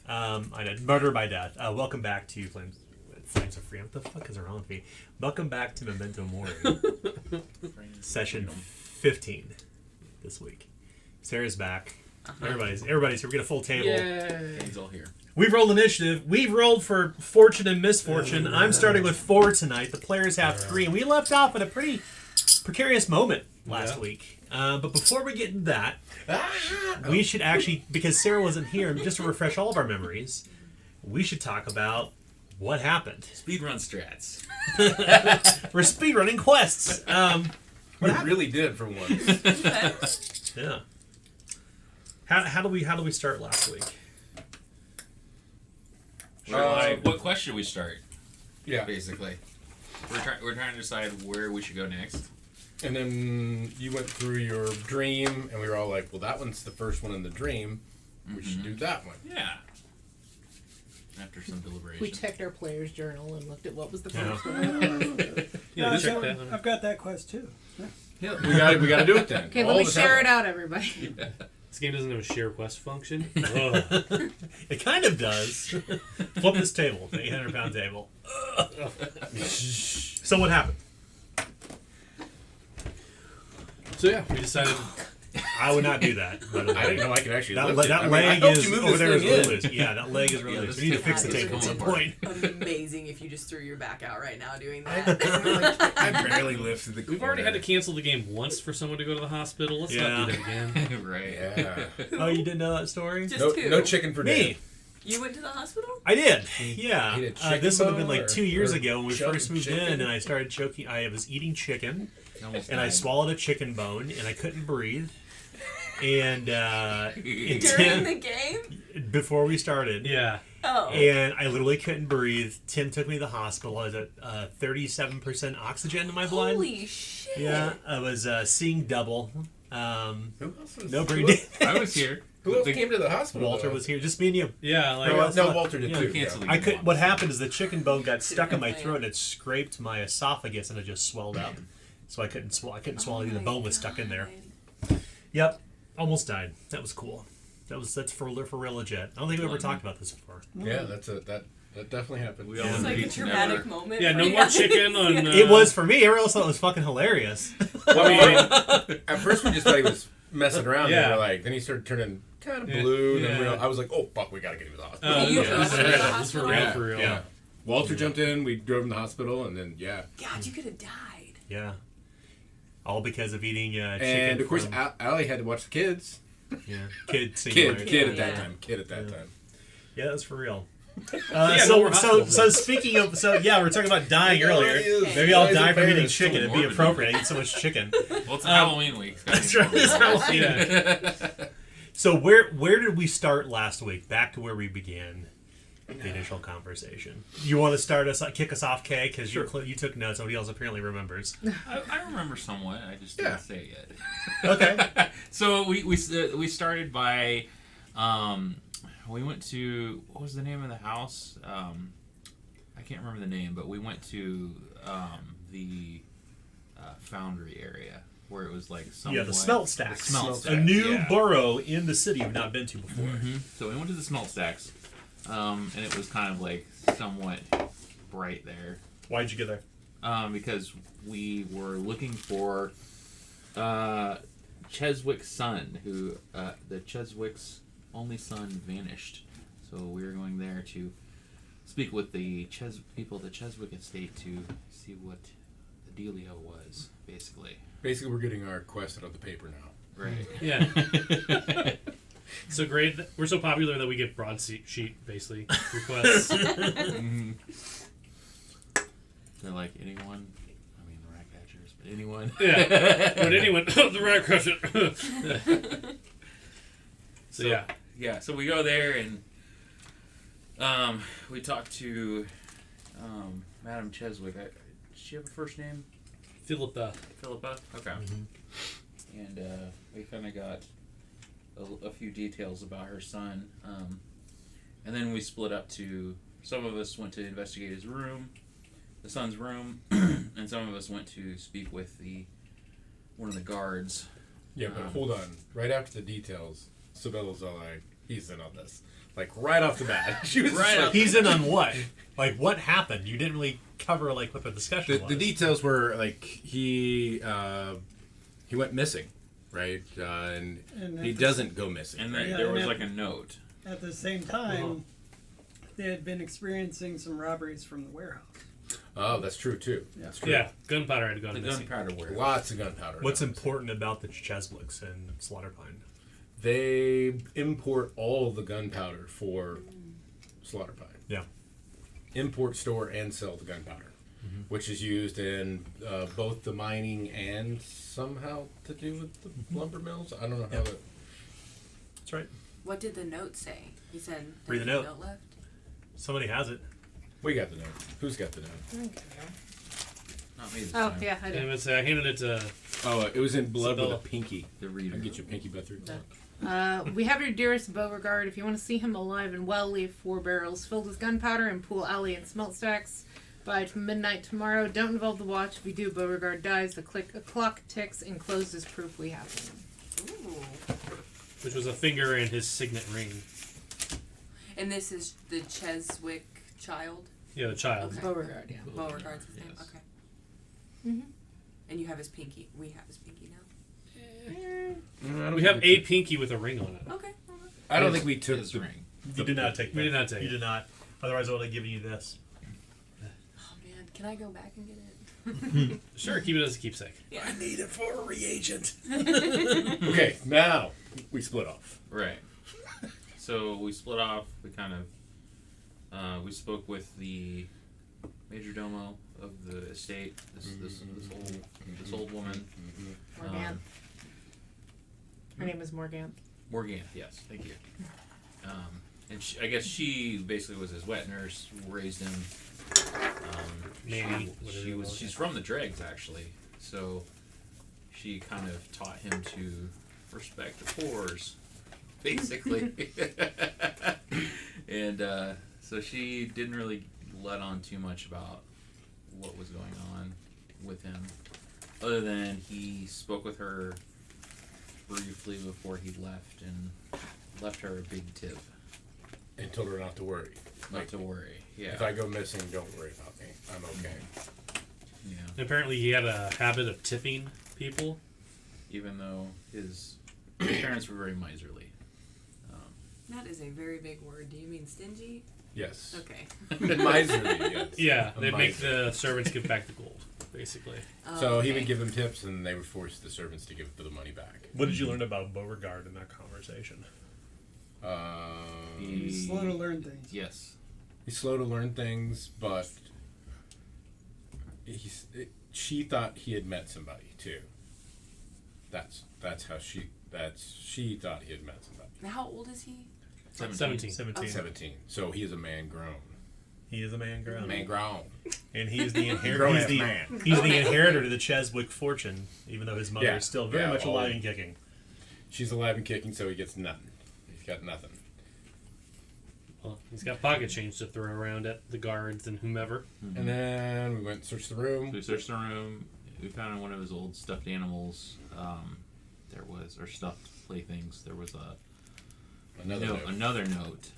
I know. Murder by death. Welcome back to Flames of Freedom. What the fuck is wrong with me? Welcome back to Memento Mori. Session 15 this week. Sarah's back. Everybody's here. We get a full table. Yay. He's all here. We've rolled initiative. We've rolled for fortune and misfortune. I'm starting with 4 tonight. The players have 3. And we left off at a pretty precarious moment last week. But before we get into that, we should actually, because Sarah wasn't here, just to refresh all of our memories, we should talk about what happened. Speedrun strats. We're speedrunning quests. We really did for once. Yeah. How do we start last week? What quest should we start? Yeah. Basically. We're trying to decide where we should go next. And then you went through your dream, and we were all like, well, that one's the first one in the dream. We should do that one. Yeah. After some deliberation. We checked our player's journal and looked at what was the first one. I've got that quest too. Yeah, we got to do it then. Okay, let me share it out, everybody. Yeah. This game doesn't have a share quest function. It kind of does. Flip this table, the 800-pound table. So what happened? So yeah, we decided. I would not do that. By the way. I didn't know I could actually That, lift it. that I leg helped is you move over this there is thing really in. loose. Yeah, that leg is really loose. We need to fix the table at some point. Amazing if you just threw your back out right now doing that. I barely lifted the corner. We've already had to cancel the game once for someone to go to the hospital. Let's not do that again. Right. Yeah. Oh, you didn't know that story? Just two. No chicken for Me. dinner. You went to the hospital? I did. Yeah. Ate a chicken This would have been like bone 2 years or ago when we shoved first moved chicken? in, and I started choking. I was eating chicken, Almost and I died. swallowed a chicken bone, and I couldn't breathe. And During Tim, the game? before we started, Yeah. Oh. and I literally couldn't breathe. Tim took me to the hospital. I was at 37% oxygen in my blood. Holy shit. Yeah, I was seeing double. Who else was, No breathing. I was here. Who else came to the hospital? Walter though? was here, just me and you. Yeah, like No, Walter did Yeah, too. cancel Yeah. the I game could. once. What happened is the chicken bone got stuck in my throat and it scraped my esophagus and it just swelled up, so I couldn't swallow. Oh The bone was stuck in there. God. Yep, almost died. That was cool. That's for real legit. I don't think we ever talked about this before. Yeah, that definitely happened. We all It's like a agreed to traumatic never- moment. yeah, for no you more guys. chicken on. It was for me. Everyone else thought it was fucking hilarious. Well, I mean, at first we just thought he was messing around. Yeah. And we were like, then he started turning kind of blue. Yeah. And I was like, oh fuck, we gotta get him to the hospital. Oh, You yeah, drove this is him to the real. This is hospital? for real. Yeah, For real. yeah. Walter jumped in. We drove him to the hospital, and then God, you could have died. Yeah, all because of eating chicken. and of course from- Allie had to watch the kids. yeah, kid singular. Kid at Yeah. that time. Kid at that time. Yeah, that's for real. Yeah, so, no more so, hospital so speaking of, we're talking about dying Yeah, earlier. it is. Maybe I'll Guys die and from eating parents, chicken. so It'd be morbid. appropriate. I eat so much chicken. Well, it's Halloween week. That's right. It's Halloween. So where did we start last week? Back to where we began the initial conversation. You want to kick us off, Kay? Because you took notes. Nobody else apparently remembers. I remember somewhat. I just Yeah. didn't say it yet. Okay. So we started by we went to, what was the name of the house? I can't remember the name, but we went to the foundry area where it was like somewhat, Yeah, the smelt stacks. The smelt A stacks, new yeah. borough in the city we've not been to before. Mm-hmm. So we went to the smelt stacks, and it was kind of like somewhat bright there. Why'd you get there? Because we were looking for Cheswick's son, who the Cheswick's only son vanished. So we were going there to speak with the people of the Cheswick estate to see what the dealio was, basically. Basically, we're getting our quest out of the paper now. Right. Yeah. So great. We're so popular that we get broadsheet basically requests. Mhm. They're like, anyone? I mean, the rat catchers, but anyone? Yeah. Would anyone? The rat crusher. So yeah. Yeah, so we go there and we talk to Madam Cheswick. Does she have a first name? Philippa. Philippa? Okay. And we kind of got a few details about her son. And then we split up to, some of us went to investigate his room, the son's room, and some of us went to speak with one of the guards. Yeah, but hold on. Right after the details, Sabella's all like, he's in on this. Like, right off the bat. She was Right just up. He's in on what? Like, what happened? You didn't really cover, like, what the discussion was. The details were, like, he went missing, right? And And he at the- doesn't go missing. And right? then there was like a note. At the same time, they had been experiencing some robberies from the warehouse. Oh, that's true, too. That's true. Yeah, gunpowder had gone The missing. gunpowder warehouse. Lots of gunpowder. What's important about the Cheswicks and Slaughterpine? They import all the gunpowder for Slaughterpine. Yeah. Import, store, and sell the gunpowder, which is used in both the mining and somehow to do with the lumber mills. I don't know how that... That's right. What did the note say? He said, Read the "There's a note." left. Somebody has it. We got the note. Who's got the note? Not me this Oh, time. yeah, I And did. I handed it to Oh, it was in blood with a Isabella. pinky. The I'll reader. get you a pinky butt through. We have your dearest Beauregard. If you want to see him alive and well, leave 4 barrels filled with gunpowder in Pool Alley and smelt stacks by midnight tomorrow. Don't involve the watch. If you do, Beauregard dies. The clock ticks and closes proof we have him. Ooh. which was a finger and his signet ring. And this is the Cheswick child? Yeah, the child. Okay. Beauregard, yeah. Beauregard's his name? Yes. Okay. Mm-hmm. And you have his pinky. We have his pinky now. We have a pinky with a ring on it. Okay. I don't think we took His the ring. You did not take that. We did not take You it. did not. Otherwise, I would have given you this. Oh man, can I go back and get it? Sure, keep it as a keepsake. Yeah. need it for a reagent. Okay, now we split off. Right. So we split off. We kind of we spoke with the major domo of the estate. This old woman. Morgan. Her name is Morgan. Morgan. Yes. Thank you. And I guess she basically was his wet nurse, raised him. Nanny, whatever She it was. was. She's from the dregs actually, so she kind of taught him to respect the whores, basically. And so she didn't really let on too much about what was going on with him, other than he spoke with her briefly before he left and left her a big tip, And told her not to worry. not to worry. Yeah. If I go missing, don't worry about me. I'm okay. Yeah. And apparently, he had a habit of tipping people. Even though his parents were very miserly. That is a very big word. Do you mean stingy? Yes. Okay. Miserly, yes. Yeah, A they make miser. the servants give back the gold, basically. So he okay. would give them tips, and they would force the servants to give the money back. What did you learn about Beauregard in that conversation? He's slow to learn things. Yes. He's slow to learn things, but she thought he had met somebody too. That's how she thought he had met somebody. Now, how old is he? 17. 17. 17. So he is a man grown. He is a man grown. Man grown. And he is the Grown inheritor. ass man. He's the inheritor to the Cheswick fortune, even though his mother Yeah. is still very Yeah, much all- alive and kicking. She's alive and kicking, so he gets nothing. He's got nothing. Well, he's got pocket change to throw around at the guards and whomever. And then we went and searched the room. So we searched the room. We found one of his old stuffed animals. Or stuffed playthings. There was Another note. another note.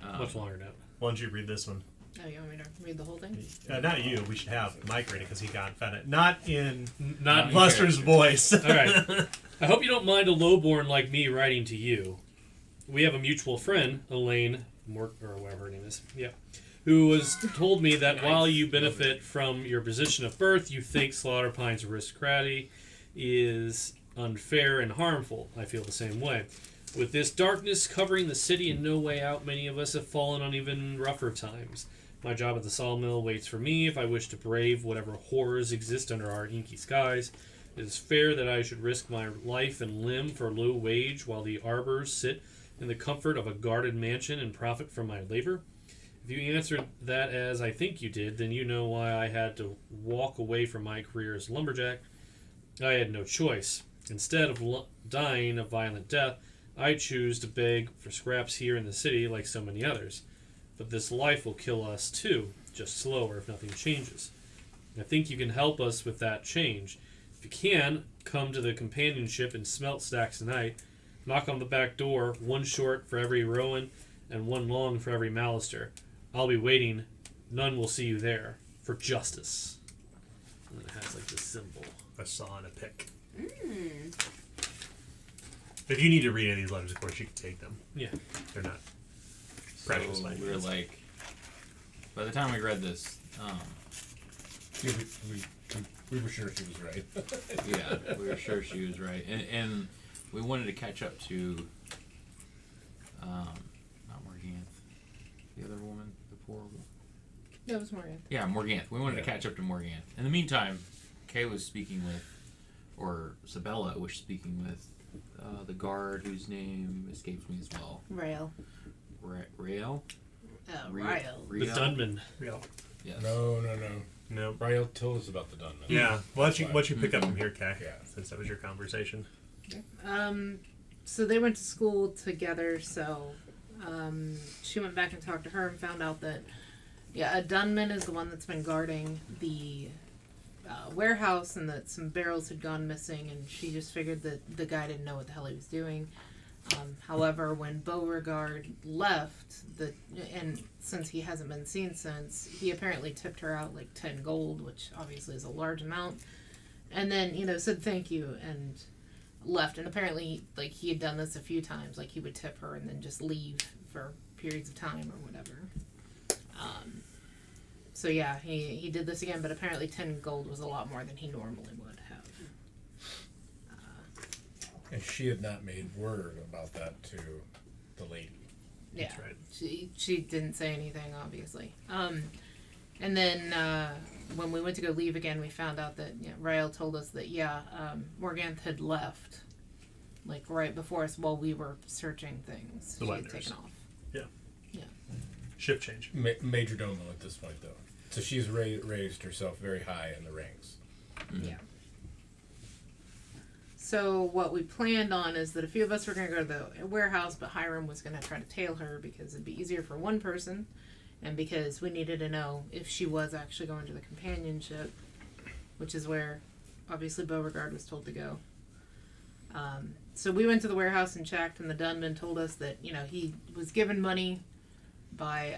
Much longer now. Why don't you read this one? Oh, you want me to read the whole thing? Not you. We should have Mike read it because he found it. Not in Not Buster's voice. All right. I hope you don't mind a lowborn like me writing to you. We have a mutual friend, Elaine, or whatever her name is. Yeah. Who has told me that while you benefit from your position of birth, you think Slaughterpine's aristocracy is unfair and harmful. I feel the same way. With this darkness covering the city and no way out, many of us have fallen on even rougher times. My job at the sawmill waits for me if I wish to brave whatever horrors exist under our inky skies. It is fair that I should risk my life and limb for low wage while the arbors sit in the comfort of a guarded mansion and profit from my labor. If you answered that as I think you did, then you know why I had to walk away from my career as lumberjack. I had no choice. Instead of dying a violent death, I choose to beg for scraps here in the city like so many others. But this life will kill us too, just slower if nothing changes. I think you can help us with that change. If you can, come to the companionship and smelt stacks tonight. Knock on the back door, one short for every rowan, and one long for every Malister. I'll be waiting. None will see you there for justice. And then it has like this symbol. A saw and a pick. Mm. If you need to read any of these letters, of course, you can take them. Yeah. They're not So precious by any we were means. like, by the time we read this, Yeah, we were sure she was right. yeah, we were sure she was right, and we wanted to catch up to, not Morganth, the other woman, the poor woman. That was Morgan. Yeah, Morganth. We wanted to Yeah. catch up to Morganth. In the meantime, Kay was speaking with, or Sabella was speaking with, the guard whose name escapes me as well. Rail. Rael? Rail. The Dunman. Yeah. Yes. No. No. Brian told us about the Dunman. Yeah. Why don't you pick up from here, Kay? Yeah. Since that was your conversation. So they went to school together, so she went back and talked to her and found out that, a Dunman is the one that's been guarding the warehouse, and that some barrels had gone missing, and she just figured that the guy didn't know what the hell he was doing. However, when Beauregard left, and since he hasn't been seen since, he apparently tipped her out like 10 gold, which obviously is a large amount, and then, said thank you and left. And apparently, like, he had done this a few times, like he would tip her and then just leave for periods of time or whatever. So yeah, he did this again, but apparently 10 gold was a lot more than he normally would have. And she had not made word about that to the lady. Yeah, That's right. she didn't say anything, obviously. And then when we went to go leave again, we found out that Rael told us that Morganth had left, like right before us while we were searching things. The She had Wenders. taken off. Shift change. Major domo at this point, though. So she's raised herself very high in the ranks. Yeah. So what we planned on is that a few of us were going to go to the warehouse, but Hiram was going to try to tail her because it'd be easier for one person, and because we needed to know if she was actually going to the companionship, which is where obviously Beauregard was told to go. So we went to the warehouse and checked, and the Dunman told us that he was given money by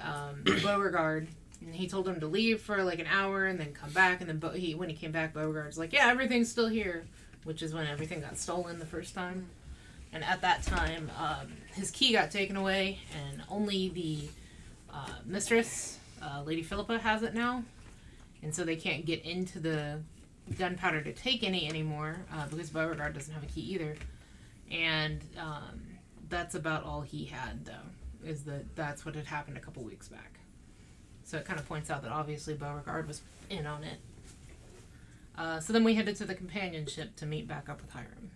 Beauregard, and he told him to leave for like an hour and then come back, and then when he came back, Beauregard's like, yeah, everything's still here, which is when everything got stolen the first time. And at that time, his key got taken away, and only the mistress, Lady Philippa, has it now, and so they can't get into the gunpowder to take any anymore because Beauregard doesn't have a key either. And that's about all he had, though, is that's what had happened a couple weeks back. So it kind of points out that obviously Beauregard was in on it. So then we headed to the companionship to meet back up with Hiram.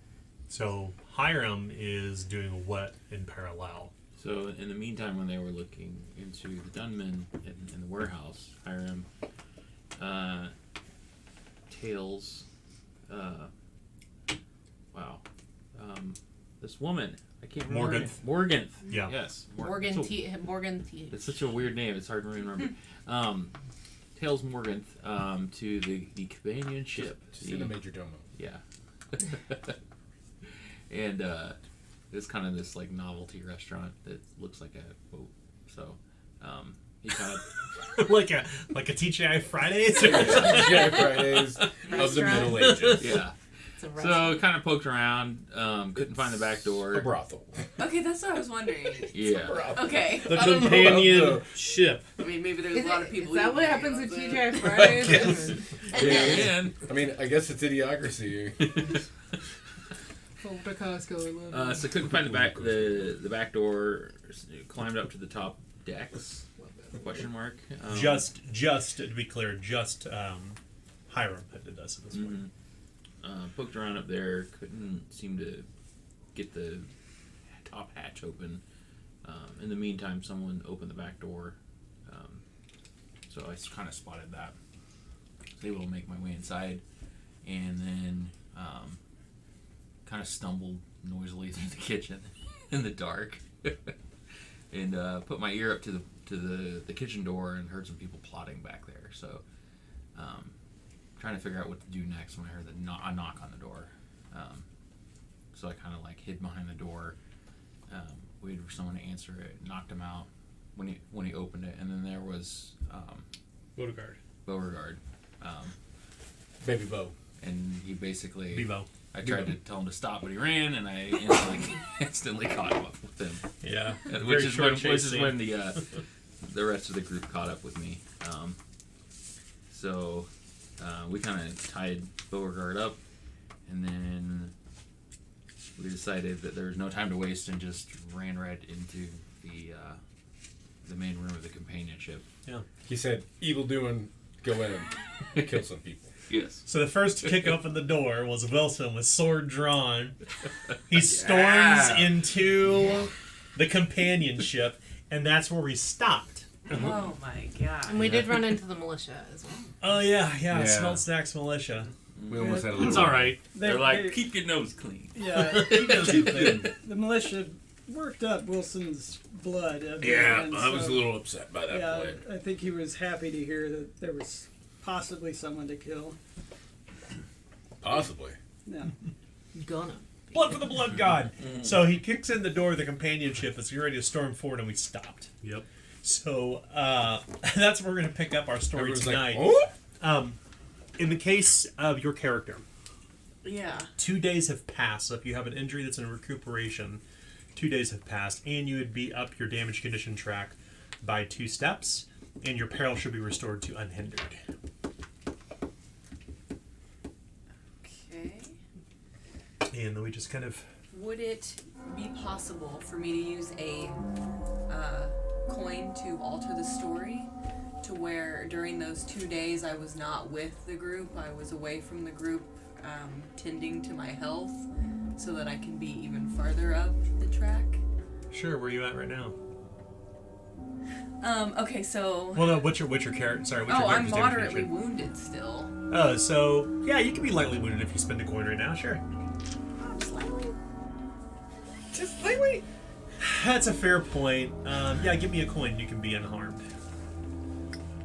So Hiram is doing what in parallel? So in the meantime, when they were looking into the Dunman in the warehouse, Hiram, Tails, this woman, I can't remember. Morganth. Yeah. Yes. Morgan It's T. It's such a weird name. It's hard to remember. Tails Morganth to the companionship. She's in the major domo. Yeah. And it's kind of this like novelty restaurant that looks like a boat. So he kind of like a TGI Fridays? TGI Fridays of the Restaurant. Middle Ages. yeah. It's a So kind of poked around, couldn't find the back A door. brothel. Okay, that's what I was wondering. Yeah. Okay. The I don't know companionship. I mean, maybe there's a lot of people. Is that eating what there, happens you at know what I'm TGI saying? Fridays? Yeah. And I mean, I guess it's idiocracy. so couldn't find the back door. Climbed up to the top decks. Question mark. Just to be clear, Hiram did this at this point. Poked around up there. Couldn't seem to get the top hatch open. In the meantime, someone opened the back door. So I kind of spotted that. Was able to make my way inside, and then kind of stumbled noisily through the kitchen in the dark, and put my ear up to the kitchen door and heard some people plotting back there. So, trying to figure out what to do next when I heard a knock on the door. So I kind of like hid behind the door, waited for someone to answer it, knocked him out when he opened it, and then there was Beauregard. Baby Bo. And he basically... Bevo. I tried to tell him to stop, but he ran, and I instantly caught up with him. Yeah. Which is when the rest of the group caught up with me. So we kind of tied Beauregard up, and then we decided that there was no time to waste and just ran right into the main room of the companionship. Yeah. He said, "Evil doing, go in and kill some people." Yes. So the first to kick open the door was Wilson with sword drawn. He storms into the companionship, and that's where we stopped. Oh my god. And we did run into the militia as well. Oh yeah, Yeah. Smelt Stacks militia. We almost had a little. It's all right. They're like, keep your nose clean. Yeah, the militia worked up Wilson's blood. Yeah, and I was so, a little upset by that Yeah, point. I think he was happy to hear that there was possibly someone to kill. Possibly. Yeah. Gonna. Blood for the blood god. So he kicks in the door of the companionship that's ready to storm forward, and we stopped. Yep. So that's where we're going to pick up our story Everyone's tonight. like, "Oh!" In the case of your character, Yeah. 2 days have passed. So if you have an injury that's in recuperation, 2 days have passed, and you would be up your damage condition track by 2 steps, and your peril should be restored to unhindered. Okay. And then we just kind of... Would it be possible for me to use a coin to alter the story to where during those 2 days I was not with the group, I was away from the group, tending to my health so that I can be even farther up the track? Sure, where are you at right now? Okay, so... Well, no, what's your character? Sorry, what's your I'm character's damage moderately condition? wounded still. Oh, so yeah, you can be lightly wounded if you spend a coin right now. Sure. Just lightly. That's a fair point. Yeah, give me a coin. You can be unharmed,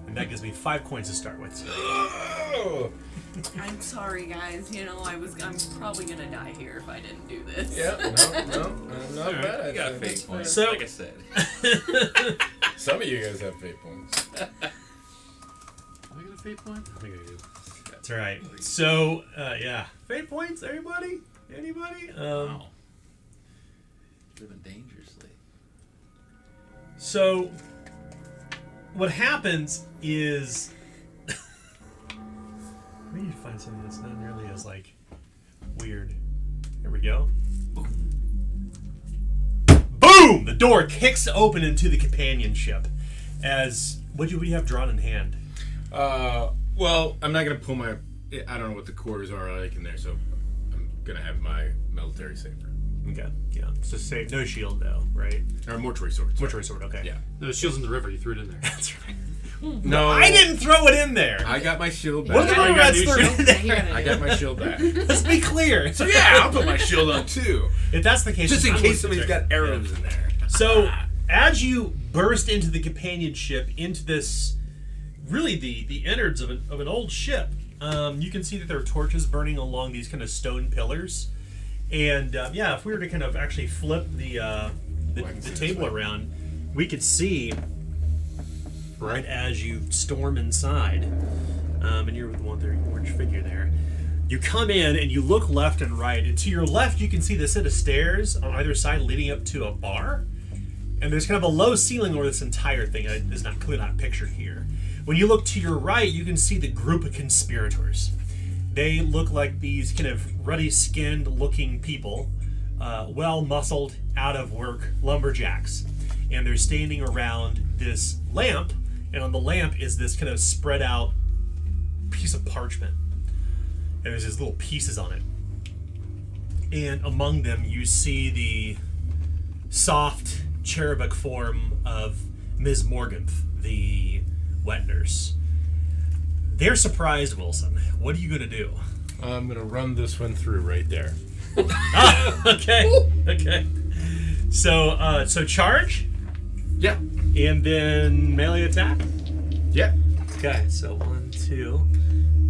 and that gives me 5 coins to start with. Oh! I'm sorry, guys. You know, I'm probably gonna die here if I didn't do this. Yeah, no, not bad. You got I think. fate points, So- like I said. Some of you guys have fate points. Am I got a fate point? I think I do. That's right. So yeah, fate points. Everybody? Anybody? Wow. Living dangerously. So what happens is we need to find something that's not nearly as like weird. Here we go. Boom! The door kicks open into the companionship. As what do we have drawn in hand? Well, I'm not gonna pull my. I don't know what the quarters are like in there, so I'm gonna have my military saber Okay. Yeah. It's just say no shield though, right? or mortuary sword. sorry. Mortuary sword. Okay. Yeah. No, the shield's in the river. You threw it in there. That's right. No, I didn't throw it in there. I got my shield What back. the you got rats a new threw shield? in Yeah, you there? gotta I do got it. my shield back. Let's be clear. So yeah, I'll put my shield on too, If that's the case, just in I'm case with you, somebody's Jack. got arrows in there. So, as you burst into the companionship, into this, really the innards of an old ship, you can see that there are torches burning along these kind of stone pillars. And, yeah, if we were to kind of actually flip the table around, we could see, right as you storm inside, and you're the one there, orange figure there, you come in and you look left and right, and to your left you can see the set of stairs on either side leading up to a bar. And there's kind of a low ceiling over this entire thing. It's not clearly not pictured here. When you look to your right, you can see the group of conspirators. They look like these kind of ruddy-skinned looking people, well-muscled, out-of-work lumberjacks. And they're standing around this lamp, and on the lamp is this kind of spread-out piece of parchment. And there's these little pieces on it. And among them, you see the soft, cherubic form of Ms. Morganth, the wet nurse. They're surprised, Wilson. What are you going to do? I'm gonna run this one through right there. Okay. Okay. So, charge, Yeah. and then melee attack. Yeah. Okay. So 1, 2.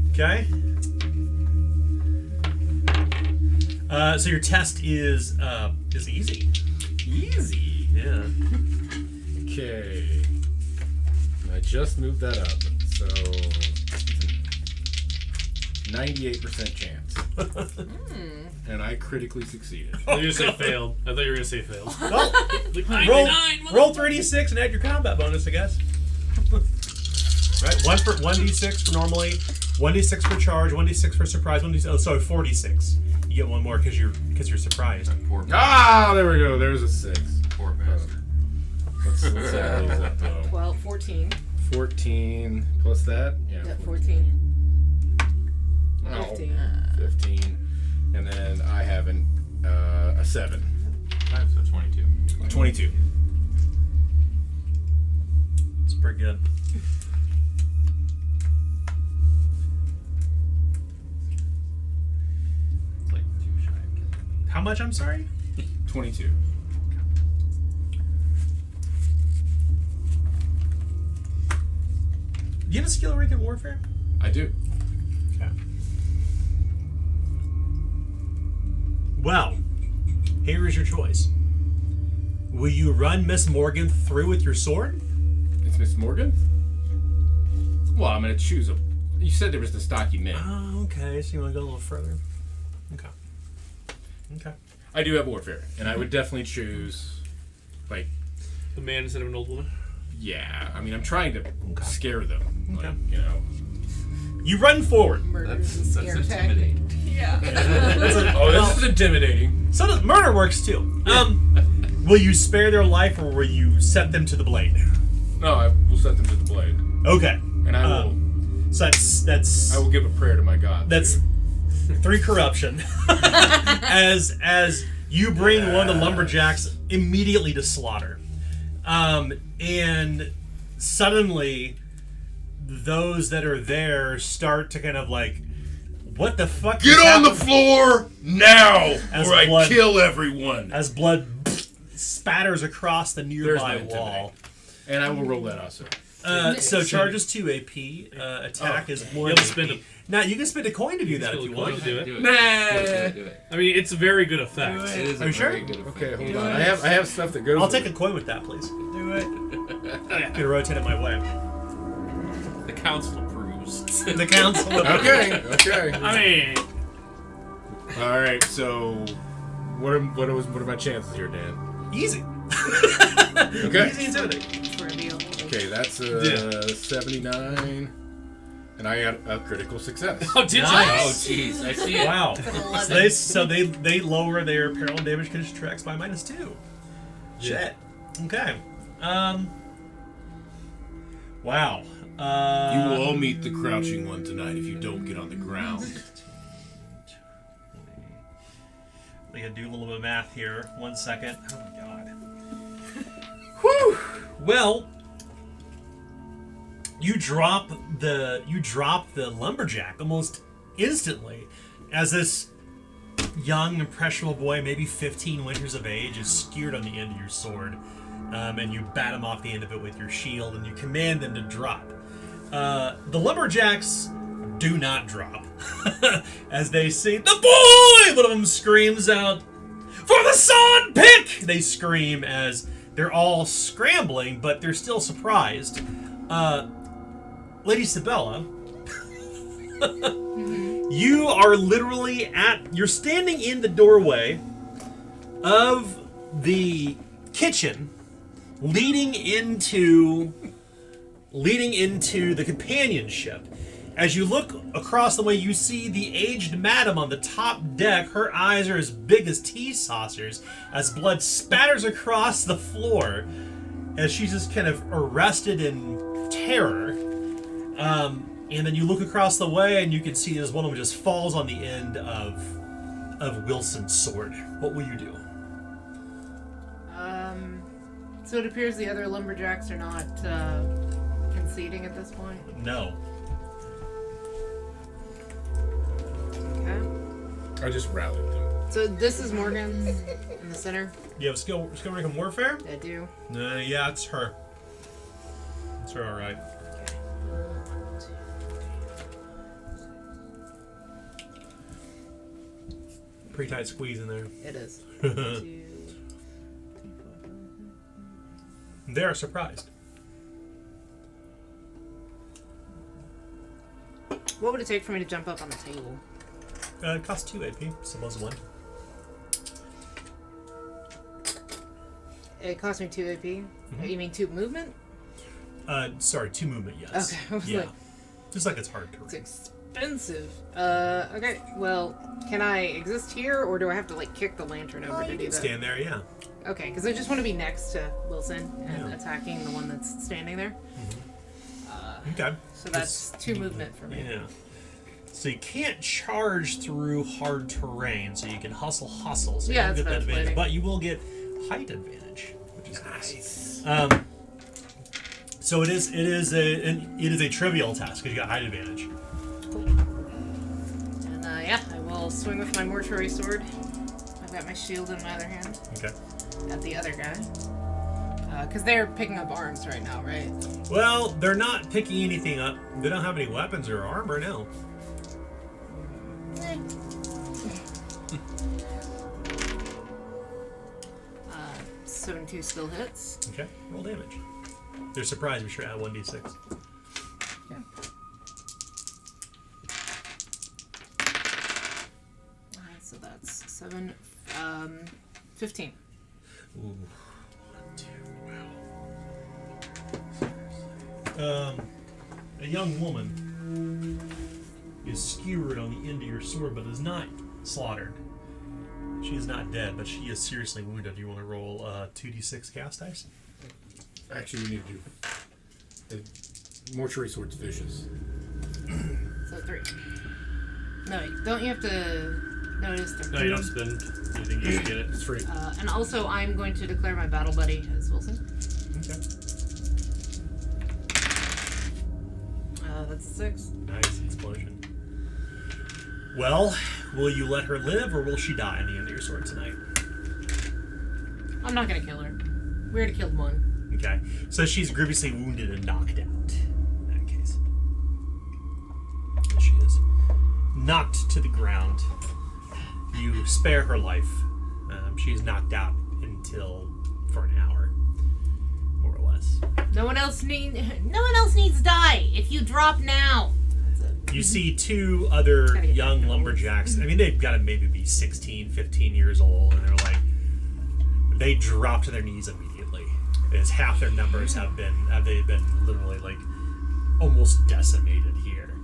Okay. So your test is easy. Easy. Yeah. Okay. I just moved that up, so 98% chance. And I critically succeeded. I thought you were going to say failed. I thought you were going to say failed. Well, roll 3d6 and add your combat bonus, I guess. Right, 1d6 for normally, 1d6 for charge, 1d6 for surprise, 1d6. Oh, sorry, 4d6. You get one more because you're surprised. Poor Ah, there we go. There's a 6. Poor bastard. Let's add these up though. 12, 14. 14 plus that? Yeah. Yep, 14. Oh, 15. 15. And then I have a 7. So 22. 22. It's pretty good. It's like 2 shy of killing me. How much, I'm sorry? 22. Do you have a skill rank in warfare? I do. Okay. Well, here is your choice. Will you run Miss Morgan through with your sword? It's Miss Morgan? Well, I'm going to choose a... You said there was the stocky men. Oh, okay. So you want to go a little further? Okay. Okay. I do have warfare, and I would definitely choose, like... A man instead of an old woman? Yeah, I mean, I'm trying to scare them. Okay. Like, you know... You run forward. Murders and That's scare tactic. intimidating. Yeah. Oh, this is intimidating. So does murder works too. Will you spare their life or will you set them to the blade? No, I will set them to the blade. Okay. And I will... So that's I will give a prayer to my God. that's too. 3 corruption. as you bring one of the lumberjacks immediately to slaughter. And suddenly those that are there start to kind of like, what the fuck? Get on the floor now, As or I blood- kill everyone. As blood spatters across the nearby There's my wall. And I will roll that also. So charges 2 AP. Attack is 1 You have to AP. spend a- Now you can spend a coin to do that if you want. to do it. Do it. Nah. Do it. I mean, it's a very good effect. It is Are a you sure? very good effect. Okay, hold on. I have stuff that goes. I'll with take a it. coin with that, please. Do it. I'm gonna rotate it my way. The council approves. The council. Okay. Okay. I mean, All right. So, what are my chances here, Dan? Easy. Okay. Easy intimidating. Reveal. Okay, that's 79, and I got a critical success. oh, did Oh, jeez. I see it. Wow. An So they lower their peril and damage condition tracks by -2. Shit. Okay. Wow. You will all meet the crouching one tonight if you don't get on the ground. We gotta do a little bit of math here. 1 second. Oh my god. Whew. Well, you drop the lumberjack almost instantly as this young, impressionable boy, maybe 15 winters of age, is skewered on the end of your sword, and you bat him off the end of it with your shield, and you command them to drop. The lumberjacks do not drop as they see the boy. One of them screams out, "For the sod pick!" They scream as they're all scrambling, but they're still surprised. Lady Sabella, you are literally you're standing in the doorway of the kitchen leading into the companionship. As you look across the way, you see the aged madam on the top deck. Her eyes are as big as tea saucers as blood spatters across the floor as she's just kind of arrested in terror. And then you look across the way and you can see this woman just falls on the end of Wilson's sword. What will you do? So it appears the other lumberjacks are not conceding at this point. No. Okay. I just rallied them. So this is Morgan in the center. You have a skill rank in warfare? I do. Yeah, it's her. It's her, all right. Pretty tight squeeze in there. It is. 2, 3, 4, 5, They are surprised. What would it take for me to jump up on the table? It costs 2 AP, suppose 1. It cost me 2 AP. You mean 2 movement? Sorry, 2 movement, yes. Okay, I was yeah. like, Just like it's hard to it's read. expensive. Okay, well, can I exist here, or do I have to, like, kick the lantern over to You do can that? stand there, yeah. Okay, because I just want to be next to Wilson and Yeah. attacking the one that's standing there. Okay. So that's 2 movement for me. Yeah. So you can't charge through hard terrain, so you can hustle. So Yeah, you don't that's get what I that was advantage, planning. but you will get height advantage, which is nice. So it is a trivial task because you got height advantage. Cool. And yeah, I will swing with my mortuary sword. I've got my shield in my other hand Okay. at the other guy. Because they're picking up arms right now, right? Well, they're not picking anything up. They don't have any weapons or armor now. 72 still hits. Okay. Roll damage. They're surprised. Be sure to add 1d6. Yeah. So that's 7, 15. Ooh. 1, 2. Wow. A young woman is skewered on the end of your sword, but is not slaughtered. She is not dead, but she is seriously wounded. You want to roll 2d6 cast dice? Actually, we need to do. The mortuary sword's vicious. So 3. No, wait, don't you have to notice the... No, you don't spend anything just to get it. It's free. and also, I'm going to declare my battle buddy as Wilson. Okay. That's 6. Nice explosion. Well, will you let her live, or will she die in the end of your sword tonight? I'm not going to kill her. We already killed one. Okay. So she's grievously wounded and knocked out. In that case. She is knocked to the ground. You spare her life. She's knocked out for an hour, more or less. No one else needs to die. If you drop now. You see 2 other Gotta get young back lumberjacks. I mean, they've got to maybe be 16, 15 years old, and they're like, they drop to their knees immediately. As half their numbers have been literally like almost decimated here.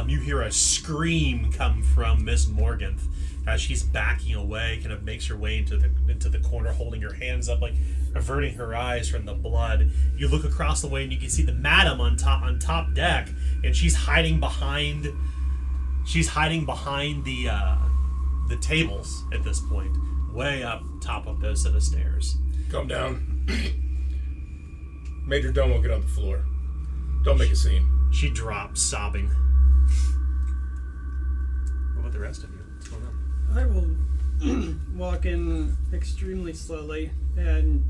You hear a scream come from Miss Morganth as she's backing away, kind of makes her way into the corner, holding her hands up, like averting her eyes from the blood. You look across the way and you can see the madam on top deck, and she's hiding behind the tables at this point, way up top of those set of stairs. Calm down. Major Domo, get on the floor. Don't make a scene. She drops, sobbing. What about the rest of you? What's going on? I will walk in extremely slowly and,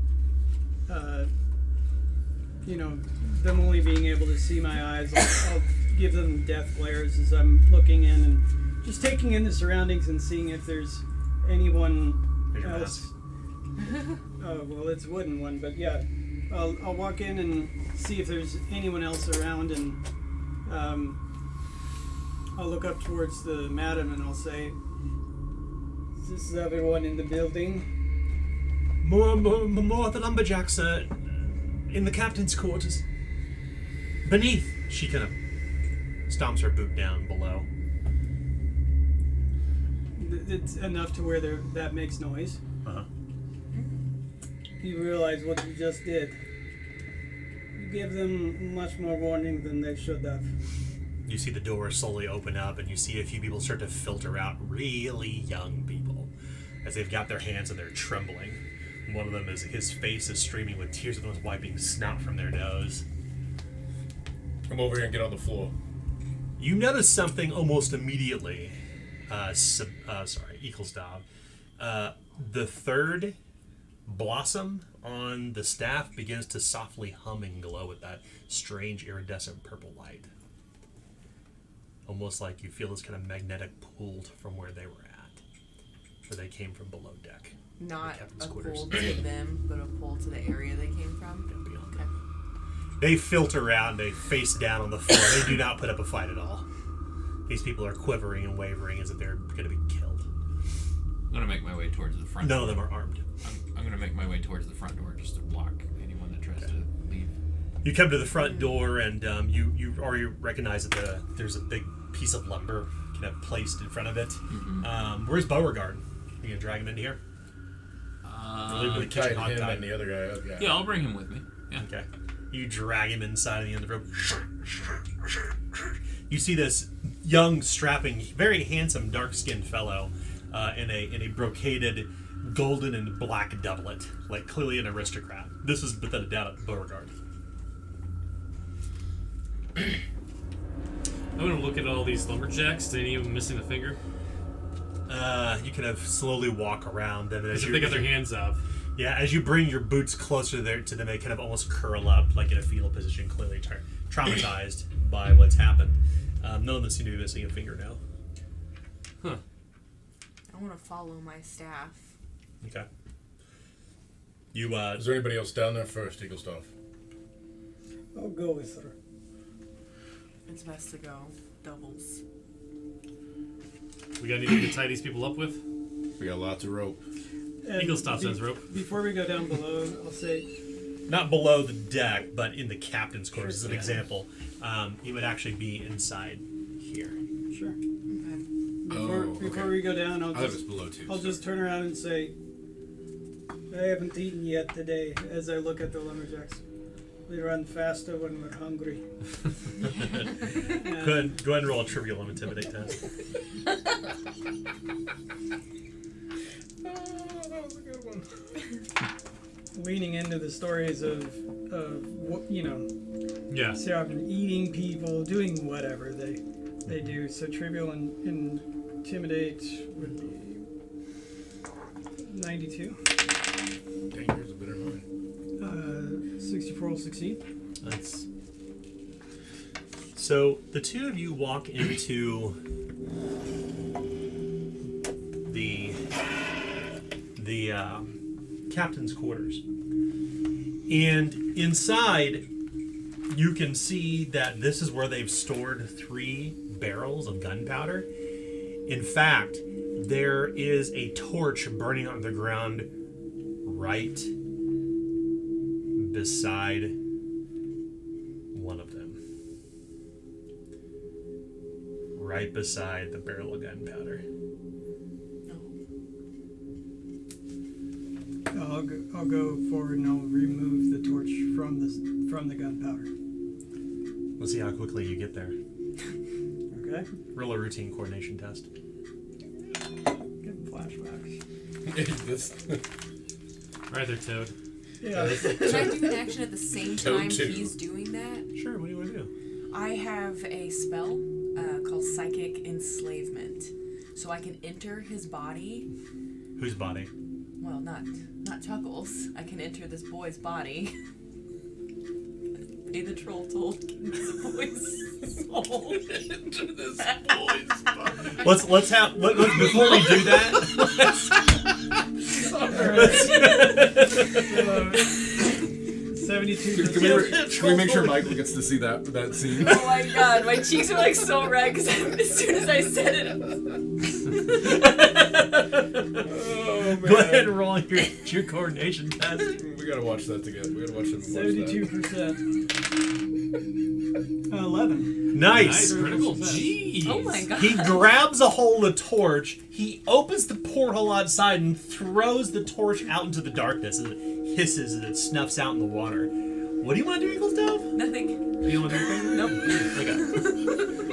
them only being able to see my eyes, I'll give them death glares as I'm looking in and just taking in the surroundings and seeing if there's anyone Here's your else. Oh, well, it's a wooden one, but yeah. I'll walk in and see if there's anyone else around, and I'll look up towards the madam and I'll say, "Is this everyone in the building?" More of the lumberjacks are in the captain's quarters. Beneath, she kind of stomps her boot down below. It's enough to where that makes noise. Uh-huh. You realize what you just did. You gave them much more warning than they should have. You see the door slowly open up, and you see a few people start to filter out, really young people, as they've got their hands and they're trembling. One of them his face is streaming with tears, and the one's wiping snot from their nose. Come over here and get on the floor. You notice something almost immediately, Eaglesdov. The third blossom on the staff begins to softly hum and glow with that strange iridescent purple light. Almost like you feel this kind of magnetic pulled from where they were at, where they came from below deck. Not captain's a quarters. pull to them, but a pull to the area they came from. Beyond Okay. They filter out and they face down on the floor. They do not put up a fight at all. These people are quivering and wavering as if they're going to be killed. I'm gonna make my way towards the front. None of them are armed. I'm gonna make my way towards the front door just to block anyone that tries to leave. You come to the front door and you already recognize that there's a big piece of lumber kind of placed in front of it. Mm-hmm. Where's Beauregard? You gonna drag him in here? Leave him in the kitchen Tied hot him dog. and the other guy up. Yeah, I'll bring him with me. Yeah. Okay. You drag him inside the end of the room. You see this young, strapping, very handsome, dark-skinned fellow in a brocaded golden and black doublet, like clearly an aristocrat. This is without a doubt Beauregard. I'm gonna look at all these lumberjacks. Is any of them missing a finger? You kind of slowly walk around them. As if they got their hands up. Yeah, as you bring your boots closer there to them, they kind of almost curl up, like in a fetal position, clearly traumatized by what's happened. None of them seem to be missing a finger now. Huh. I want to follow my staff. Okay. You, Is there anybody else down there first, Eaglestaff? I'll go with her. It's best to go doubles. We got anything to tie these people up with? We got lots of rope. And Eagle stops on his rope. Before we go down below, I'll say, not below the deck, but in the captain's quarters, as an Yeah. example. He would actually be inside here. sure. Okay. Before we go down, I thought it was below two. I'll just turn around and say, I haven't eaten yet today, as I look at the lumberjacks. We run faster when we're hungry. Go ahead and roll a trivial intimidate test. That was a good one. Leaning into the stories of what, Yeah. eating people, doing whatever they do. So trivial and intimidate would be 92. Danger's a better mine. 64 will succeed. That's... So the two of you walk into the captain's quarters, and inside you can see that this is where they've stored 3 barrels of gunpowder. In fact, there is a torch burning on the ground right beside one of them. Right beside the barrel of gunpowder. I'll go forward and I'll remove the torch from the gunpowder. Let's see how quickly you get there. Okay. Roll a routine coordination test. Getting flashbacks. This- Right there, Toad. Yeah. Can I do an action at the same Toad time too. he's doing that? Sure, what do you want to do? I have a spell called Psychic Enslavement. So I can enter his body. Whose body? Well, not Chuckles. I can enter this boy's body. Pay the troll toll to get into the boy's soul. Into this boy's body. Let's before we do that. let's 72. Can we make sure Michael gets to see that scene? Oh my god, my cheeks are like so red because as soon as I said it, Oh, man. Go ahead and roll your coordination test. We gotta watch that together. We gotta watch him. 72%. 11. Nice. Critical. Success. Jeez. oh my god. He grabs a hold of the torch, he opens the porthole outside and throws the torch out into the darkness, and it hisses and it snuffs out in the water. What do you want to do, Eagle Stove? Nothing. You don't want to do anything? Nope. Okay.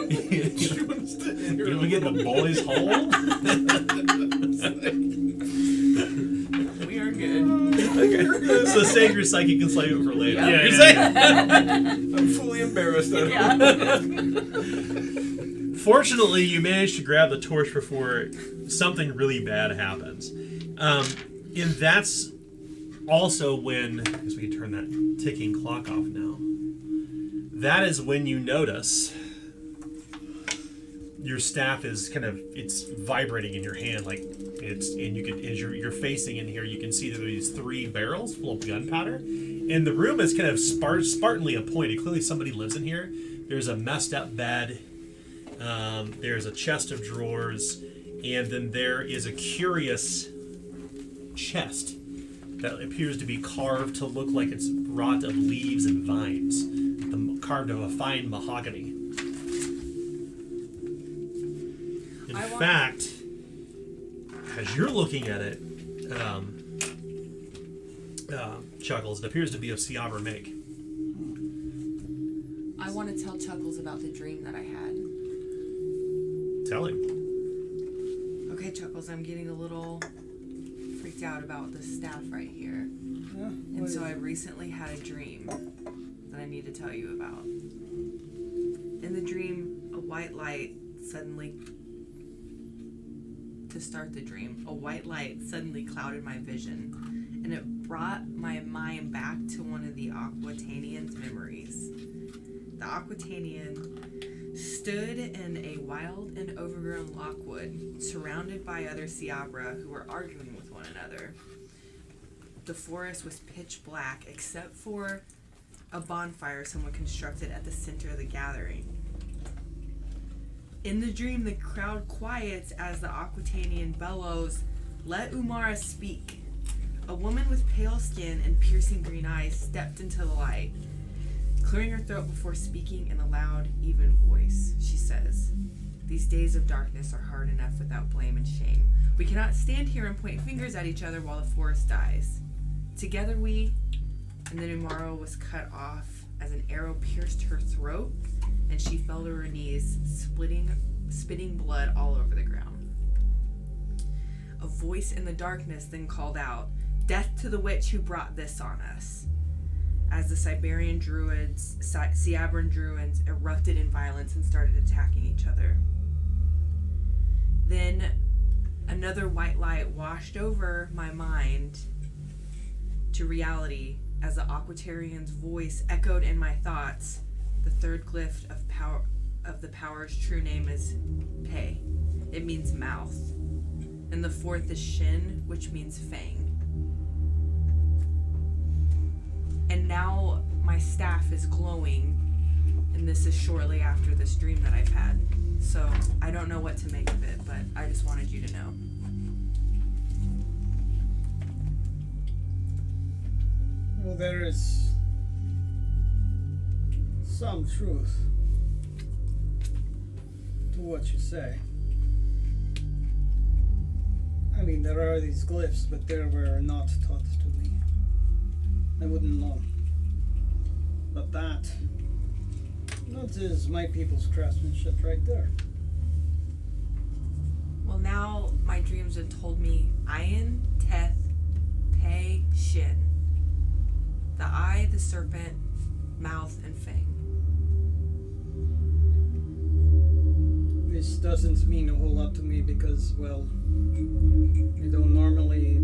You want to get in the boy's hole? We are good. Okay. So save your psychic enslavement for later. Yeah. You're Yeah, saying? I'm fully embarrassed. Yeah. Fortunately, you managed to grab the torch before something really bad happens. And that's also when, I guess we can turn that ticking clock off now. That is when you notice your staff is it's vibrating in your hand, like as you're facing in here, you can see that there's 3 barrels full of gunpowder, and the room is kind of spartanly appointed. Clearly somebody lives in here. There's a messed up bed, there's a chest of drawers, and then there is a curious chest that appears to be carved to look like it's wrought of leaves and vines, carved of a fine mahogany. In fact, as you're looking at it, Chuckles, it appears to be of Siabra make. I want to tell Chuckles about the dream that I had. Tell him. Okay, Chuckles, I'm getting a little freaked out about the staff right here. Yeah, And so I recently had a dream that I need to tell you about. In the dream, a white light suddenly clouded my vision, and it brought my mind back to one of the Aquitanian's memories. The Aquitanian stood in a wild and overgrown Lockwood, surrounded by other Siabra who were arguing with one another. The forest was pitch black, except for a bonfire someone constructed at the center of the gathering. In the dream, the crowd quiets as the Aquitanian bellows, "Let Umara speak." A woman with pale skin and piercing green eyes stepped into the light, clearing her throat before speaking in a loud, even voice. She says, "These days of darkness are hard enough without blame and shame. We cannot stand here and point fingers at each other while the forest dies. Together we..." And then Umara was cut off as an arrow pierced her throat, and she fell to her knees, spitting blood all over the ground. A voice in the darkness then called out, "Death to the witch who brought this on us," as the Siberian druids, Siabran druids, erupted in violence and started attacking each other. Then another white light washed over my mind to reality as the Aquitarian's voice echoed in my thoughts. The third glyph of the power's true name is Pe. It means mouth. And the fourth is Shin, which means fang. And now my staff is glowing, and this is shortly after this dream that I've had. So I don't know what to make of it, but I just wanted you to know. Well, there is some truth to what you say. I mean, there are these glyphs, but they were not taught to me. I wouldn't know. But that is my people's craftsmanship right there. Well, now my dreams have told me Ayin, Teth, Pe, Shin. The eye, the serpent, mouth, and fang. This doesn't mean a whole lot to me because, well, we don't normally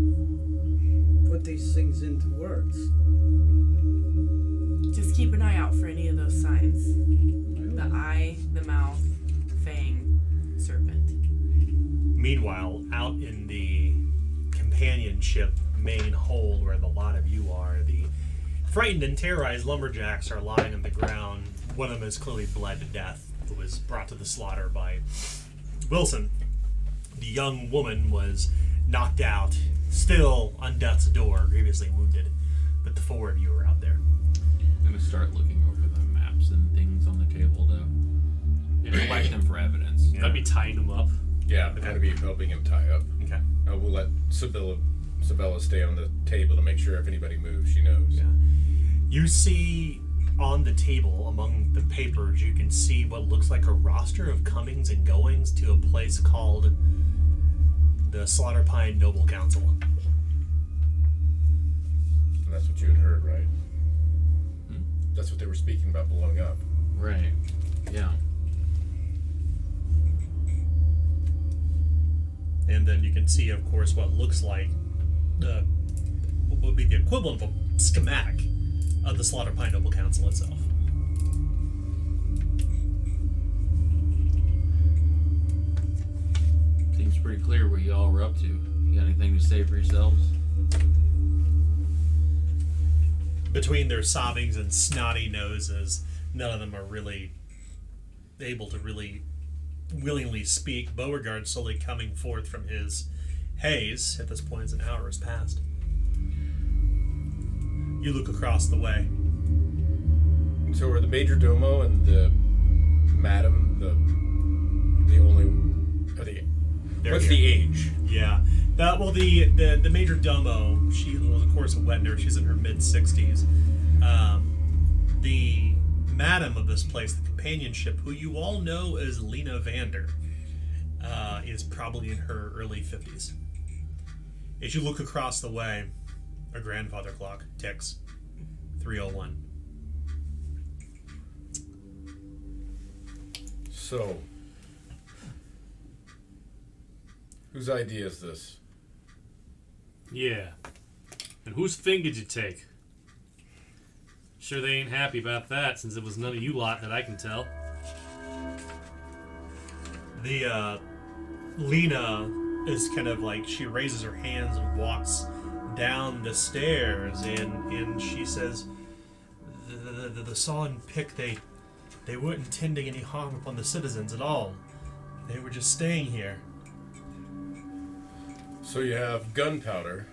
put these things into words. Just keep an eye out for any of those signs. The eye, the mouth, fang, serpent. Meanwhile, out in the companionship main hold where the lot of you are, the frightened and terrorized lumberjacks are lying on the ground. One of them is clearly bled to death. It was brought to the slaughter by Wilson. The young woman was knocked out, still on death's door, grievously wounded. But the 4 of you are out there. I'm gonna start looking over the maps and things on the table to collect them for evidence. Yeah. I'd be tying them up. Yeah, I'm going to be helping him tie up. Okay. We'll let Sabella stay on the table to make sure if anybody moves, she knows. Yeah. You see on the table, among the papers, you can see what looks like a roster of comings and goings to a place called the Slaughter Pine Noble Council. And that's what you had heard, right? That's what they were speaking about blowing up. Right. Yeah. And then you can see, of course, what looks like what would be the equivalent of a schematic of the Slaughter Pine Noble Council itself. save yourselves. Between their sobbings and snotty noses, none of them are really able to really willingly speak. Beauregard slowly coming forth from his haze. At this point, an hour has passed. You look across the way. So are the major domo and the madam the only? Are they? What's the age? Yeah. The major domo, she was of course a wet nurse. She's in her mid-60s. The madam of this place, the companionship, who you all know as Lena Vander, is probably in her early 50s. As you look across the way, a grandfather clock ticks. 3:01. So, whose idea is this? Yeah. And whose thing did you take? Sure they ain't happy about that, since it was none of you lot that I can tell. The Lena is kind of like, she raises her hands and walks down the stairs, and she says, the saw and pick, they weren't intending any harm upon the citizens at all. They were just staying here. So you have gunpowder.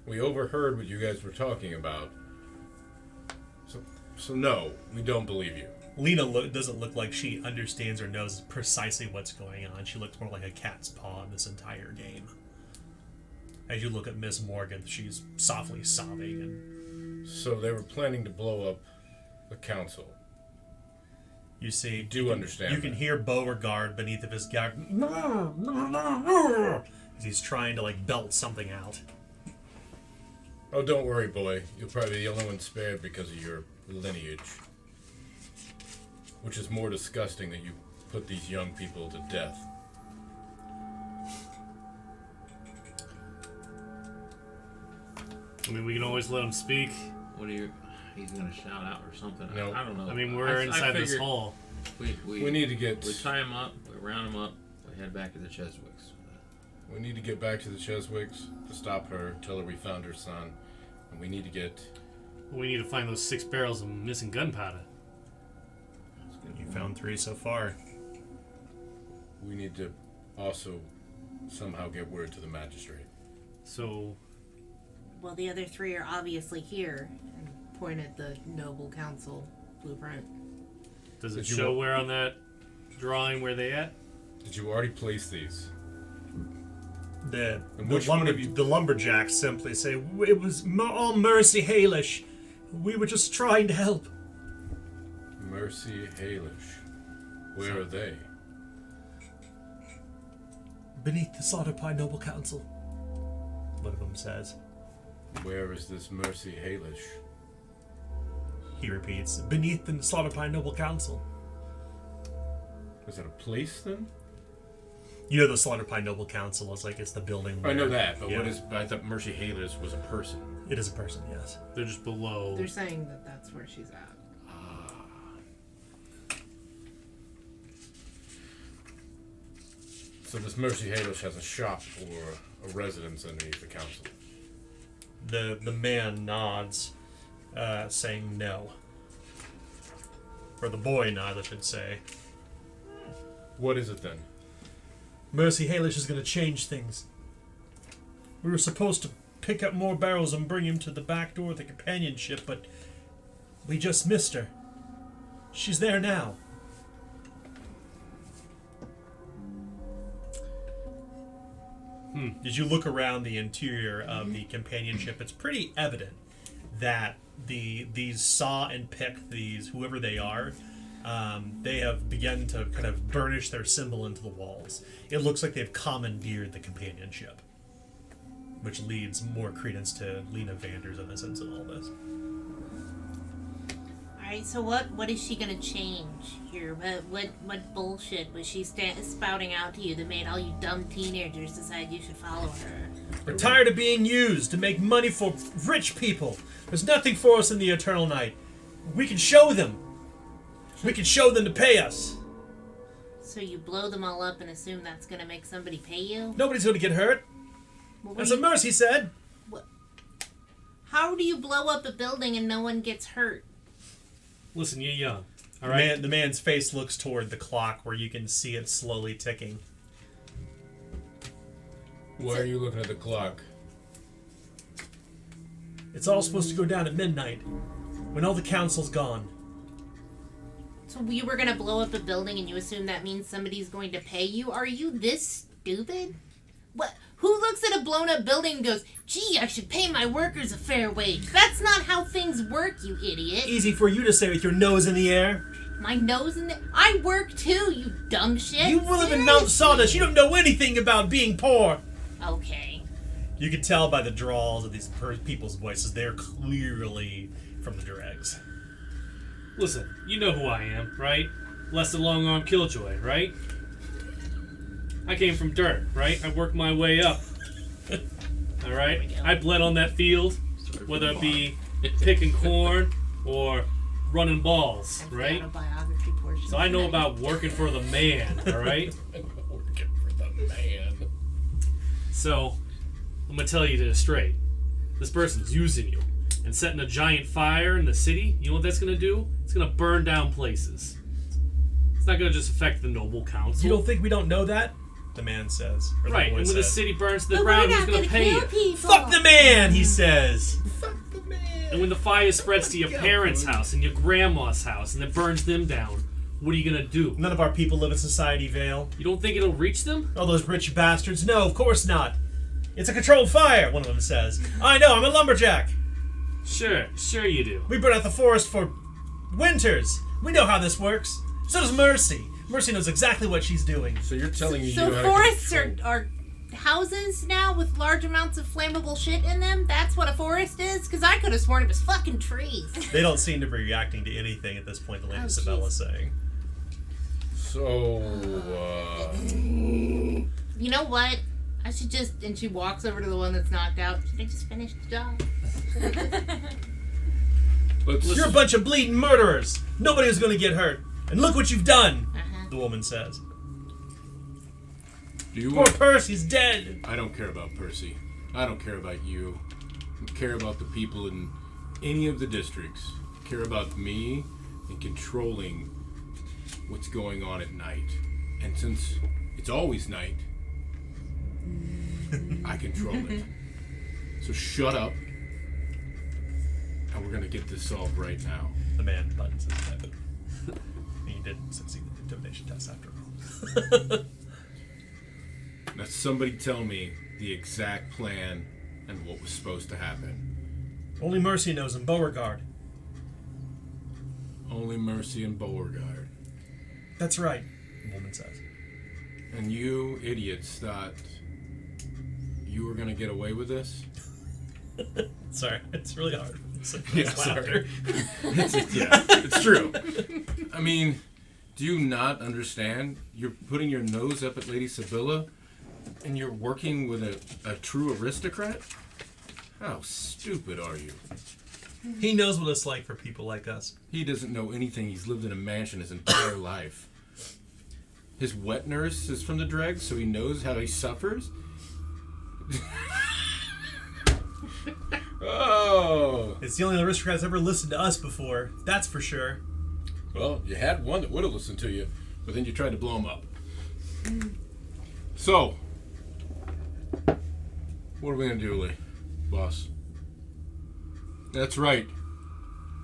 We overheard what you guys were talking about. So no, we don't believe you. Lena doesn't look like she understands or knows precisely what's going on. She looks more like a cat's paw in this entire game. As you look at Miss Morgan, she's softly sobbing. And so they were planning to blow up the council. You see, Do understand? You can hear Beauregard beneath of his gag as he's trying to belt something out. Oh, don't worry, boy. You'll probably be the only one spared because of your lineage. Which is more disgusting that you put these young people to death. I mean, we can always let him speak. What are you? He's gonna shout out or something. Nope. I don't know. I mean, we're inside this figured hall. We need to get... We tie him up, we round him up, we head back to the Cheswicks. We need to get back to the Cheswicks to stop her, tell her we found her son. And we need to get... We need to find those 6 barrels of missing gunpowder. You found 3 so far. We need to also somehow get word to the magistrate. So... Well, the other 3 are obviously here. And point at the Noble Council blueprint. Does it Did you show wa- where on that drawing where they at? Did you already place these? The which one of you- lumberjacks simply say, it was all Mercy Halish. We were just trying to help. Mercy Halish. Where are they? Beneath the Slaughter Pine Noble Council, one of them says. Where is this Mercy Halish? He repeats, beneath the Slaughter Pine Noble Council. Is that a place then? You know the Slaughter Pine Noble Council is it's the building where... I know that, but yeah. what is... I thought Mercy Halish was a person. It is a person, yes. They're just below. They're saying that that's where she's at. So this Mercy Halish has a shop or a residence underneath the council. The man nods, saying no. Or the boy nods, I should say. What is it then? Mercy Halish is going to change things. We were supposed to pick up more barrels and bring him to the back door of the companionship, but we just missed her. She's there now. As you look around the interior of the companionship, it's pretty evident that these saw and pick, these whoever they are, they have begun to kind of burnish their symbol into the walls. It looks like they've commandeered the companionship, which leads more credence to Lena Vander's innocence in all this. Alright, so what is she gonna change here? What bullshit was she spouting out to you that made all you dumb teenagers decide you should follow her? We're tired of being used to make money for rich people. There's nothing for us in the eternal night. We can show them. We can show them to pay us. So you blow them all up and assume that's gonna make somebody pay you? Nobody's going to get hurt. That's what Mercy said. How do you blow up a building and no one gets hurt? Listen, you're young. All right. The man's face looks toward the clock where you can see it slowly ticking. Why are you looking at the clock? It's all supposed to go down at midnight, when all the council's gone. So you were gonna blow up a building and you assume that means somebody's going to pay you? Are you this stupid? What? Who looks at a blown up building and goes, gee, I should pay my workers a fair wage? That's not how things work, you idiot. Easy for you to say with your nose in the air. My nose in the... I work too, you dumb shit. You live in Mount Sawdust. You don't know anything about being poor. Okay. You can tell by the drawls of these people's voices. They're clearly from the dregs. Listen, you know who I am, right? Less than long arm killjoy, right? I came from dirt, right? I worked my way up. All right? I bled on that field, whether it be picking corn or running balls, right? Autobiography portion. So I know about working for the man, all right? Working for the man. So I'm gonna tell you this straight. This person's using you and setting a giant fire in the city. You know what that's gonna do? It's gonna burn down places. It's not gonna just affect the noble council. You don't think we don't know that? The man says. Or the Right, boy and when the says. city burns to the But ground, we're who's not gonna pay kill you? people. Fuck the man, he says. Fuck the man. And when the fire spreads to your parents' house and your grandma's house and it burns them down, what are you gonna do? None of our people live in Society Vale. You don't think it'll reach them? All those rich bastards. No, of course not. It's a controlled fire, one of them says. I know, I'm a lumberjack. Sure you do. We burn out the forest for winters. We know how this works. So does Mercy. Mercy knows exactly what she's doing. So you're telling me So you know forests how to control... are houses now with large amounts of flammable shit in them? That's what a forest is? Because I could have sworn it was fucking trees. They don't seem to be reacting to anything at this point, the Lady Oh, Sabella's saying. So, You know what? I should just... And she walks over to the one that's knocked out. Should I just finish the job? You're a bunch of bleeding murderers. Nobody was going to get hurt. And look what you've done, Uh-huh. the woman says. do you Poor want... Percy's dead. I don't care about Percy. I don't care about you. I care about the people in any of the districts. I care about me and controlling what's going on at night. And since it's always night, I control it. So shut up. And we're going to get this solved right now. The man buttons his head. He did succeed the intimidation test after all. Now somebody tell me the exact plan and what was supposed to happen. Only Mercy knows him, Beauregard. Only Mercy and Beauregard. That's right, the woman says. And you idiots thought you were going to get away with this? Sorry, it's really hard. Yeah, sorry. It's true. I mean, do you not understand? You're putting your nose up at Lady Sibylla, and you're working with a true aristocrat? How stupid are you? He knows what it's like for people like us. He doesn't know anything. He's lived in a mansion his entire life. His wet nurse is from the dregs, so he knows how he suffers? Oh! It's the only aristocrat that's ever listened to us before. That's for sure. Well, you had one that would have listened to you, but then you tried to blow him up. So, what are we gonna do, Lee? Boss? That's right.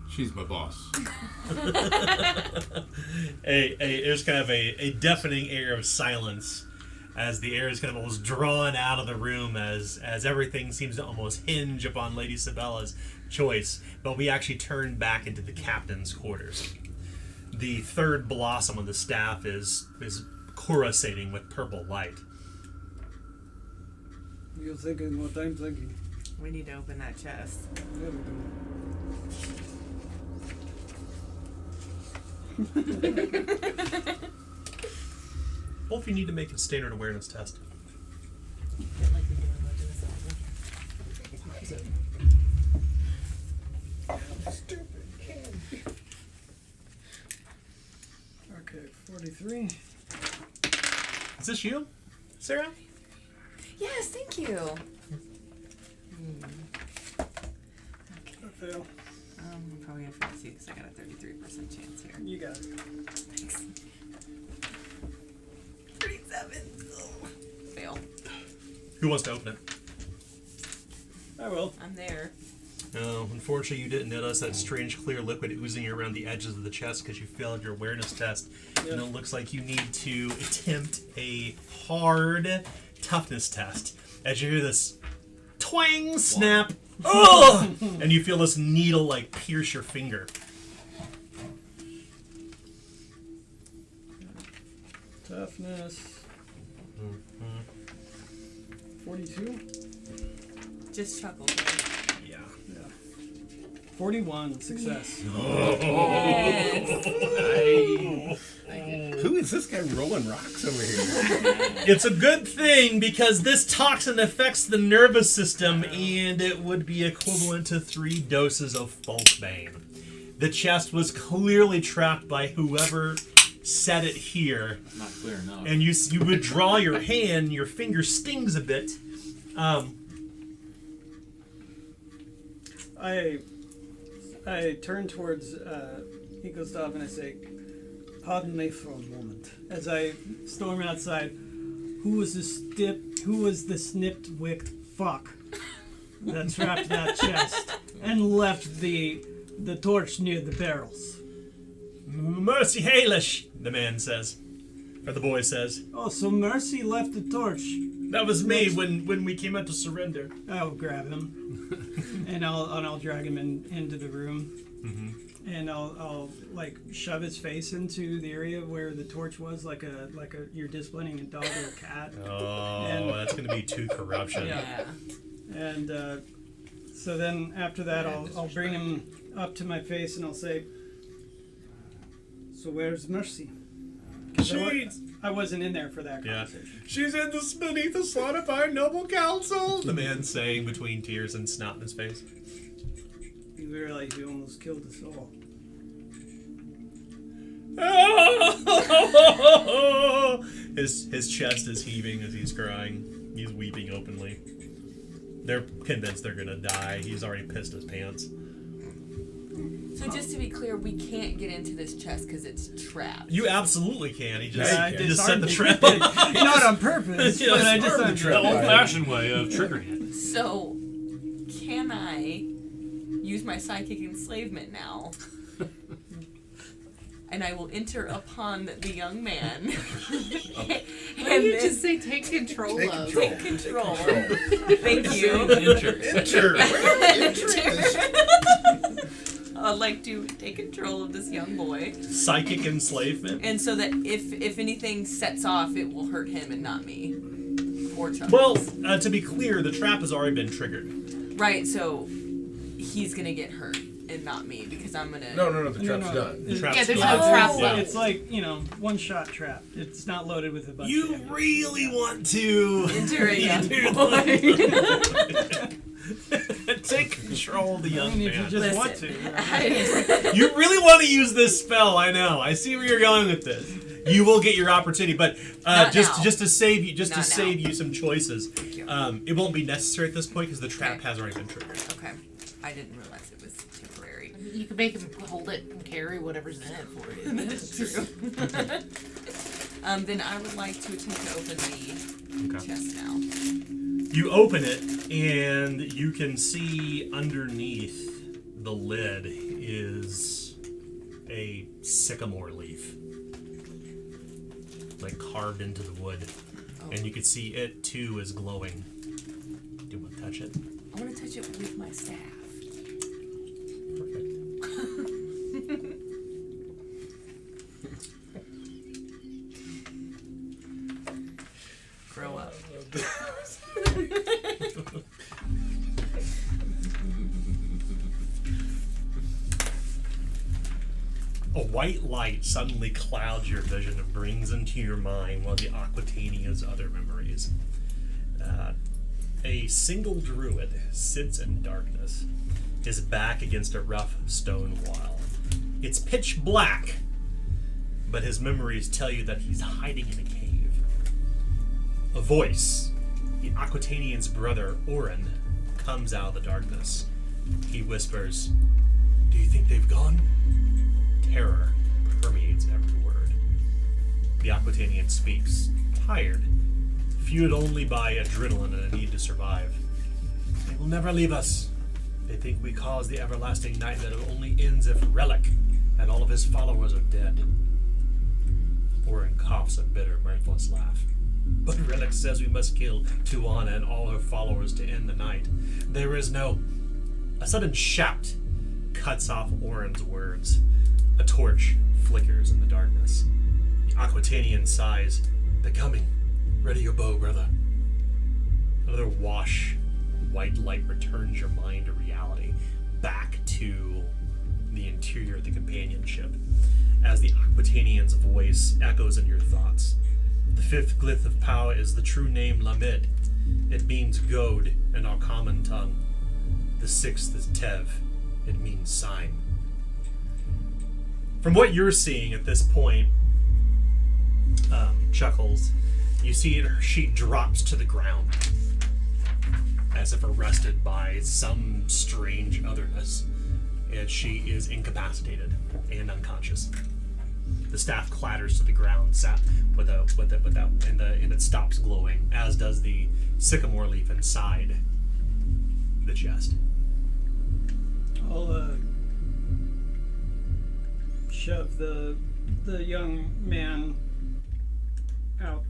She's my boss. There's kind of a deafening air of silence as the air is kind of almost drawn out of the room as everything seems to almost hinge upon Lady Sibella's choice. But we actually turn back into the captain's quarters. The third blossom of the staff is coruscating with purple light. You're thinking what I'm thinking. We need to open that chest. There we go. Both of you need to make a standard awareness test. Stupid kid. Okay, 43. Is this you, Sarah? Yes, thank you. I fail. I'm probably gonna fail too because I got a 33% chance here. You got it. Thanks. 37. Oh. Fail. Who wants to open it? I will. I'm there. No, unfortunately, you didn't notice that strange clear liquid oozing around the edges of the chest because you failed your awareness test. Yep. And it looks like you need to attempt a hard toughness test. As you hear this twang, snap, ugh, and you feel this needle like pierce your finger. Toughness. 42? Just chuckle. Yeah. 41. Success. Who is this guy rolling rocks over here? It's a good thing because this toxin affects the nervous system and it would be equivalent to 3 doses of Folkbane. The chest was clearly trapped by whoever set it here. Not clear enough. And you withdraw your hand, your finger stings a bit. I turn towards Eaglestoff and I say, "Pardon me for a moment." As I storm outside, who was the snipped-wicked fuck that trapped that chest and left the torch near the barrels? Mercy Halish, the man says. Or the boy says. Oh, so Mercy left the torch. That was me when we came out to surrender. I'll grab him, and I'll drag him into the room, and I'll like shove his face into the area where the torch was, like a you're disciplining a dog or a cat. Oh, And- that's gonna be too corruption. Yeah. And so then after that, I'll bring him up to my face and I'll say, "So where's Mercy?" 'Cause I wasn't in there for that conversation. She's beneath the slaughter by noble council. The man saying between tears and snot in his face. You realize you almost killed us all. His chest is heaving as he's crying. He's weeping openly. They're convinced they're gonna die. He's already pissed his pants. So just to be clear, we can't get into this chest because it's trapped. You absolutely can. He just, Yeah, he just set the trap Not up. on purpose, Yeah, but I it's just The old-fashioned way of triggering it. So, can I use my psychic enslavement now? And I will enter upon the young man. Why don't you just say take control of? Take control. Thank you. Enter. I'd like to take control of this young boy. Psychic enslavement. And so that if anything sets off, it will hurt him and not me. Or Chuck. Well, to be clear, the trap has already been triggered. Right, so he's gonna get hurt and not me because I'm gonna... No, the trap's done. The trap's Yeah, there's done. no trap It's, left. it's like, one-shot trap. It's not loaded with a bunch You of really want to Enter a young Enter boy. take control of the young I mean, if you man. just want to. You really want to use this spell, I know. I see where you're going with this. You will get your opportunity, but Not just now. to save you Not now. save you some choices. Thank you. It won't be necessary at this point because the trap Okay. has already been triggered. Okay. I didn't realize it was temporary. You can make him hold it and carry whatever's in it for you. That's true. Then I would like to attempt to open the chest now. You open it, and you can see underneath the lid is a sycamore leaf, like carved into the wood. Oh. And you can see it too is glowing. Do you want to touch it? I want to touch it with my staff. Perfect. Grow up. A white light suddenly clouds your vision and brings into your mind one of the Aquitania's other memories. A single druid sits in darkness, his back against a rough stone wall. It's pitch black, but his memories tell you that he's hiding in a cave. A voice, the Aquitanian's brother, Orin, comes out of the darkness. He whispers, "Do you think they've gone?" Terror permeates every word. The Aquitanian speaks, tired, fueled only by adrenaline and a need to survive. "They will never leave us. They think we cause the everlasting night that it only ends if Relic and all of his followers are dead." Orin coughs a bitter, mirthless laugh. "But Relic says we must kill Tuana and all her followers to end the night. There is no..." A sudden shout cuts off Orin's words. A torch flickers in the darkness. The Aquitanian sighs, "They're coming. Ready your bow, brother." Another wash of white light returns your mind to reality, back to the interior of the companionship, as the Aquitanian's voice echoes in your thoughts. The fifth glyph of power is the true name Lamid. It means goad in our common tongue. The sixth is Tev. It means sign. From what you're seeing at this point, Chuckles, you see she drops to the ground as if arrested by some strange otherness, and she is incapacitated and unconscious. The staff clatters to the ground, and it stops glowing, as does the sycamore leaf inside the chest. I'll shove the young man out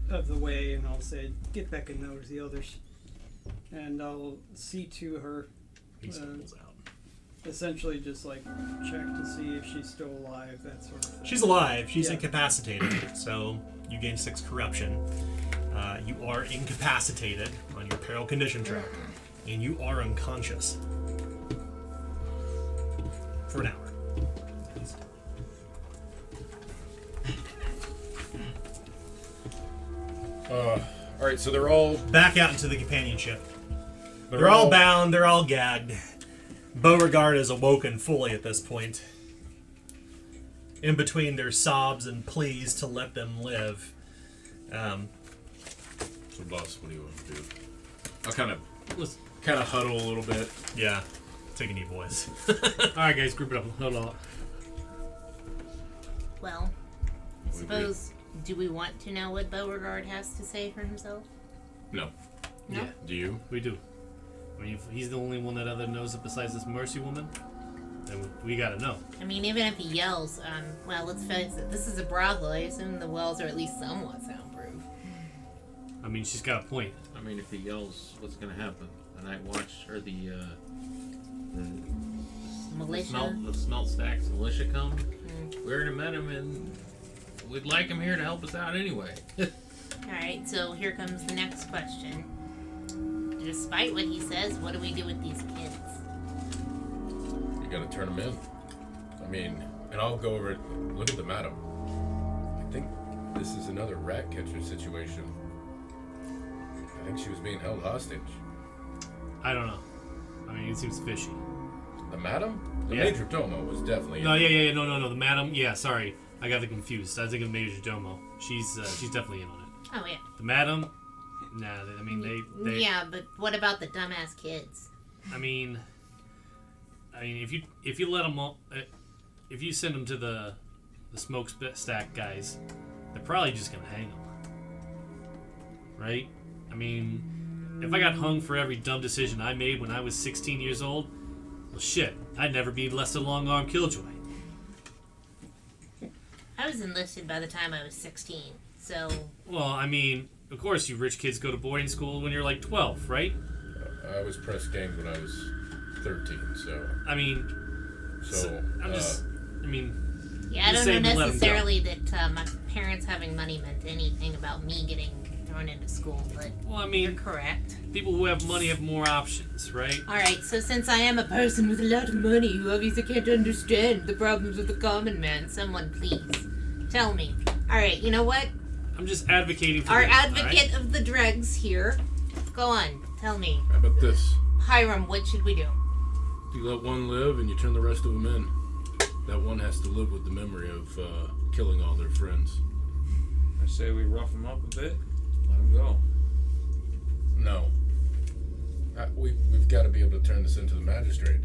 of the way, and I'll say, "Get back in there with the others." And I'll see to her, He stumbles out. essentially just like check to see if she's still alive, that sort of thing. She's alive. She's Yeah. incapacitated, so you gain 6 corruption. You are incapacitated on your peril condition track, and you are unconscious for an hour. Alright, so they're all... Back out into the companionship. They're all bound. They're all gagged. Beauregard is awoken fully at this point. In between their sobs and pleas to let them live. So, boss, what do you want to do? I'll kind of huddle a little bit. Yeah. Take a knee, boys. Alright, guys, group it up. Hold on. Well, I suppose, do we want to know what Beauregard has to say for himself? No. No? Yeah, Do you? we do. I mean, if he's the only one that other knows it besides this Mercy woman, then we gotta know. I mean, even if he yells, well, let's face it, this is a brothel. I assume the walls are at least somewhat soundproof. I mean, she's got a point. I mean, if he yells, what's gonna happen? The Night Watch or the Militia? the smelt stacks militia come? We already met him, and we'd like him here to help us out anyway. Alright, so here comes the next question. Despite what he says, what do we do with these kids? You gotta turn them in. I mean, and I'll go over it. Look at the madam. I think this is another rat catcher situation. I think she was being held hostage. I don't know. I mean, it seems fishy. The madam? The Yeah. major domo was definitely... No, yeah, no. The madam, yeah, sorry. I got it confused. I was thinking of Major Domo. She's definitely in on it. Oh, yeah. The madam, nah, I mean, they Yeah, but what about the dumbass kids? I mean, if you let them all, if you send them to the smokestack guys, they're probably just gonna hang them, right? I mean, if I got hung for every dumb decision I made when I was 16 years old, well, shit, I'd never be less than long-arm killjoy. I was enlisted by the time I was 16, so... Well, I mean, of course, you rich kids go to boarding school when you're like 12, right? I was press ganged when I was 13, so... I mean, I'm just, I mean, Yeah, I Just don't say know we let 'em go. necessarily that my parents having money meant anything about me getting thrown into school, but well, I you're mean, correct. people who have money have more options, right? Alright, so since I am a person with a lot of money who obviously can't understand the problems of the common man, someone please tell me. Alright, you know what? I'm just advocating for Our this, advocate of the dregs here. Go on, tell me. How about this? Hiram, what should we do? You let one live and you turn the rest of them in. That one has to live with the memory of killing all their friends. I say we rough him up a bit, let him go. No. We've got to be able to turn this into the magistrate.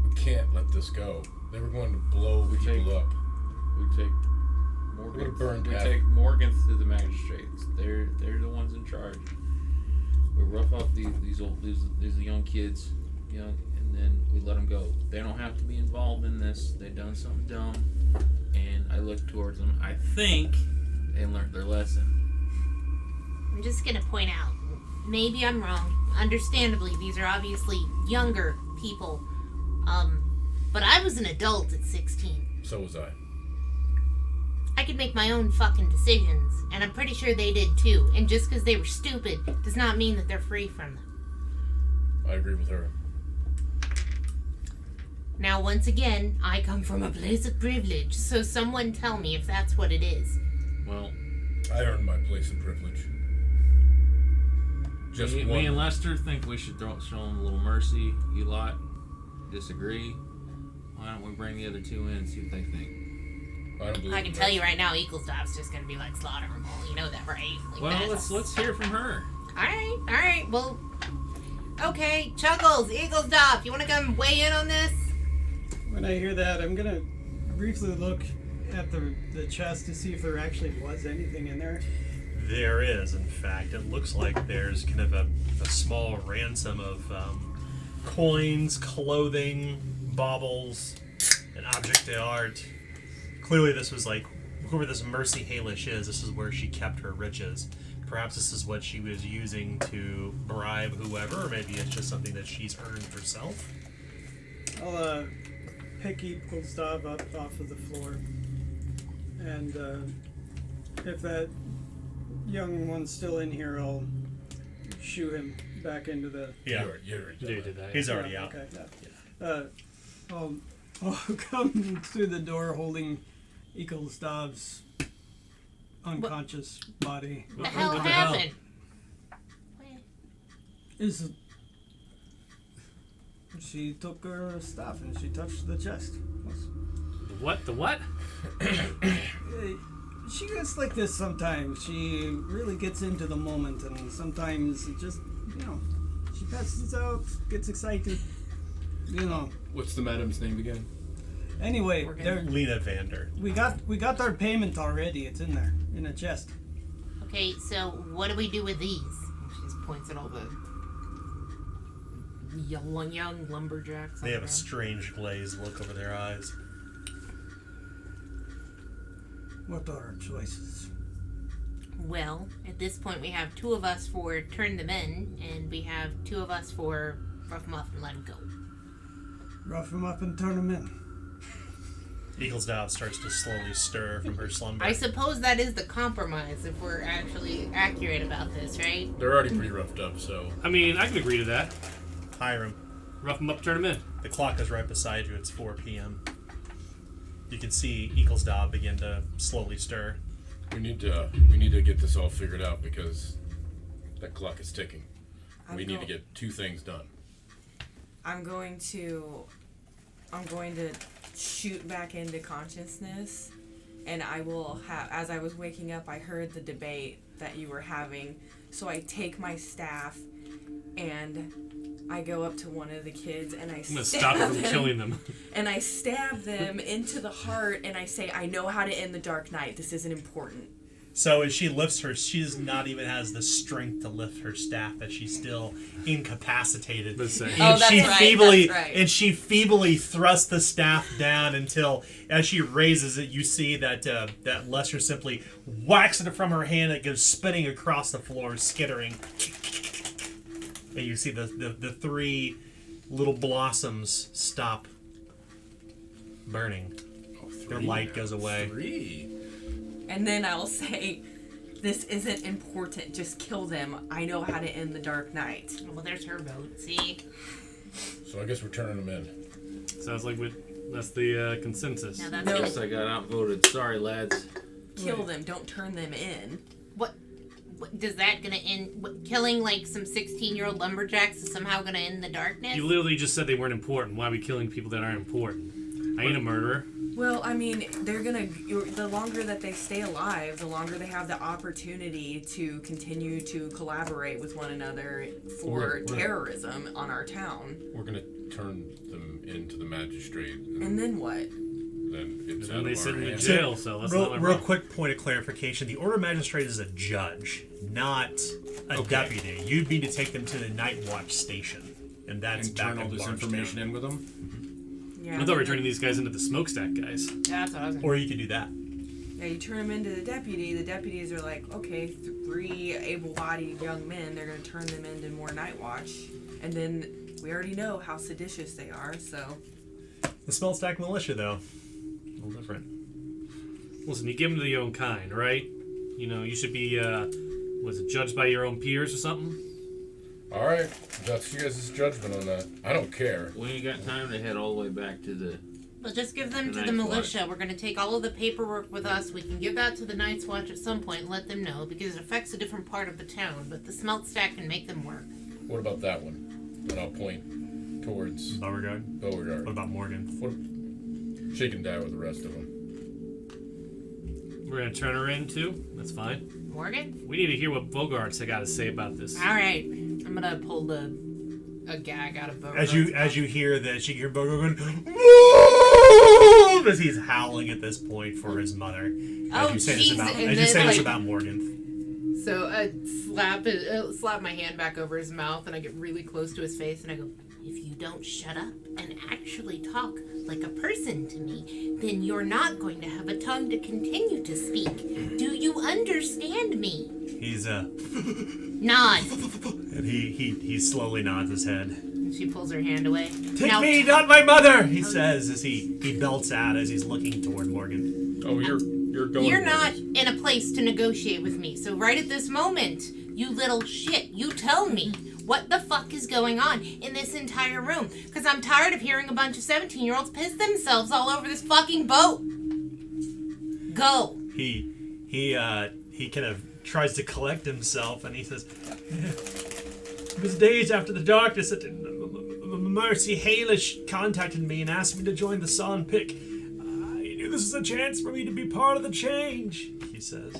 We can't let this go. They were going to blow people up. We take Would've burned We half. take Morgan to the magistrates. They're the ones in charge. We rough up these young kids, and then we let them go. They don't have to be involved in this. They've done something dumb, and I look towards them. I think they learned their lesson. I'm just gonna point out, maybe I'm wrong. Understandably, these are obviously younger people. But I was an adult at 16. So was I. I could make my own fucking decisions, and I'm pretty sure they did too. And just because they were stupid does not mean that they're free from them. I agree with her. Now, once again, I come from a place of privilege, so someone tell me if that's what it is. Well, I earned my place of privilege. Just me one. and Lester think we should show them a little mercy. You lot disagree. Why don't we bring the other two in and see what they think? I don't believe I can in tell mercy. you right now, Eaglestop's just gonna be like, slaughter them all. You know that, right? Like, Well, that's- let's hear from her. Alright, well... Okay, Chuckles, Eaglestop, you wanna come weigh in on this? When I hear that, I'm gonna briefly look at the chest to see if there actually was anything in there. There is, in fact. It looks like there's kind of a small ransom of coins, clothing, baubles, and object d'art. Clearly this was like, whoever this Mercy Halish is, this is where she kept her riches. Perhaps this is what she was using to bribe whoever, or maybe it's just something that she's earned herself. I'll pick Eaglestop up off of the floor, and if that young one's still in here, I'll shoo him back into the. Yeah, You're Dude did that. he's yeah. already out. Okay. Yeah. I'll come through the door holding Eaglestop's unconscious body. The hell What the hell? happened? Is she took her stuff and she touched the chest. The what? The what? She gets like this sometimes. She really gets into the moment, and sometimes it just, she passes out, gets excited, What's the madam's name again? Anyway, We're there, Lena Vander. we got our payment already. It's in there in a chest. Okay, so what do we do with these? She just points at all the young lumberjacks. They have a around. strange glazed look over their eyes. What are our choices? Well, at this point we have two of us for turn them in, and we have two of us for rough them up and let them go. Rough them up and turn them in. Eaglesdove starts to slowly stir from her slumber. I suppose that is the compromise if we're actually accurate about this, right? They're already pretty roughed up, so I mean, I can agree to that. Hiram, Rough them up, turn them in. the clock is right beside you. It's 4 p.m. You can see Eaglesdove begin to slowly stir. we need to get this all figured out because that clock is ticking. We need to get two things done. I'm going to shoot back into consciousness, and I will have, as I was waking up, I heard the debate that you were having, so I take my staff and I go up to one of the kids and I I'm gonna stab stop her from them, killing them. and I stab them into the heart, and I say, I know how to end the Dark Knight. This isn't important. So as she lifts her, she does not even has the strength to lift her staff, that she's still incapacitated. Let's say. And Oh, that's she right, feebly that's right. and she feebly thrusts the staff down until, as she raises it, you see that that Lester simply whacks it from her hand. It goes spinning across the floor, skittering. And you see the three little blossoms stop burning. Their light goes away. 3. And then I'll say, this isn't important. Just kill them. I know how to end the Dark Knight. Well, there's her vote. See? So I guess we're turning them in. Sounds like that's the consensus. Now that's No. gonna, Guess I got outvoted. Sorry, lads. Kill them. Don't turn them in. what does that gonna end? Killing like some 16-year-old lumberjacks is somehow gonna end the darkness? You literally just said they weren't important. Why are we killing people that aren't important? I ain't a murderer. Well, I mean, the longer that they stay alive, the longer they have the opportunity to continue to collaborate with one another for We're- terrorism on our town. We're gonna turn them into the magistrate, And then what? then it's And out they of sit our in the hands. jail, so that's not Real quick point of clarification: the order magistrate is a judge, not a Okay. deputy. You'd be to take them to the night watch station, and that's And back turn all in this Bardstown. information in with them. Yeah. I thought we were turning these guys into the smokestack guys. That's what I was gonna Or you could do that. Yeah, you turn them into the deputy. The deputies are like, okay, 3 able-bodied young men. They're going to turn them into more night watch. And then we already know how seditious they are, so... The Smellstack Militia, though, a little different. Listen, you give them to your own kind, right? You know, you should be, judged by your own peers or something? All right, that's you guys' judgment on that. I don't care. We ain't got time to head all the way back to the. Well, just give them The to the Night's militia. We're going to take all of the paperwork with us. We can give that to the Night's Watch at some point and let them know because it affects a different part of the town. But the smelt stack can make them work. What about that one? Then I'll point towards Beauregard. Beauregard. What about Morgan? She can die with the rest of them. We're gonna turn her in too? That's fine. Morgan? We need to hear what Bogart's got to say about this. All right, I'm gonna pull a gag out of Beauregard's As you hear this, you hear Beauregard going, "Mom!" as he's howling at this point for his mother. As Oh, you say this jeez, about, and as you then, say this like- about Morgan. So I slap my hand back over his mouth, and I get really close to his face, and I go, If you don't shut up and actually talk like a person to me, then you're not going to have a tongue to continue to speak. Do you understand me? He's Nod. and he slowly nods his head. and she pulls her hand away. Take Now- me, not my mother, he says as he belts out as he's looking toward Morgan. Oh, you're going. You're with not us. in a place to negotiate with me. So right at this moment, you little shit, you tell me what the fuck is going on in this entire room. Because I'm tired of hearing a bunch of 17-year-olds piss themselves all over this fucking boat. Go. He kind of tries to collect himself and he says, "It was days after the darkness that Mercy Halish contacted me and asked me to join the Son Pick. I knew this was a chance for me to be part of the change," he says.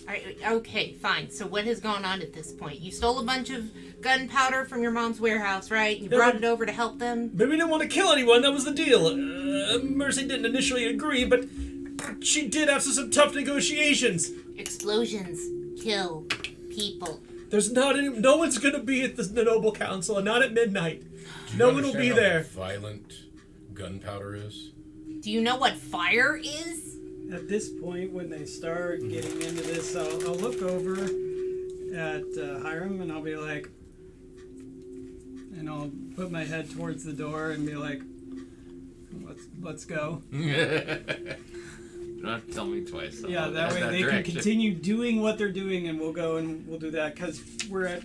Alright, okay, fine. So what has gone on at this point? You stole a bunch of gunpowder from your mom's warehouse, right? You brought it over to help them? But we didn't want to kill anyone, that was the deal. Mercy didn't initially agree, but she did after some tough negotiations. Explosions kill people. There's no one's gonna be at the Noble Council, and not at midnight. Do you No one will be understand how there. Violent gunpowder is. Do you know what fire is? At this point, when they start getting into this, I'll look over at Hiram and I'll be like, and I'll put my head towards the door and be like, let's go. Not tell me twice. Yeah, that way they can continue doing what they're doing, and we'll go and we'll do that because we're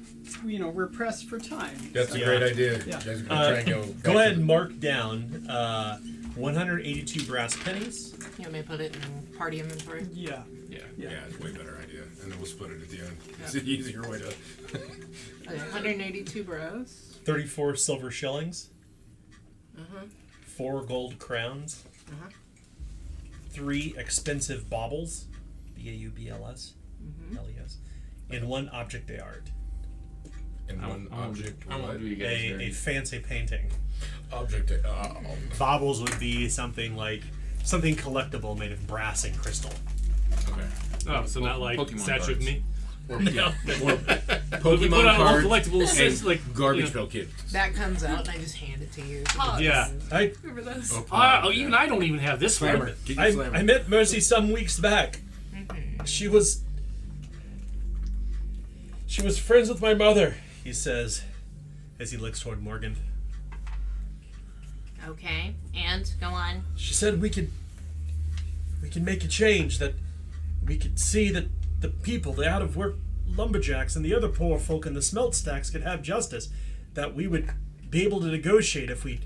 pressed for time. That's a Yeah. great idea. Yeah. You guys are gonna try and go. Go ahead and mark down 182 brass pennies. You want me to put it in party inventory? Yeah. Yeah, Yeah. it's a way better idea. And then we'll split it at the end. It's an easier way to. Okay, 182 bros. 34 silver shillings. Uh-huh. 4 gold crowns. Uh-huh. 3 expensive baubles. BAUBLS. LES. And 1 object d'art. And one object. I what? want to do you guys A dirty. fancy painting. Object. Baubles would be something collectible made of brass and crystal. Okay. Oh, so not like Pokemon Statue of cards. Me? Or, yeah. Or We Pokemon put out all cards collectibles, and like Garbage you know. Pail Kid. That comes out, and I just hand it to you. Yeah. I Remember those? Even I don't even have this Slammer. one. Get your slammer. I met Mercy some weeks back. She was friends with my mother, he says, as he looks toward Morgan. Okay, and go on. She said we can make a change, that we could see that the people, the out-of-work lumberjacks and the other poor folk in the smelt stacks could have justice, that we would be able to negotiate if we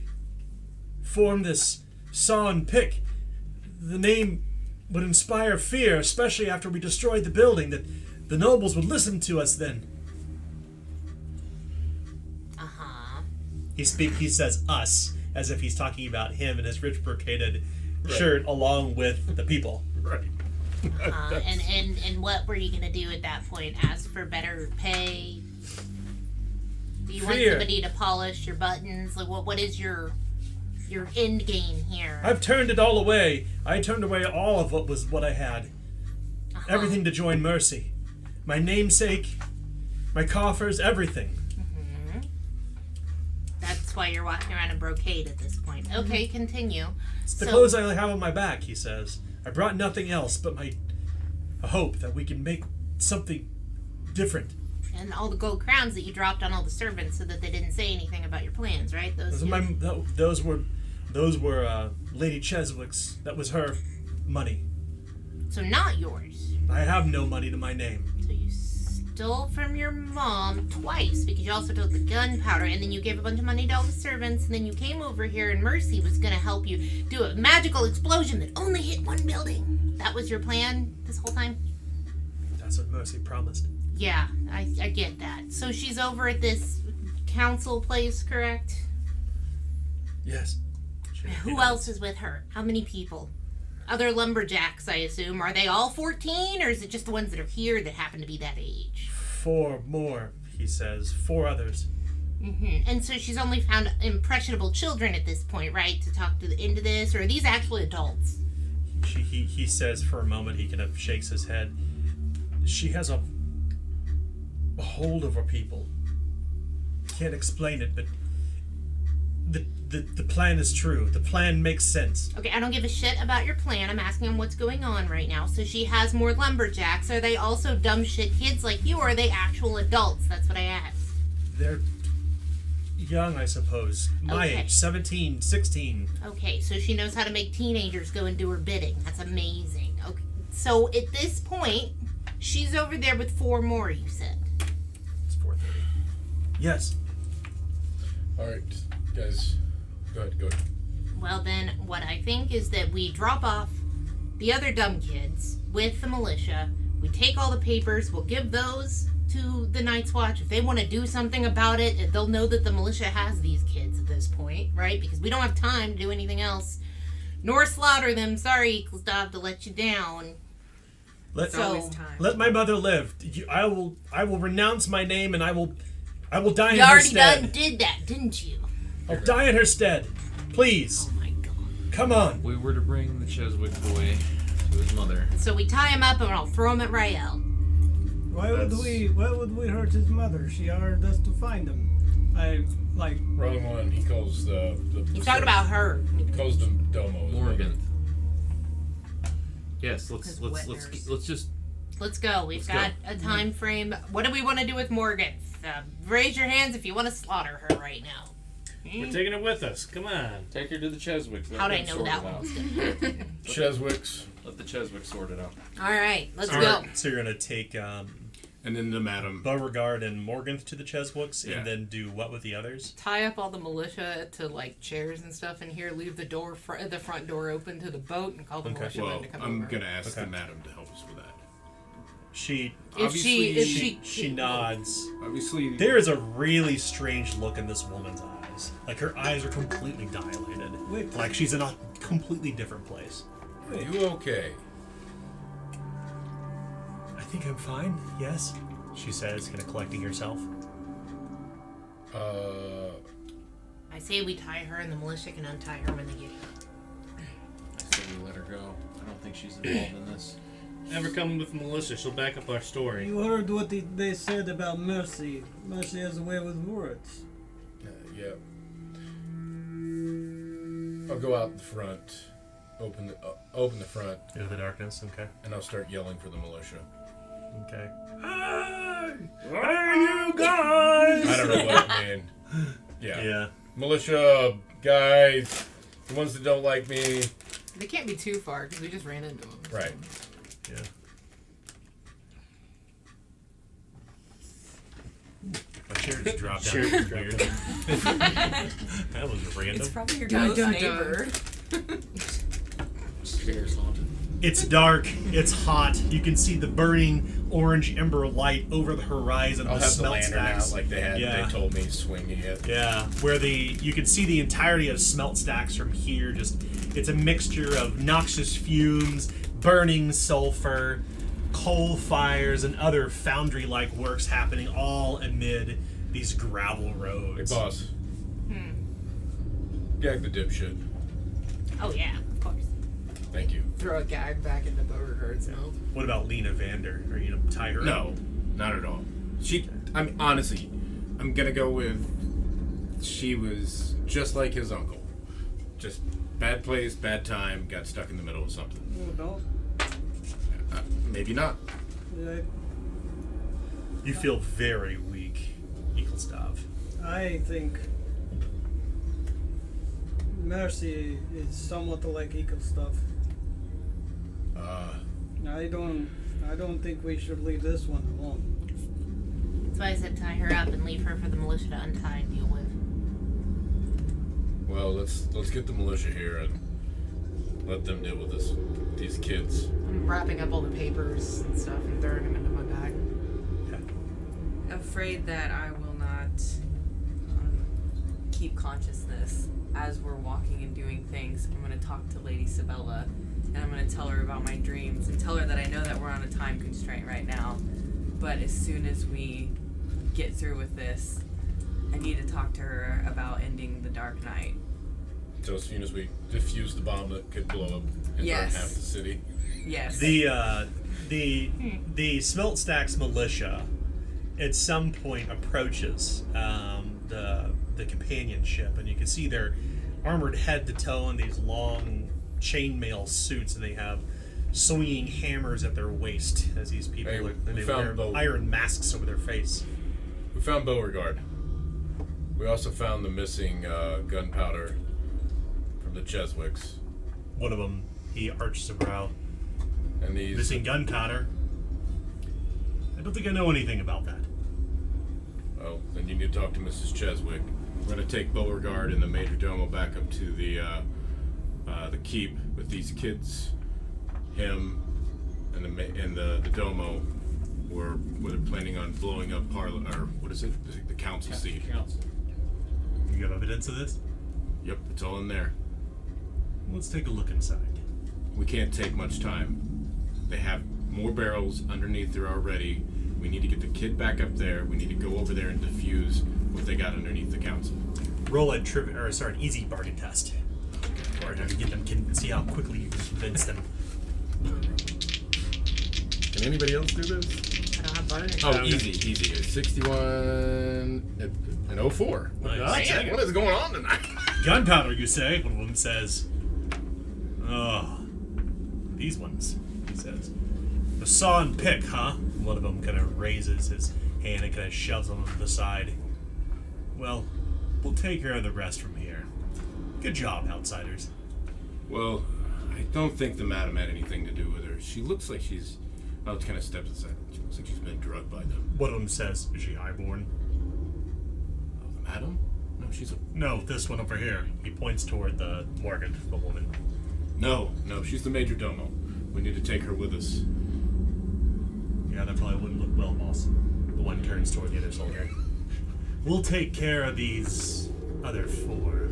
form this Son Pick. The name would inspire fear, especially after we destroyed the building, that the nobles would listen to us then. Uh-huh. He says us as if he's talking about him and his rich brocaded shirt along with the people. Right. And what were you gonna do at that point? Ask for better pay? Do you want somebody to polish your buttons? Like, what is your end game here? I've turned it all away. I turned away all of what I had. Everything to join Mercy. My namesake, my coffers, everything. Mm-hmm. That's why you're walking around in brocade at this point. Okay, continue. It's the clothes I have on my back, he says. I brought nothing else but a hope that we can make something different. And all the gold crowns that you dropped on all the servants so that they didn't say anything about your plans, right? Those were Lady Cheswick's. That was her money. So not yours. I have no money to my name. So you stole from your mom twice because you also took the gunpowder, and then you gave a bunch of money to all the servants, and then you came over here and Mercy was going to help you do a magical explosion that only hit one building. That was your plan this whole time? That's what Mercy promised. Yeah, I get that. So she's over at this council place, correct? Yes. Who else is with her? How many people? Other lumberjacks, I assume. Are they all 14, or is it just the ones that are here that happen to be that age? 4 more, he says. 4 others. Mm-hmm. And so she's only found impressionable children at this point, right? To talk into this, or are these actually adults? He says for a moment, he kind of shakes his head. She has a hold over people. Can't explain it, but the plan is true. The plan makes sense. Okay, I don't give a shit about your plan. I'm asking him what's going on right now. So she has more lumberjacks. Are they also dumb shit kids like you, or are they actual adults? That's what I asked. They're young, I suppose. My age, 17, 16. Okay, so she knows how to make teenagers go and do her bidding. That's amazing. Okay, so at this point, she's over there with 4 more, you said. It's 4:30. Yes. All right, guys. Go ahead. Well, then, what I think is that we drop off the other dumb kids with the militia. We take all the papers. We'll give those to the Night's Watch. If they want to do something about it, they'll know that the militia has these kids at this point, right? Because we don't have time to do anything else. Nor slaughter them. Sorry, Gustav, to let you down. Always time. Let my mother live. I will renounce my name, and I will die in You her already stead. did that, didn't you? I'll die in her stead. Please. Oh my god. Come on. We were to bring the Cheswick boy to his mother. So we tie him up and I'll throw him at Rael. Why would we hurt his mother? She ordered us to find him. Wrong one. He calls the He's talking about her. He calls them Domo. Morgan. Yes, let's just Let's go. We've got a time frame. What do we want to do with Morgan? Raise your hands if you want to slaughter her right now. We're taking it with us. Come on. take her to the Cheswicks. How'd I know that one's gonna Cheswicks. Let the Cheswicks sort it out. All right, let's All go. right, so you're gonna take And then the madam. Beauregard and Morgan to the Cheswicks, Yeah. and then do what with the others? Tie up all the militia to like chairs and stuff in here. Leave the the front door open to the boat, and call the militia Well, to come I'm over. gonna ask Okay. the madam to help us with that. She If nods. Obviously, There is a really strange look in this woman's eyes. Like her eyes are completely dilated. Wait. Like she's in a completely different place. are you okay? I think I'm fine. Yes, she says, kind of collecting herself. I say we tie her, and the militia can untie her when they get here. I say we let her go. I don't think she's involved in this. Never come with Melissa. She'll back up our story. You heard what they said about Mercy. Mercy has a way with words. Yeah. I'll go out in the front, open the front, Into the darkness. Okay. and I'll start yelling for the militia. Okay. Hey, where are you guys? I don't know what I mean. Yeah. Yeah. Militia guys, the ones that don't like me. They can't be too far because we just ran into them. Right. Yeah. My chair just dropped down. Chair just Weird. That was random. It's probably your Dun, ghost dun, neighbor. Stairs haunted. It's dark. It's hot. You can see the burning orange ember light over the horizon. I'll of the have the smelt lantern stacks. out like they had. Yeah. They told me swinging it. Yeah, where you can see the entirety of smelt stacks from here. Just it's a mixture of noxious fumes, burning sulfur, coal fires, and other foundry-like works happening all amid these gravel Hey, roads. boss. Gag the dipshit. Oh yeah, of course. Thank you. Throw a gag back into Beauregard's mouth. What about Lena Vander? Are you gonna tie her up? No, not at all. Honestly, I'm gonna go with. She was just like his uncle. Just bad place, bad time, got stuck in the middle of something. Oh, Maybe not. no. You feel very weak, Eaglestav. I think Mercy is somewhat like equal stuff. I don't think we should leave this one alone. That's why I said tie her up and leave her for the militia to untie and deal with. Well, let's get the militia here and let them deal with this. These kids. I'm wrapping up all the papers and stuff and throwing them into my bag. Afraid that I will not keep consciousness as we're walking and doing things. I'm going to talk to Lady Sabella and I'm going to tell her about my dreams and tell her that I know that we're on a time constraint right now, but as soon as we get through with this, I need to talk to her about ending the Dark Night. So as soon as we defuse the bomb that could blow up and Yes. burn half the city. Yes. The Smelt Stacks militia at some point approaches the companion ship, and you can see they're armored head to toe in these long chainmail suits, and they have swinging hammers at their waist as these people Hey, and we they found wear both. iron masks over their face. We found Beauregard. We also found the missing gunpowder from the Cheswicks. One of them, he arches a brow. And these. Missing gunpowder. I don't think I know anything about that. Well, then you need to talk to Mrs. Cheswick. We're going to take Beauregard and the Major Domo back up to the keep with these kids, him, and the Domo. Where they're planning on blowing up Parliament, or what is it? The council seat. Council. You have evidence of this? Yep, it's all in there. Let's take a look inside. We can't take much time. They have more barrels underneath there already. We need to get the kid back up there. We need to go over there and defuse what they got underneath the council. Roll an easy bargain test. Or have you get them see how quickly you can convince them. Can anybody else do this? I don't have butter. Oh, easy. It's 61 and 04. Nice. Man, what is going on tonight? Gunpowder, you say? One of them says, "Oh, these ones," he says. "The saw and pick, huh?" One of them kind of raises his hand and kind of shoves them to the side. "Well, we'll take care of the rest from here. Good job, outsiders." Well, I don't think the madam had anything to do with her. She looks like she's... Oh, it kind of steps aside. She looks like she's been drugged by them. One of them says, "Is she highborn?" Oh, the madam? No, she's a... "No, this one over here." He points toward the Morgan, the woman. No, she's the Major Domo. We need to take her with us. "Yeah, that probably wouldn't look well, boss." The one turns toward the other soldier. "We'll take care of these other 4.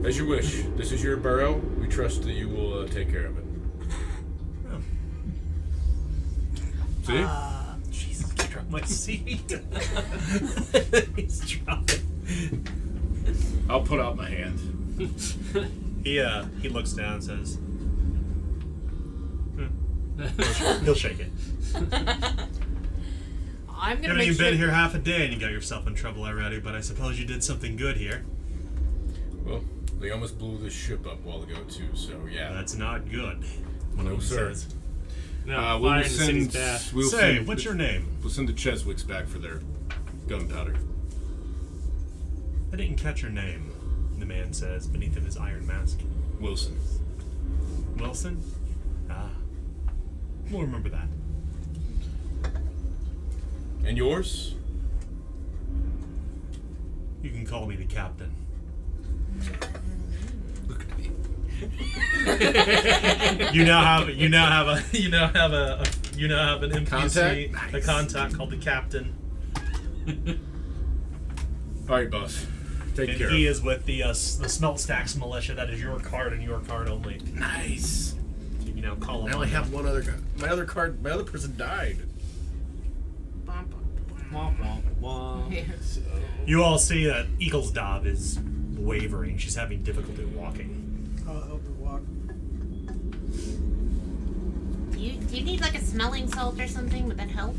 As you wish. This is your borough. We trust that you will take care of it. Oh. See? Jesus, I dropped my seat. He's dropping. I'll put out my hand. He looks down and says, he'll shake it. I'm You gonna haven't make even sure. been here half a day and you got yourself in trouble already, but I suppose you did something good here. Well, they almost blew this ship up a while ago, too, so yeah. That's not good. One No, of them sir. says. No, We'll fire in the city's send... bad. We'll Say, send what's the- your name? We'll send the Cheswicks back for their gunpowder. I didn't catch your name, the man says beneath his iron mask. Wilson. Wilson? Ah. We'll remember that. And yours? You can call me the captain. Look at me. You now have a You now have an NPC, Contact? a contact called the Captain. All right, boss. Take And care. he is with the Smelt Stacks Militia. That is your card and your card only. Nice. You now call him. I only on have now. one other guy. My other person died. Bum, bum, Womp, womp, womp. Yeah. So You all see that Eaglesdob is wavering. She's having difficulty walking. I'll help her walk. Do you need like a smelling salt or something? Would that help?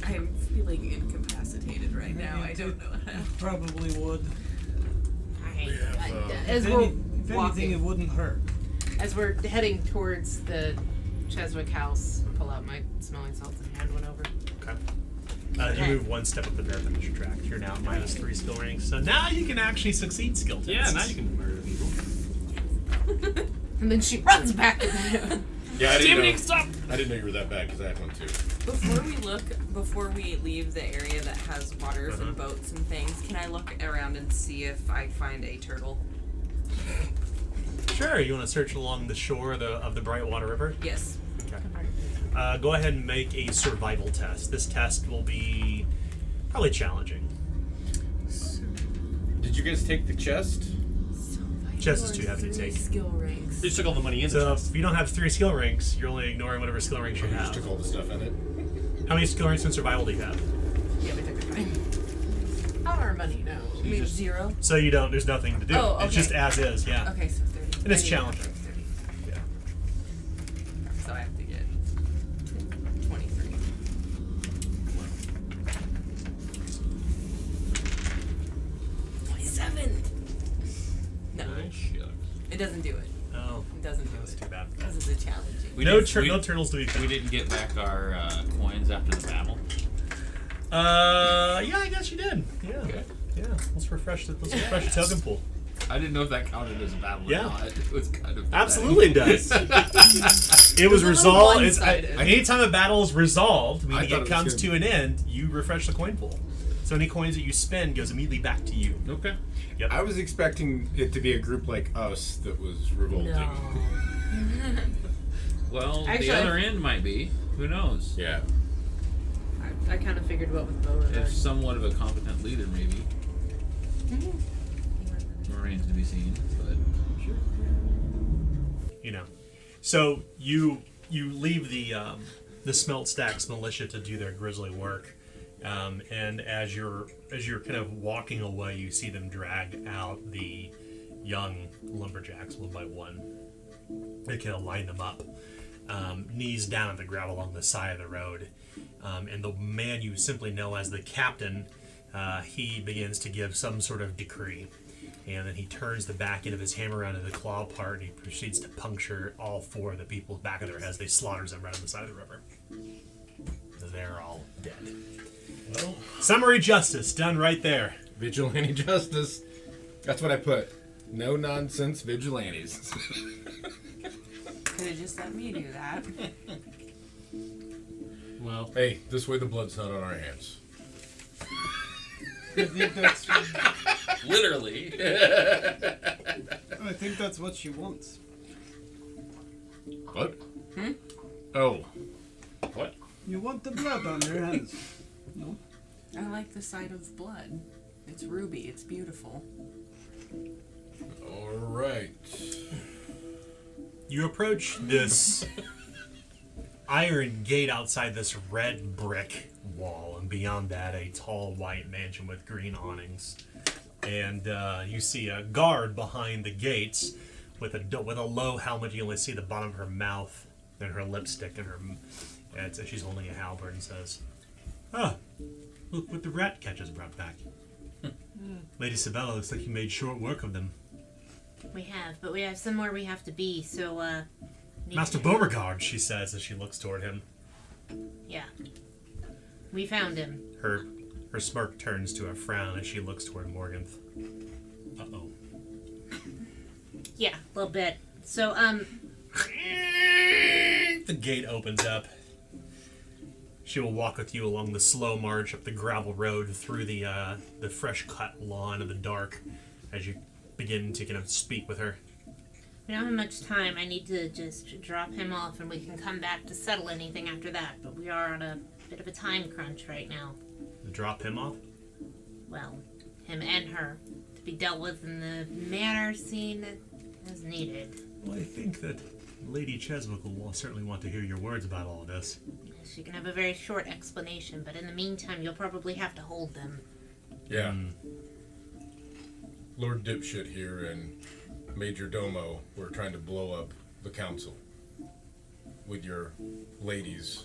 I'm feeling incapacitated right now. I don't know how. Probably would. As If we're anything, walking, it wouldn't hurt. as we're heading towards the Cheswick house, pull out my smelling salts and hand one over. Okay. Okay. You move one step up the parameter track. You're now at -3 skill ranks. So now you can actually succeed skill tests. Yeah, now you can murder people. And then she runs back. yeah, I didn't know. Stop! I didn't know you were that bad because I had one too. Before we leave the area that has waters and boats and things, can I look around and see if I find a turtle? Sure. You want to search along the shore of the Brightwater River? Yes. Okay. Go ahead and make a survival test. This test will be probably challenging. Did you guys take the chest? Chest is too heavy to 3 take. skill ranks. You just took all the money in the So chest. if you don't have 3 skill ranks, you're only ignoring whatever skill ranks you You just have. took all the stuff in it. How many skill ranks in survival do you have? Yeah, we took the time. How our money now? I mean, 0? So you don't. There's nothing to do. Oh, It's okay. just as is. Yeah. Okay, so 30. And it's I need challenging. 30. Yeah. So I have to get 23. 27! No, it doesn't do it. Oh, It doesn't do that's it. too bad. Because it's a challenging. No turtles to be We found. didn't get back our coins after the battle. Yeah, I guess you did. Yeah. Okay. Yeah. Let's refresh the token pool. I didn't know if that counted as a battle Yeah. or not. It was kind of Absolutely it does. It was a little resolved. It's, one-sided. anytime a battle is resolved, meaning thought it it comes was to an end, you refresh the coin pool. So any coins that you spend goes immediately back to you. Okay. I was expecting it to be a group like us that was revolting. Well, Actually, the other end might be. Who knows? Yeah. I kind of figured what with Beauregard. If somewhat of a competent leader, maybe. Remains to be seen, but sure. You know. So you leave the Smelt Stacks militia to do their grisly work, and as you're kind of walking away, you see them drag out the young lumberjacks one by one. They kind of line them up, knees down on the gravel along the side of the road, and the man you simply know as the captain, he begins to give some sort of decree. And then he turns the back end of his hammer around to the claw part, and he proceeds to puncture all 4 of the people's back of their heads. They slaughters them right on the side of the river. They're all dead. Well, Summary justice done right there. vigilante justice. That's what I put. No nonsense vigilantes. Could have just let me do that. Well, Hey, this way the blood's not on our hands. I think that's. Literally. I think that's what she wants. What? Oh. What? You want the blood on your hands. No? I like the sight of blood. It's ruby. It's beautiful. All right. You approach this iron gate outside this red brick wall, and beyond that, a tall white mansion with green awnings. And you see a guard behind the gates with a low helmet. You only see the bottom of her mouth and her lipstick, and she's holding a halberd and says, "Ah, look what the rat catchers brought back. Lady Sabella, looks like you made short work of them. We have, but we have somewhere we have to be, so, need Master to- Beauregard," she says as she looks toward him. Yeah. We found him. Her smirk turns to a frown as she looks toward Morganth. Uh-oh. Yeah, a little bit. So, The gate opens up. She will walk with you along the slow march up the gravel road through the fresh cut lawn in the dark as you begin to kind of speak with her. We don't have much time. I need to just drop him off and we can come back to settle anything after that. But we are on a bit of a time crunch right now. Drop him off? Well, him and her. To be dealt with in the manner seen as needed. Well, I think that Lady Cheswick will certainly want to hear your words about all of this. She can have a very short explanation, but in the meantime, you'll probably have to hold them. Yeah. Lord Dipshit here and Major Domo were trying to blow up the council with your lady's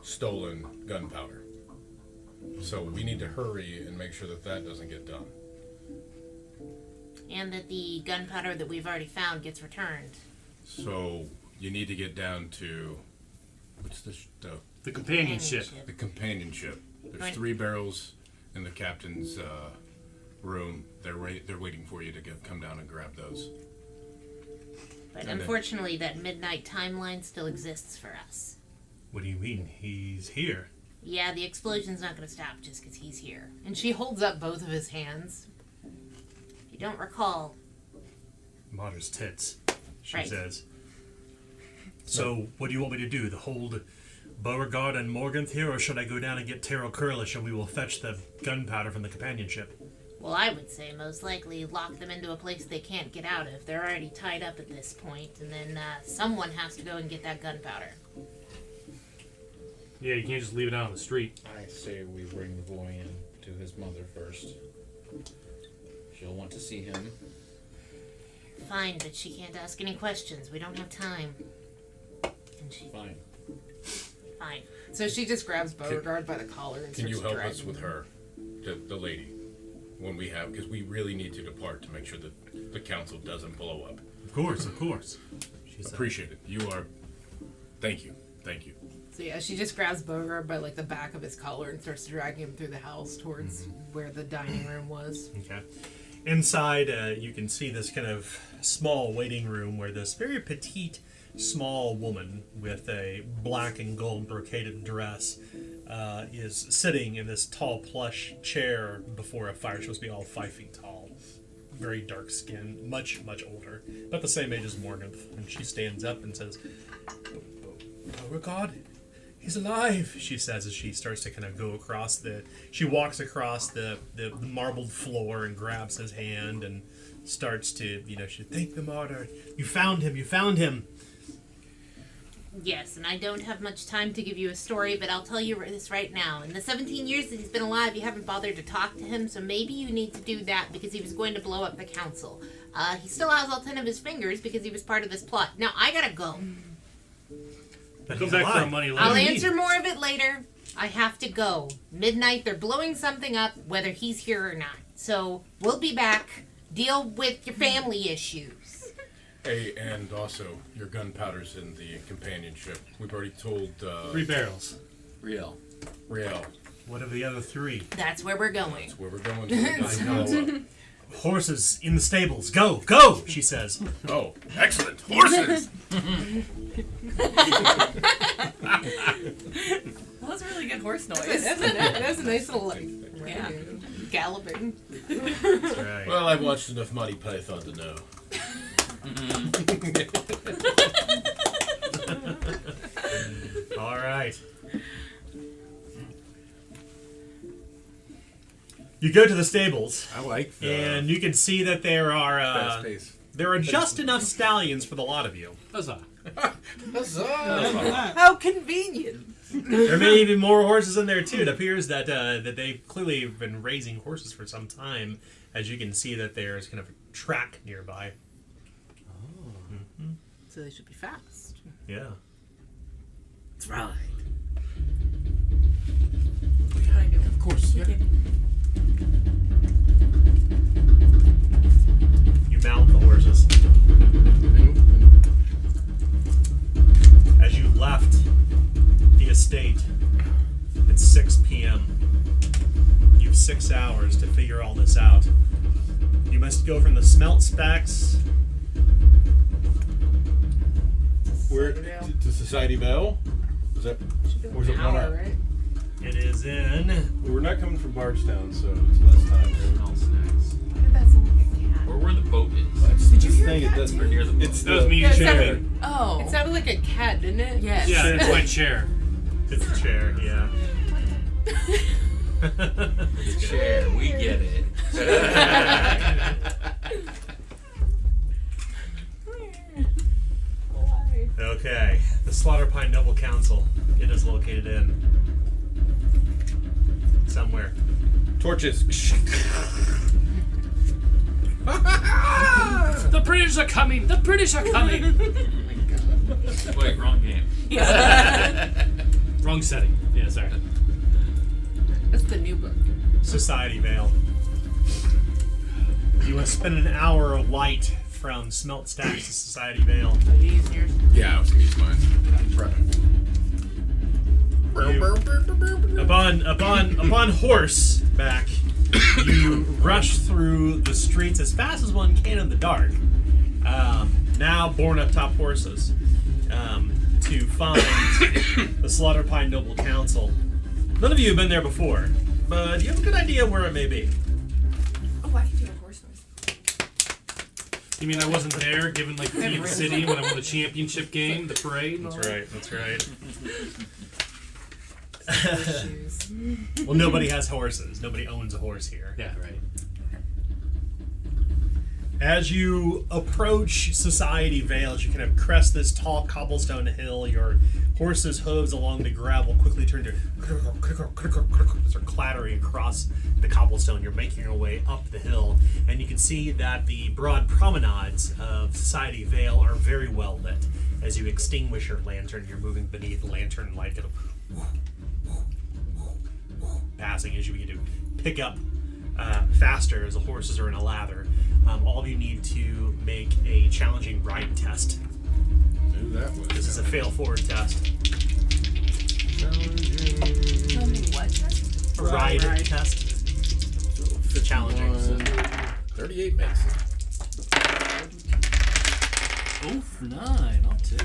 stolen gunpowder. So we need to hurry and make sure that that doesn't get done. And that the gunpowder that we've already found gets returned. So you need to get down to what's The companionship. the companionship. There's Right. 3 barrels in the captain's room. They're waiting for you to come down and grab those. But And then- unfortunately, that midnight timeline still exists for us. What do you mean? He's here. Yeah, the explosion's not going to stop just because he's here. And she holds up both of his hands. If you don't recall, Martyr's tits, she Right. says. So, what do you want me to do? To hold Beauregard and Morganth here, or should I go down and get Terrell Curlish and we will fetch the gunpowder from the companionship? well, I would say most likely lock them into a place they can't get out of. They're already tied up at this point, and then someone has to go and get that gunpowder. Yeah, you can't just leave it out on the street. I say we bring the boy in to his mother first. She'll want to see him. Fine, but she can't ask any questions. We don't have time. And she... Fine. Fine. So she just grabs Beauregard by the collar and Can starts you help dragging us with him. her, the lady, when we have, because we really need to depart to make sure that the council doesn't blow up. Of course, of course. She said. Appreciate it. You are. Thank you. So yeah, she just grabs Beauregard by like the back of his collar and starts dragging him through the house towards where the dining room was. Okay. Inside, you can see this kind of small waiting room where this very petite, small woman with a black and gold brocaded dress is sitting in this tall plush chair before a fire. She's supposed to be all 5 feet tall. Very dark skin, much, much older, about the same age as Morgan. And she stands up and says, Beauregard, he's alive, she says as she starts to kind of go across she walks across the marbled floor and grabs his hand and starts to, she thank the martyr. You found him. Yes, and I don't have much time to give you a story, but I'll tell you this right now. In the 17 years that he's been alive, you haven't bothered to talk to him, so maybe you need to do that because he was going to blow up the council. He still has all 10 of his fingers because he was part of this plot. Now, I gotta go. But Come he's back for our alive. money I'll later. answer more of it later. I have to go. Midnight, they're blowing something up, whether he's here or not. So, we'll be back. Deal with your family issues. Hey, and also your gunpowder's in the companionship. We've already told 3 barrels. Real. Riel. What of the other 3? That's where we're going. That's where we're going to blow up. Horses in the stables. Go, she says. Oh, excellent. Horses! That was a really good horse noise. That's a nice little like, Yeah. galloping. That's right. Well, I've watched enough Monty Python to know. All right. You go to the stables, I like the and you can see that there fast are pace. just enough stallions for the lot of you. Huzzah. How convenient. There may be more horses in there too. It appears that they clearly have been raising horses for some time. As you can see, that there's kind of a track nearby. So they should be fast. Yeah. That's right. Of course, yeah. You mount the horses. As you left the estate at 6 p.m., you have 6 hours to figure all this out. You must go from the smelt specs. Where to Society Bell? Is that? Or is it one Hour, up? right? It is in. Well, we're not coming from Bardstown, so it's less time. All snacks. Why did that sound like a cat? Or where the boat is. Did you hear think it does. Near the It's That was the me Yeah, chairing. Oh. It sounded like a cat, didn't it? Yes. Yeah, it's my chair. It's the chair, yeah. the chair. We get it. Okay, the Slaughter Pine Noble Council. It is located in somewhere. torches. The British are coming! The British are coming! Wait, wrong game. Wrong setting. Yeah, sorry. That's the new book. Society Vale. You want to spend an hour of light from Smelt Stacks to Society Vale. Are you using yours? Yeah, I was gonna use mine. Upon horseback, you rush through the streets as fast as one can in the dark. Now borne up top horses to find the Slaughter Pine Noble Council. None of you have been there before, but you have a good idea where it may be. Oh, I can do a horse noise. You mean I wasn't there, given like Team City when I won the championship game, the parade? And all that? That's right. Shoes. Well, nobody has horses. Nobody owns a horse here. Yeah, right. As you approach Society Vale, as you kind of crest this tall cobblestone hill, your horse's hooves along the gravel quickly turn to start clattering across the cobblestone. You're making your way up the hill, and you can see that the broad promenades of Society Vale are very well lit. As you extinguish your lantern, you're moving beneath the lantern light, kind of passing as you begin to pick up faster as the horses are in a lather. All of you need to make a challenging ride test. Knew that was. This is a fail forward test. Tell me what test? A ride Ride. test. It's challenging. 38 makes it. Oof, 9. I'll take.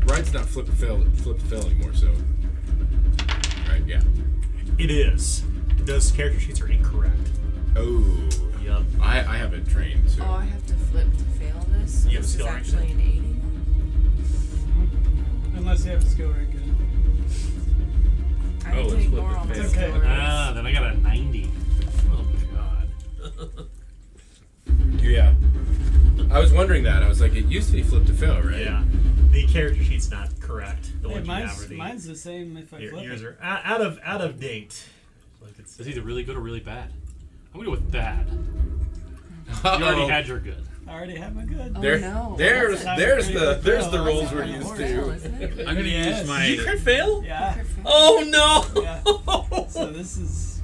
Ride's not flip to fail anymore, so. Right, yeah. It is. Those character sheets are incorrect. Oh. Yup. I haven't trained, so. Oh, I have to flip to fail this. So You have a this is skill rank actually an 80. Unless you have a skill rank in it. I have Oh, to it's ignore flipped all to my fail. skill Okay. ranks. Ah, then I got a 90. Oh god. Yeah. I was wondering that. I was like, it used to be flip to fail, right? Yeah. The character sheet's not correct. The Hey, ones you have are mine's the same if I flip yours it. are out of date. Like it's It's either really good or really bad. I'm gonna go with bad. Uh-oh. You already had your good. I already have my good. Oh, There, no. there's That's there's the That's rolls a we're fail, used fail, to. isn't it? I'm gonna Yes. use my. Did you crit fail? Yeah. Oh no! Yeah. So this is.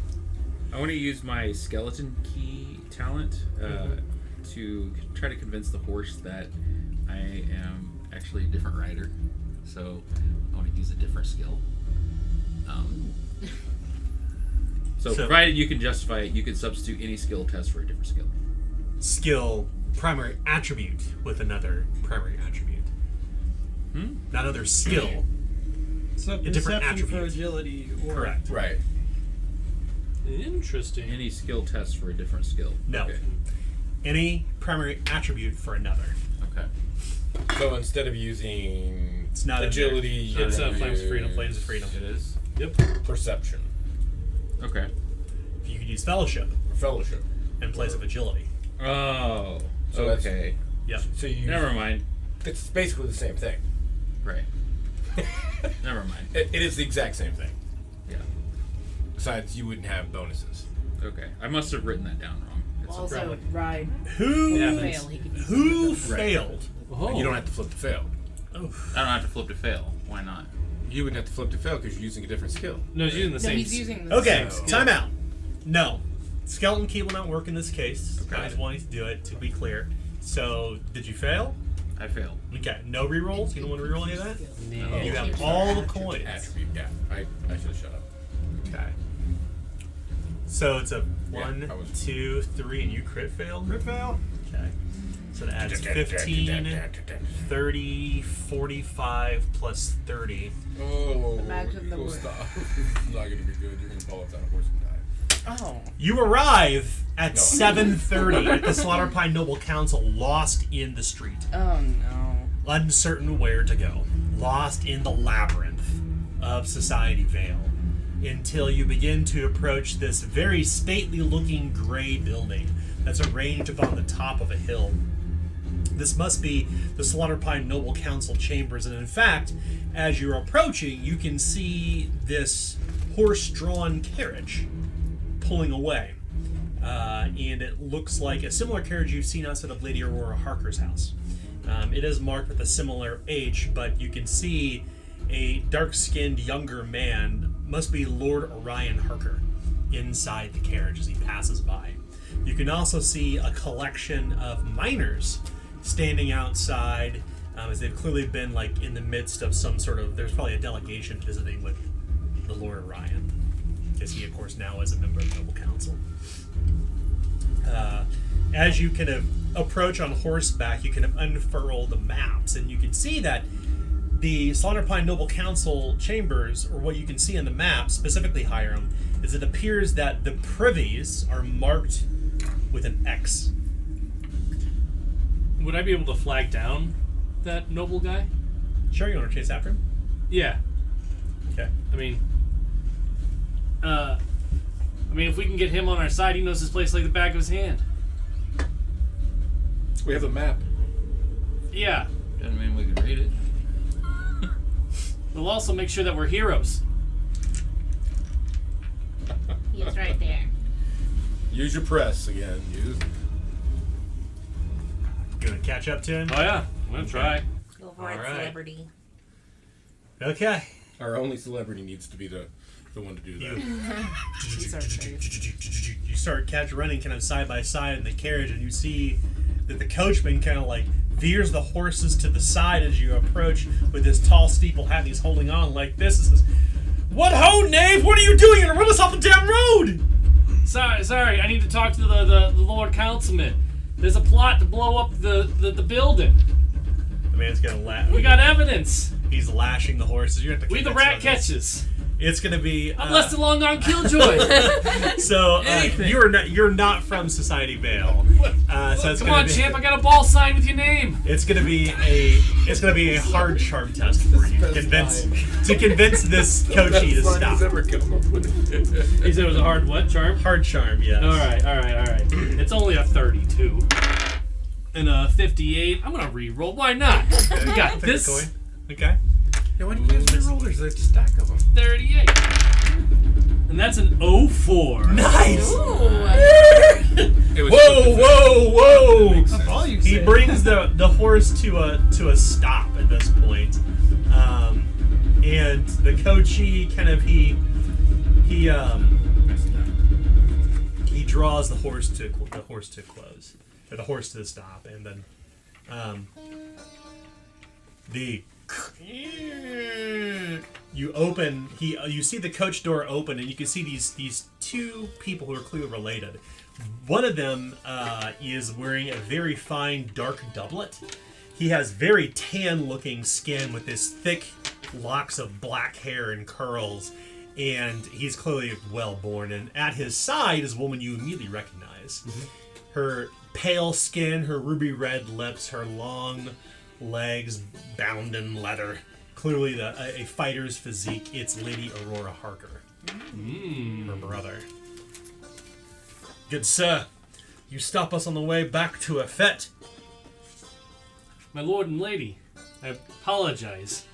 I want to use my skeleton key talent to try to convince the horse that I am actually a different rider. So I want to use a different skill. So provided you can justify it, you can substitute any skill test for a different skill. Skill primary attribute with another primary attribute. Not other skill. So different perception for attribute. agility or Correct. Right. Interesting. Any skill test for a different skill. No. Okay. Any primary attribute for another. Okay. So instead of using It's not in agility, there. It's you're Flames of Freedom. use Flames of Freedom. It is. Yep. perception, Okay. You could use fellowship fellowship. in place of agility. Oh. So that's- okay. Yep. So you. Never mind. It's basically the same thing. Right. Never mind. It is the exact same thing. Yeah. Besides, you wouldn't have bonuses. Okay. I must have written that down wrong. It's Also, probably- ride. Who Yeah, Fail. He could use who Right. failed? Oh. You don't have to flip to fail. I don't have to flip to fail. Why not? You wouldn't have to flip to fail because you're using a different skill. No, he's using the No, same. he's using the Okay, So- time out. No. Skeleton key will not work in this case. Okay. Guys wanting to do it, to be clear. So, did you fail? I failed. Okay, no rerolls? You don't want to reroll any of that? No. You have all the coins. Attribute, yeah. I should have shut up. Okay. So it's a Yeah, 1, I was- 2, 3, and you crit failed? Crit fail. Okay. So that adds 15, 30, 45 plus 30. Oh, Imagine the cool word. stuff. It's not going to be good. You're going to fall upside a horse and die. Oh. You arrive at 7:30 at the Slaughter Pine Noble Council, lost in the street. Oh no. Uncertain where to go. Lost in the labyrinth of Society Vale. Until you begin to approach this very stately-looking gray building that's arranged upon the top of a hill. This must be the Slaughter Pine Noble Council chambers, and in fact, as you're approaching, you can see this horse-drawn carriage pulling away. And it looks like a similar carriage you've seen outside of Lady Aurora Harker's house. It is marked with a similar H, but you can see a dark-skinned younger man, must be Lord Orion Harker, inside the carriage as he passes by. You can also see a collection of miners standing outside, as they've clearly been like in the midst of some sort of, there's probably a delegation visiting with the Lord Orion, because he of course now is a member of the Noble Council. As you kind of approach on horseback, you kind of unfurl the maps, and you can see that the Slaughter Pine Noble Council chambers, or what you can see on the map, specifically Hiram, is it appears that the privies are marked with an X. Would I be able to flag down that noble guy? Sure, you want to chase after him? Yeah. Okay. I mean, if we can get him on our side, he knows this place like the back of his hand. We have a map. Yeah. Doesn't mean we can read it. We'll also make sure that we're heroes. He's right there. Use your press again. Gonna catch up to him? Oh yeah, I'm gonna try. Go for it, All right. celebrity. Okay. Our only celebrity needs to be the one to do that. You start running kind of side by side in the carriage, and you see that the coachman kind of like veers the horses to the side as you approach with this tall steeple hat, and he's holding on like this. And says, "What ho, knave? What are you doing? You're gonna run us off the damn road!" Sorry, I need to talk to the Lord Councilman. There's a plot to blow up the building. The man's gonna laugh. We got evidence. He's lashing the horses. You have to. We the rat catches. It's gonna be. I'm less than long on Killjoy. So you're not from Society Vale. So it's Come gonna on, be, champ! I got a ball signed with your name. It's gonna be a hard charm test for you to convince this coachy to stop. Ever come up with it. He said it was a hard what charm? Hard charm, yes. All right. It's only a 32 and a 58. I'm gonna re-roll. Why not? We got Take a this. coin. Okay. Yeah, why do you guys roll? There's a stack of them. 38. And that's an 04. Nice. It was Whoa! That's all you He said. brings the horse to a stop at this point, and the coachee kind of he draws the horse to close, or the horse to the stop, and then you see the coach door open, and you can see these two people who are clearly related. One of them is wearing a very fine dark doublet. He has very tan looking skin with this thick locks of black hair and curls, and he's clearly well born. And at his side is a woman you immediately recognize. Her pale skin, her ruby red lips, her long legs bound in leather. Clearly a fighter's physique. It's Lady Aurora Harker, her brother. Good sir, you stop us on the way back to a fete. My lord and lady, I apologize,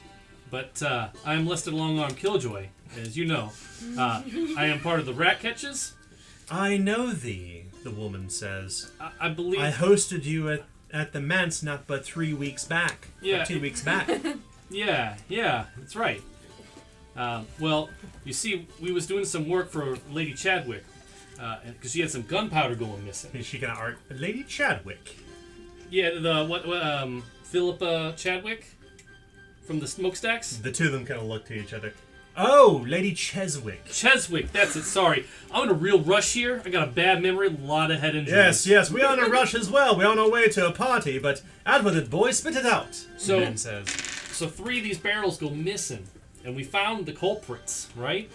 but I am listed along on Killjoy, as you know. I am part of the rat catches. I know thee, the woman says. I believe... I hosted you at the manse not but 3 weeks back. Yeah. Or 2 weeks back. Yeah, that's right. Well, you see, we was doing some work for Lady Chadwick, because she had some gunpowder going missing. Is she gonna art Lady Chadwick? Yeah, Philippa Chadwick from the smokestacks. The two of them kind of look to each other. Oh, Lady Cheswick. Cheswick, that's it. Sorry, I'm in a real rush here. I got a bad memory, a lot of head injuries. Yes, we are in a rush as well. We're on our way to a party, but out with it, boy. Spit it out. So- the man says. So 3 of these barrels go missing, and we found the culprits, right?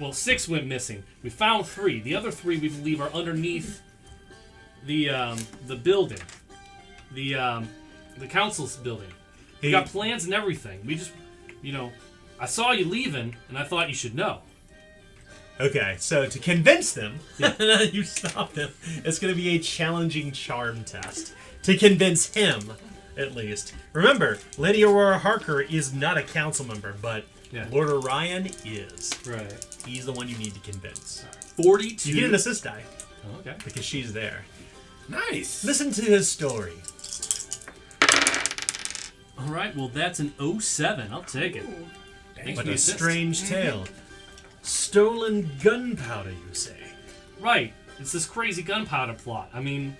Well, 6 went missing. We found 3. The other 3 we believe are underneath the building, the council's building. We got plans and everything. We just, I saw you leaving, and I thought you should know. Okay, so to convince them, you stopped him. It's going to be a challenging charm test to convince him, at least. Remember, Lady Aurora Harker is not a council member, but Lord Orion is. Right. He's the one you need to convince. 42. You get an assist die. Oh, okay. Because she's there. Nice. Listen to his story. All right. Well, that's an 07. I'll take it. Thanks But for the a assist. strange tale. Stolen gunpowder, you say? Right. It's this crazy gunpowder plot. I mean,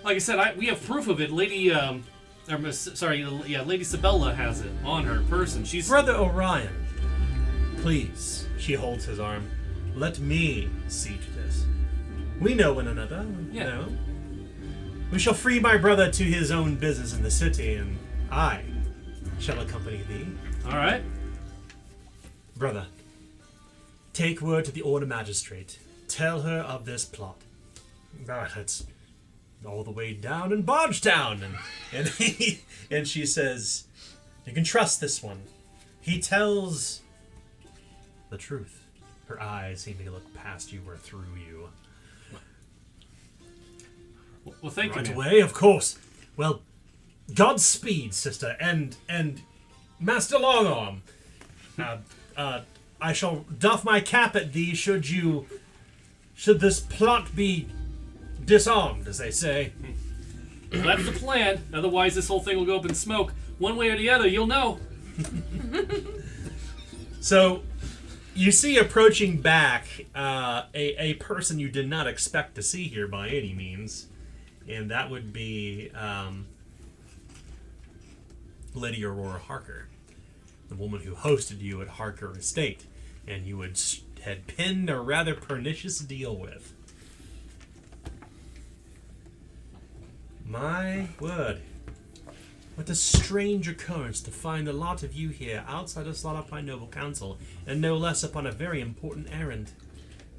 like I said, we have proof of it. Lady Sabella has it on her person. She's Brother Orion, please. She holds his arm. Let me see to this. We know one another. Yeah. No. We shall free my brother to his own business in the city, and I shall accompany thee. all right. Brother, take word to the Order Magistrate. Tell her of this plot. It's all the way down in Bargetown. And she says, you can trust this one. He tells the truth. Her eyes seem to look past you or through you. Well, thank Right you. away, of course. Well, Godspeed, sister, and Master Longarm. I shall doff my cap at thee should this plot be disarmed, as they say. Well, that's the plan. Otherwise, this whole thing will go up in smoke. One way or the other, you'll know. So, you see approaching back a person you did not expect to see here by any means, and that would be Lady Aurora Harker, the woman who hosted you at Harker Estate, and you had pinned a rather pernicious deal with. My word. What a strange occurrence to find a lot of you here outside of Slaughter Pine Noble Council, and no less upon a very important errand.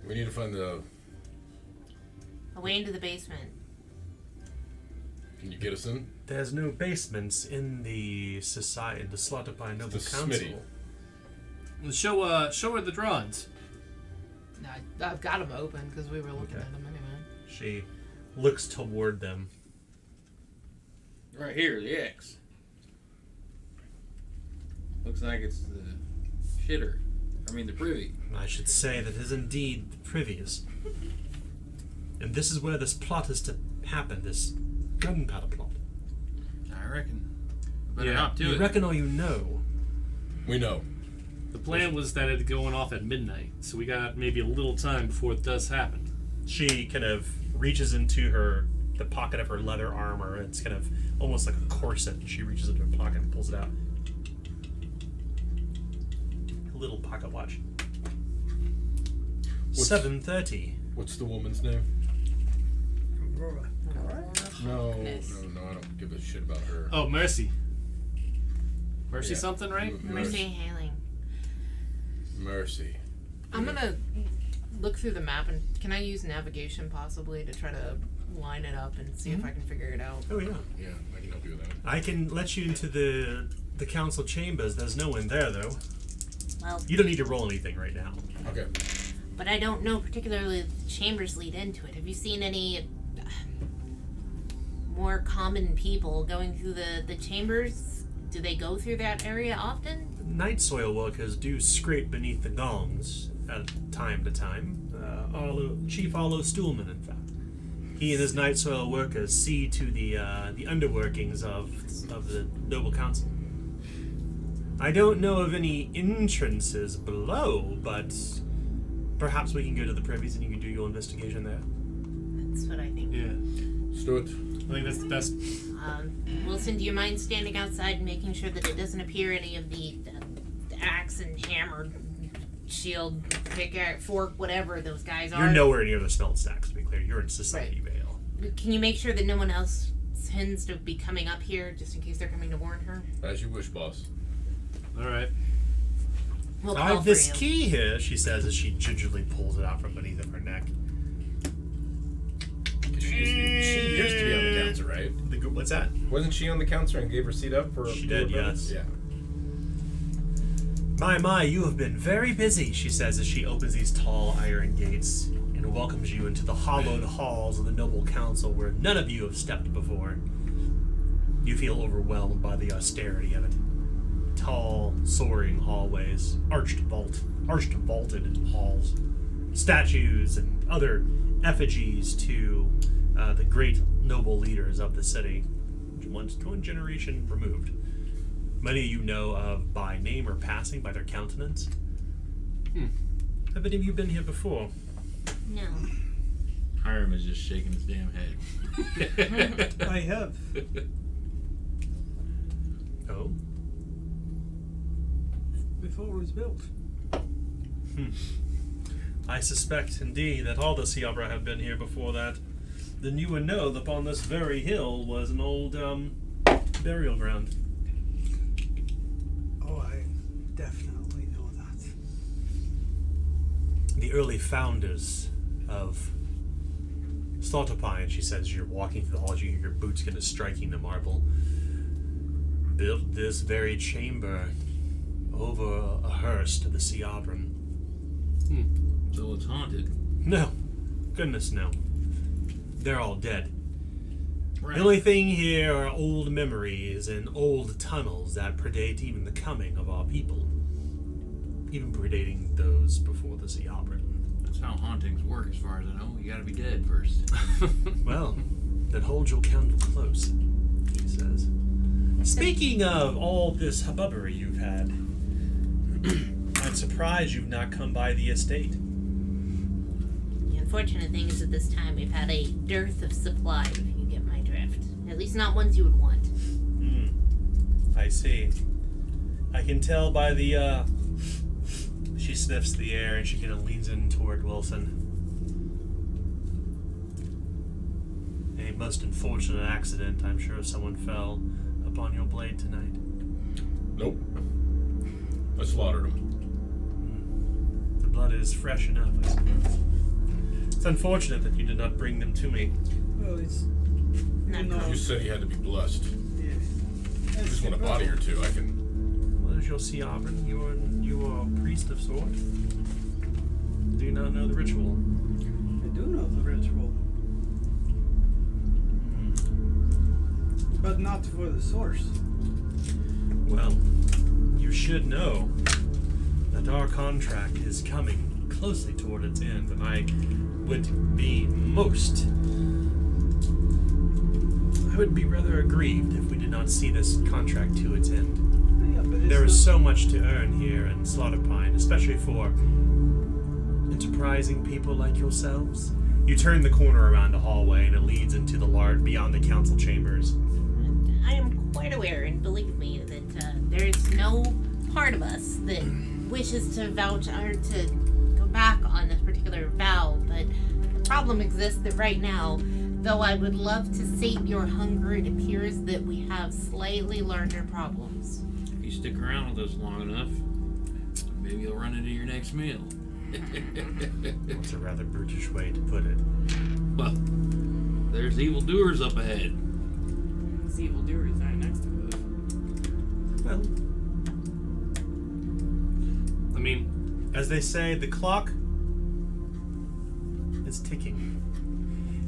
We need to find the... Away into the basement. Can you get us in? There's no basements in the society, the Slaughter Pine Noble The Council. Smitty. Show her the drawings. No, I've got them open because we were looking at them anyway. She looks toward them. Right here, the X. Looks like it's the shitter. The privy. I should say that is indeed the privies. And this is where this plot is to happen, this gunpowder plot. I reckon. Better Yeah. not do You it. reckon or you know? We know. The plan was that it'd going off at midnight, so we got maybe a little time before it does happen. She kind of reaches into the pocket of her leather armor. It's kind of almost like a corset, and she reaches into her pocket and pulls it out. A little pocket watch. 7:30. What's the woman's name? Aurora. No, Goodness. no, I don't give a shit about her. Oh, Mercy. Mercy Yeah. something, right? Mercy Hailing. Mercy. I'm gonna look through the map and can I use navigation possibly to try to line it up and see if I can figure it out? Oh, yeah. Yeah, I can help you with that. I can let you into the council chambers. There's no one there, though. Well, You don't need to roll anything right now. Okay. but I don't know particularly if the chambers lead into it. Have you seen any more common people going through the chambers? Do they go through that area often? Night soil workers do scrape beneath the gongs at time to time. Chief Arlo Stuhlman, in fact. He and his night soil workers see to the underworkings of the noble council. I don't know of any entrances below, but perhaps we can go to the privies and you can do your investigation there. That's what I think. Yeah. Let's do it. I think that's the best. Wilson, do you mind standing outside and making sure that it doesn't appear any of the axe and hammer, shield, pickaxe, fork, whatever those guys are? You're nowhere near the smelt stacks, to be clear. You're in Society Vale. Can you make sure that no one else tends to be coming up here just in case they're coming to warn her? As you wish, boss. All right. We'll I call have for this you. key here, she says as she gingerly pulls it out from beneath of her neck. She used to be on the council, right? What's that? Wasn't she on the council and gave her seat up for? She did, yes. Yeah. My, you have been very busy, she says as she opens these tall iron gates and welcomes you into the hollowed halls of the noble council where none of you have stepped before. You feel overwhelmed by the austerity of it. Tall, soaring hallways, arched vaulted halls, statues and other effigies to the great noble leaders of the city, one generation removed. Many of you know of by name or passing by their countenance. Have any of you been here before? No. Hiram is just shaking his damn head. I have. Oh? Before it was built. I suspect indeed that all the Siabra have been here before that. Then you would know that upon this very hill was an old burial ground. Oh, I definitely know that. The early founders of Slaughterpine, she says, you're walking through the halls, you hear your boots kind of striking the marble, built this very chamber over a hearse of the Siabran. So it's haunted. No. Goodness, no. They're all dead. Right. The only thing here are old memories and old tunnels that predate even the coming of our people. Even predating those before the Siabran. That's how hauntings work, as far as I know. You gotta be dead first. Well, then hold your candle close, he says. Speaking of all this hubbubbery you've had, I'm surprised you've not come by the estate. The unfortunate thing is at this time we've had a dearth of supply, if you get my drift. At least not ones you would want. I see. I can tell by the, she sniffs the air and she kind of leans in toward Wilson. A most unfortunate accident. I'm sure someone fell upon your blade tonight. Nope. I slaughtered him. The blood is fresh enough, I suppose. It's unfortunate that you did not bring them to me. Well, it's. Not know, You said he had to be blessed. yeah. I just want a body or two. I can. What is your Siabran? You are a priest of sort? Do you not know the ritual? I do know the ritual. But not for the source. Well, you should know that our contract is coming closely toward its end, and I would be rather aggrieved if we did not see this contract to its end. Yeah, but it's There is not- so much to earn here in Slaughterpine, especially for enterprising people like yourselves. You turn the corner around a hallway and it leads into the large beyond the council chambers. I am quite aware, and believe me, that there's no part of us that wishes to vouch or to go back on this particular vow, but the problem exists that right now, though I would love to sate your hunger, it appears that we have slightly larger problems. If you stick around with us long enough, maybe you'll run into your next meal. It's a rather brutish way to put it. Well, there's evildoers up ahead. These evildoers right next to us. Well, I mean, as they say, the clock is ticking.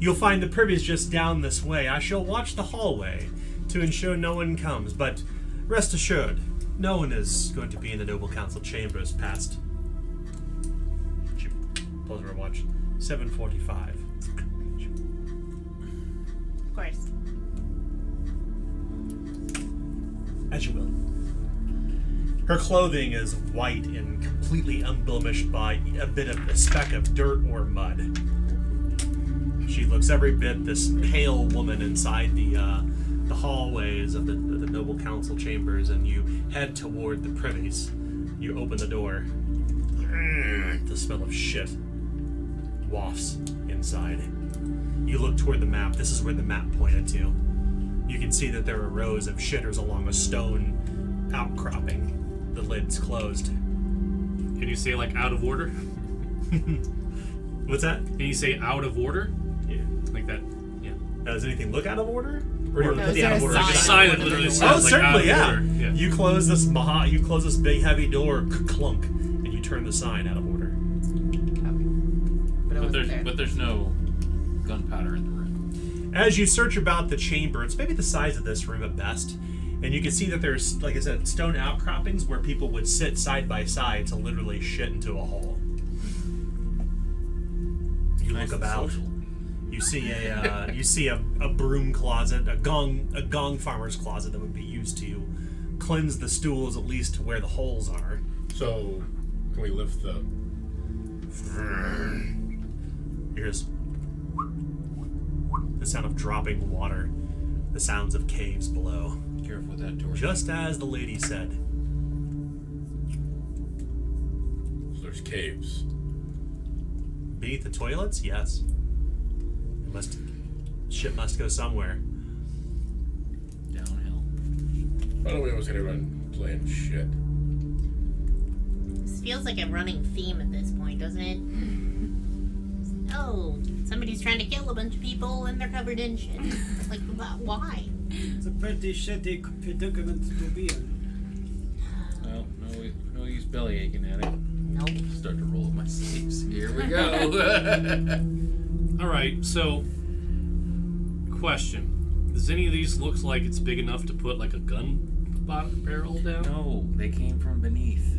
You'll find the privy's just down this way. I shall watch the hallway to ensure no one comes, but rest assured, no one is going to be in the noble council chambers past. She pulls her watch. 7:45. Of course. As you will. Her clothing is white and completely unblemished by a speck of dirt or mud. She looks every bit this pale woman inside the hallways of the noble council chambers, and you head toward the privies. You open the door. The smell of shit wafts inside. You look toward the map. This is where the map pointed to. You can see that there are rows of shitters along a stone outcropping. The lid's closed. Can you say like out of order? What's that? Can you say out of order? Yeah. Like that? Yeah. Does anything look out of order? Or do you want to No, put is the there out a of order? Like a sign? sign that literally says Oh, like out certainly, of yeah. order. Yeah. You close this big heavy door, clunk, and you turn the sign out of order. But, But there's no gunpowder in the room. As you search about the chamber, it's maybe the size of this room at best, and you can see that there's, like I said, stone outcroppings where people would sit side by side to literally shit into a hole. You Nice look and about. social. You see a broom closet, a gong farmer's closet that would be used to cleanse the stools at least to where the holes are. So, can we lift the... Here's the sound of dropping water, the sounds of caves below. Careful with that torch. Just as the lady said. So there's caves. Beneath the toilets? Yes. Shit must go somewhere. Downhill. Why don't we always get everyone playing shit? This feels like a running theme at this point, doesn't it? Oh, somebody's trying to kill a bunch of people and they're covered in shit. Like, why? It's a pretty shitty predicament to be in. Well, no use belly aching at it. Nope. Start to roll up my sleeves. Here we go. All right. So, question: does any of these look like it's big enough to put like a gun barrel down? No, they came from beneath.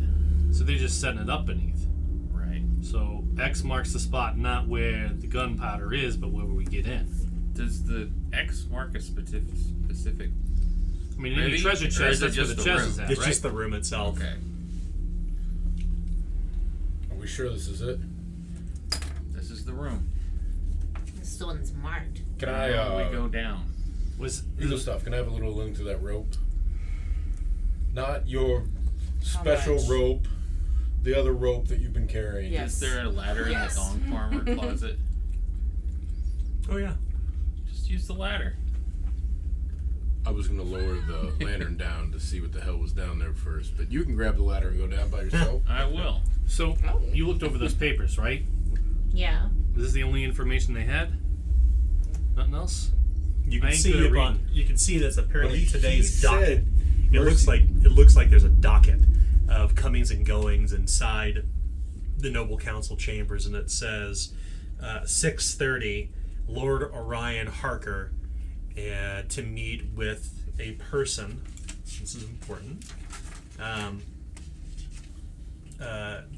So they're just setting it up beneath. Right. So X marks the spot, not where the gunpowder is, but where we get in. Does the X mark a specific? I mean, any Really? treasure Or is chest, it that's where just the the chest room? is at, It's right? just the room itself. Okay. Are we sure this is it? This is the room. This is the one that's marked. Can Now I, we go down. Was Eagle stuff, can I have a little link to that rope? Not your special much? rope, the other rope that you've been carrying. Yes. Is there a ladder Yes. in the gong farmer closet? Oh yeah. Just use the ladder. I was going to lower the lantern down to see what the hell was down there first, but you can grab the ladder and go down by yourself. I will. so you looked over those papers, right? Yeah. Is this the only information they had? Nothing else? You I can ain't see good at upon, reading. you can see that's apparently He today's said docket. It Mercy- looks like there's a docket of comings and goings inside the noble council chambers, and it says 6:30, Lord Orion Harker to meet with a person. This is important.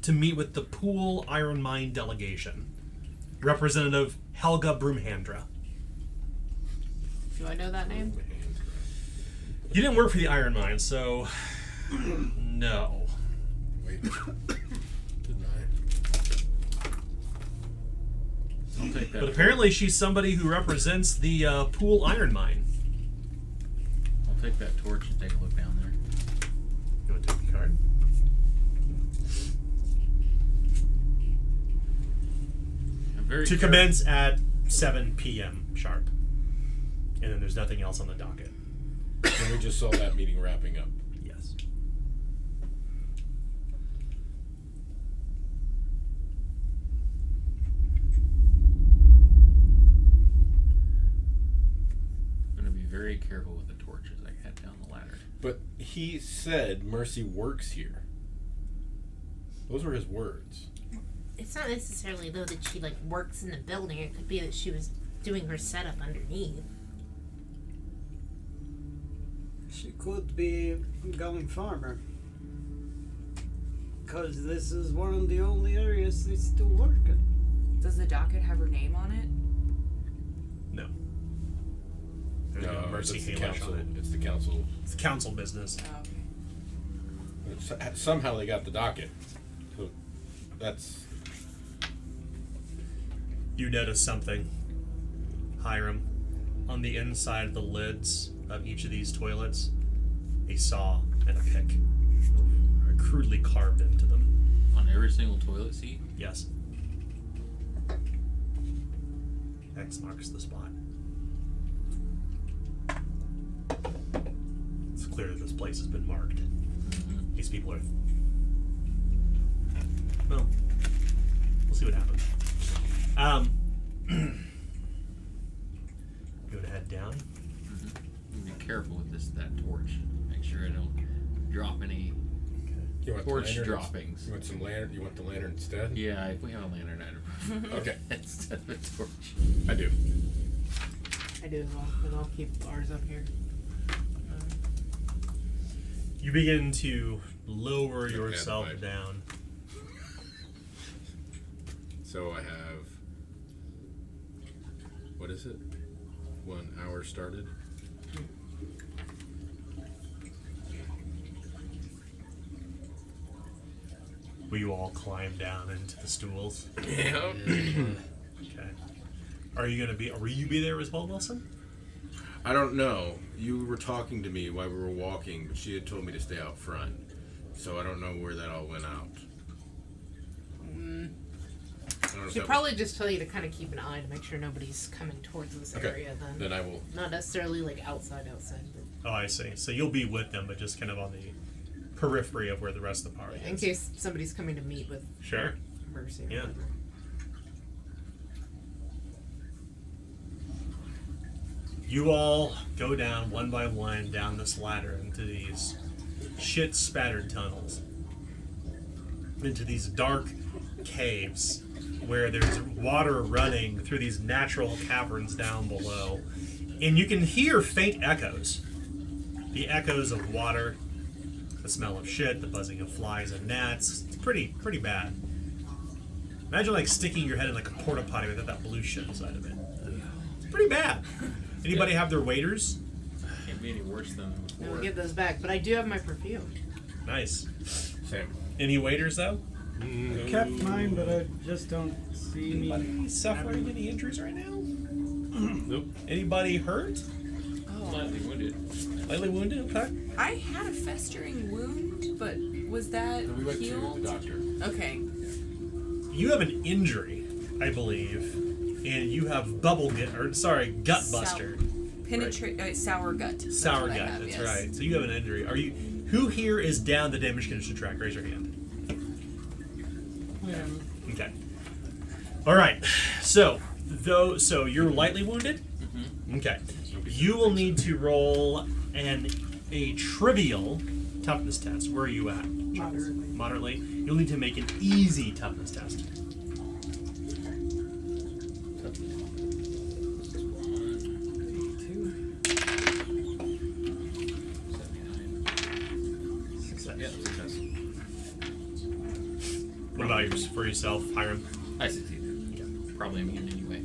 To meet with the Pool Iron Mine delegation, Representative Helga Broomhandra. Do I know that name? You didn't work for the Iron Mine, so no. Wait. Didn't I'll take that. But apparently she's somebody who represents the Pool Iron Mine. I'll take that torch and take a look down there. You want to take the card? I'm very To careful. commence at 7 p.m. sharp. And then there's nothing else on the docket. And we just saw that meeting wrapping up. Yes. I'm going to be very careful with the torch as I head down the ladder. But he said Mercy works here. Those were his words. It's not necessarily though that she like works in the building. It could be that she was doing her setup underneath. She could be going farmer. Because this is one of the only areas they still work in. Does the docket have her name on it? No. There's no Mercy it's the Halish council. on it. It's the council. It's council business. Oh, okay. Somehow they got the docket. So that's... You notice something, Hiram. On the inside of the lids of each of these toilets, a saw and a pick are crudely carved into them. On every single toilet seat? Yes. X marks the spot. It's clear that this place has been marked. These people are Well, we'll see what happens. Go to head down. Be careful with that torch. Make sure I don't drop any You want torch the lantern? droppings. You want some lantern? You want the lantern instead? Yeah, if we have a lantern, I'd Okay, instead of a torch. I do. I do as well, and I'll keep ours up here. You begin to lower Okay, yourself right. down. So I have. What is it? 1 hour started. Will you all climb down into the stools? Yeah. Okay. Are you gonna be? Will you be there as well, Wilson? I don't know. You were talking to me while we were walking, but she had told me to stay out front. So I don't know where that all went out. I don't know if Should that probably just tell you to kind of keep an eye to make sure nobody's coming towards this Okay. area. Then Then I will. not necessarily like outside, but Oh, I see. So you'll be with them, but just kind of on the periphery of where the rest of the party in is. case somebody's coming to meet with Sure. Mercy. Or Yeah. whatever. You all go down one by one down this ladder into these shit spattered tunnels, into these dark caves where there's water running through these natural caverns down below, and you can hear faint echoes. The echoes of water, the smell of shit, the buzzing of flies and gnats. It's pretty bad. Imagine like sticking your head in like a porta potty without that blue shit inside of it. It's pretty bad. Anybody have their waders? Can't be any worse than No, before. we'll give those back. But I do have my perfume. Nice. Same. Any waders though? I kept mine, but I just don't see me. Anybody suffering any injuries right now? Nope. Anybody hurt? Slightly wounded. Lightly wounded? Okay. I had a festering wound, but was that We went to healed? the doctor. Okay. You have an injury, I believe, and you have gut buster. Penetrate sour gut. That's Sour what I gut, have, that's yes. right. So you have an injury. Who here is down the damage condition track? Raise your hand. Yeah. Okay. All right. So you're lightly wounded. Okay. You will need to roll a trivial toughness test. Where are you at? Moderately. Moderately. You'll need to make an easy toughness test. Success. Yeah, success. What about yours for yourself, Hiram? I succeeded. Probably immune anyway.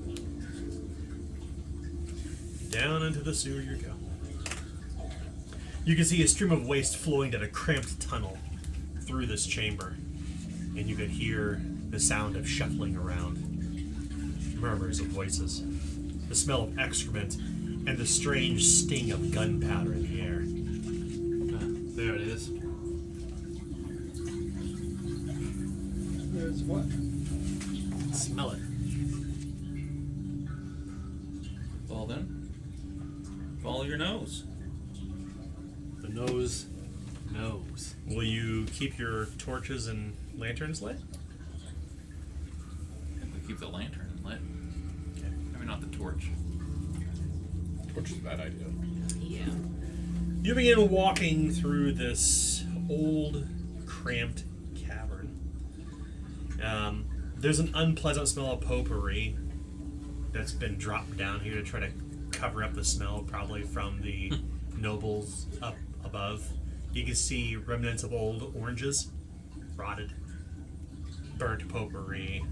Down into the sewer you go. You can see a stream of waste flowing down a cramped tunnel through this chamber, and you could hear the sound of shuffling around, murmurs of voices, the smell of excrement, and the strange sting of gunpowder in the air. There it is. There's what? Smell it. Well then, follow your nose. The nose knows. Will you keep your torches and lanterns lit? If we keep the lantern lit. Maybe not the torch. Which is a bad idea. Yeah. You begin walking through this old, cramped cavern. There's an unpleasant smell of potpourri that's been dropped down here to try to cover up the smell, probably from the nobles up above. You can see remnants of old oranges, rotted, burnt potpourri,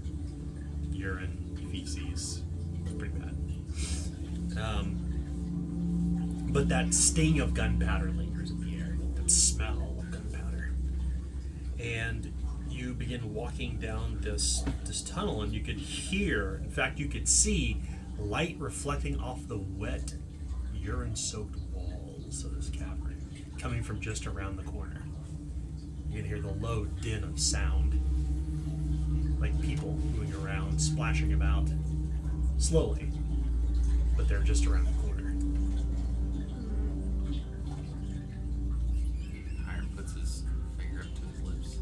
urine, feces. It's pretty bad. But that sting of gunpowder lingers in the air, that smell of gunpowder. And you begin walking down this tunnel, and you could hear, in fact, you could see light reflecting off the wet, urine-soaked walls of this cavern, coming from just around the corner. You can hear the low din of sound, like people moving around, splashing about, slowly, but they're just around the corner. Hiram puts his finger up to his lips.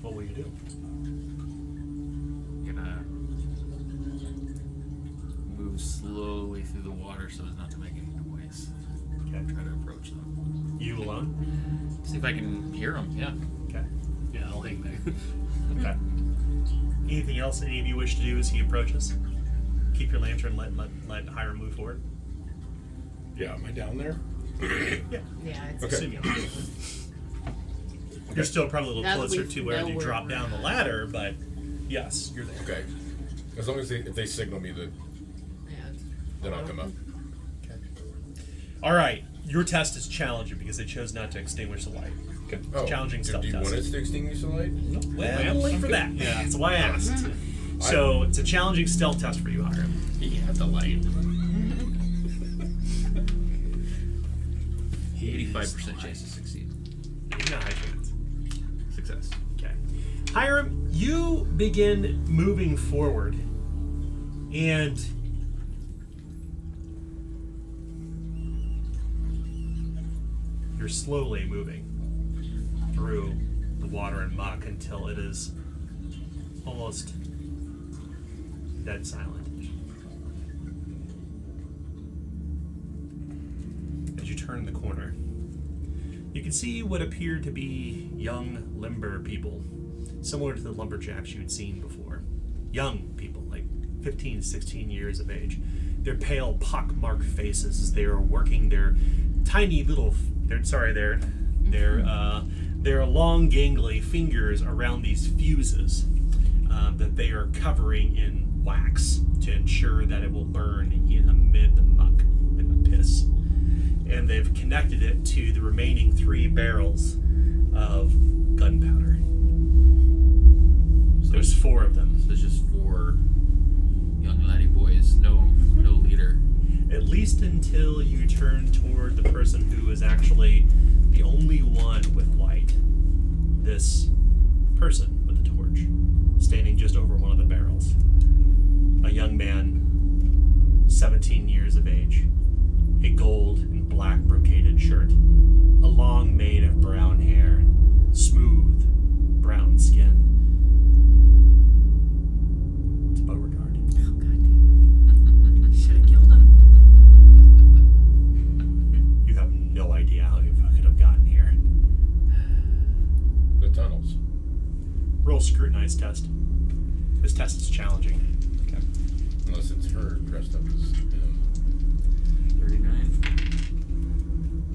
What will you do? Gonna move slowly through the water so as not to make any noise. Okay. Try to approach them. You alone? See if I can hear them. Yeah. Okay. Yeah, I'll hang back. Okay. Anything else any of you wish to do as he approaches? Keep your lantern. Let Hiram move forward. Yeah, am I down there? Yeah. Yeah, it's Okay. Assume you are. You're still probably a little Now that closer we to where know you where drop we're down the at. ladder, but yes, you're there. Okay. As long as if they signal me, then I'll come up. Okay. All right. Your test is challenging because they chose not to extinguish the light. Okay. Challenging do stealth you test. want us to extinguish the light? Well, I'm late for that. Yeah. That's why I asked. So it's a challenging stealth test for you, Hiram. He had the light. 85% chance to succeed. You got a high chance. Success. Okay. Hiram, you begin moving forward, and you're slowly moving through the water and muck until it is almost dead silent. As you turn the corner, you can see what appear to be young limber people, similar to the lumberjacks you'd seen before. Young people, like 15, 16 years of age. Their pale, pock-marked faces as they are working their tiny little, their long, gangly fingers around these fuses that they are covering in wax to ensure that it will burn amid the muck and the piss. And they've connected it to the remaining 3 barrels of gunpowder. So there's 4 of them. So there's just 4 young laddie boys. No leader. At least until you turn toward the person who is actually the only one with light. This person with a torch, standing just over one of the barrels. A young man, 17 years of age. A gold and black brocaded shirt, a long mane of brown hair, smooth brown skin. It's Beauregard. Oh, God damn it. Should have killed him. You have no idea how you could have gotten here. The tunnels. Roll scrutinize test. This test is challenging. Okay. Unless it's her dressed up as him. 39.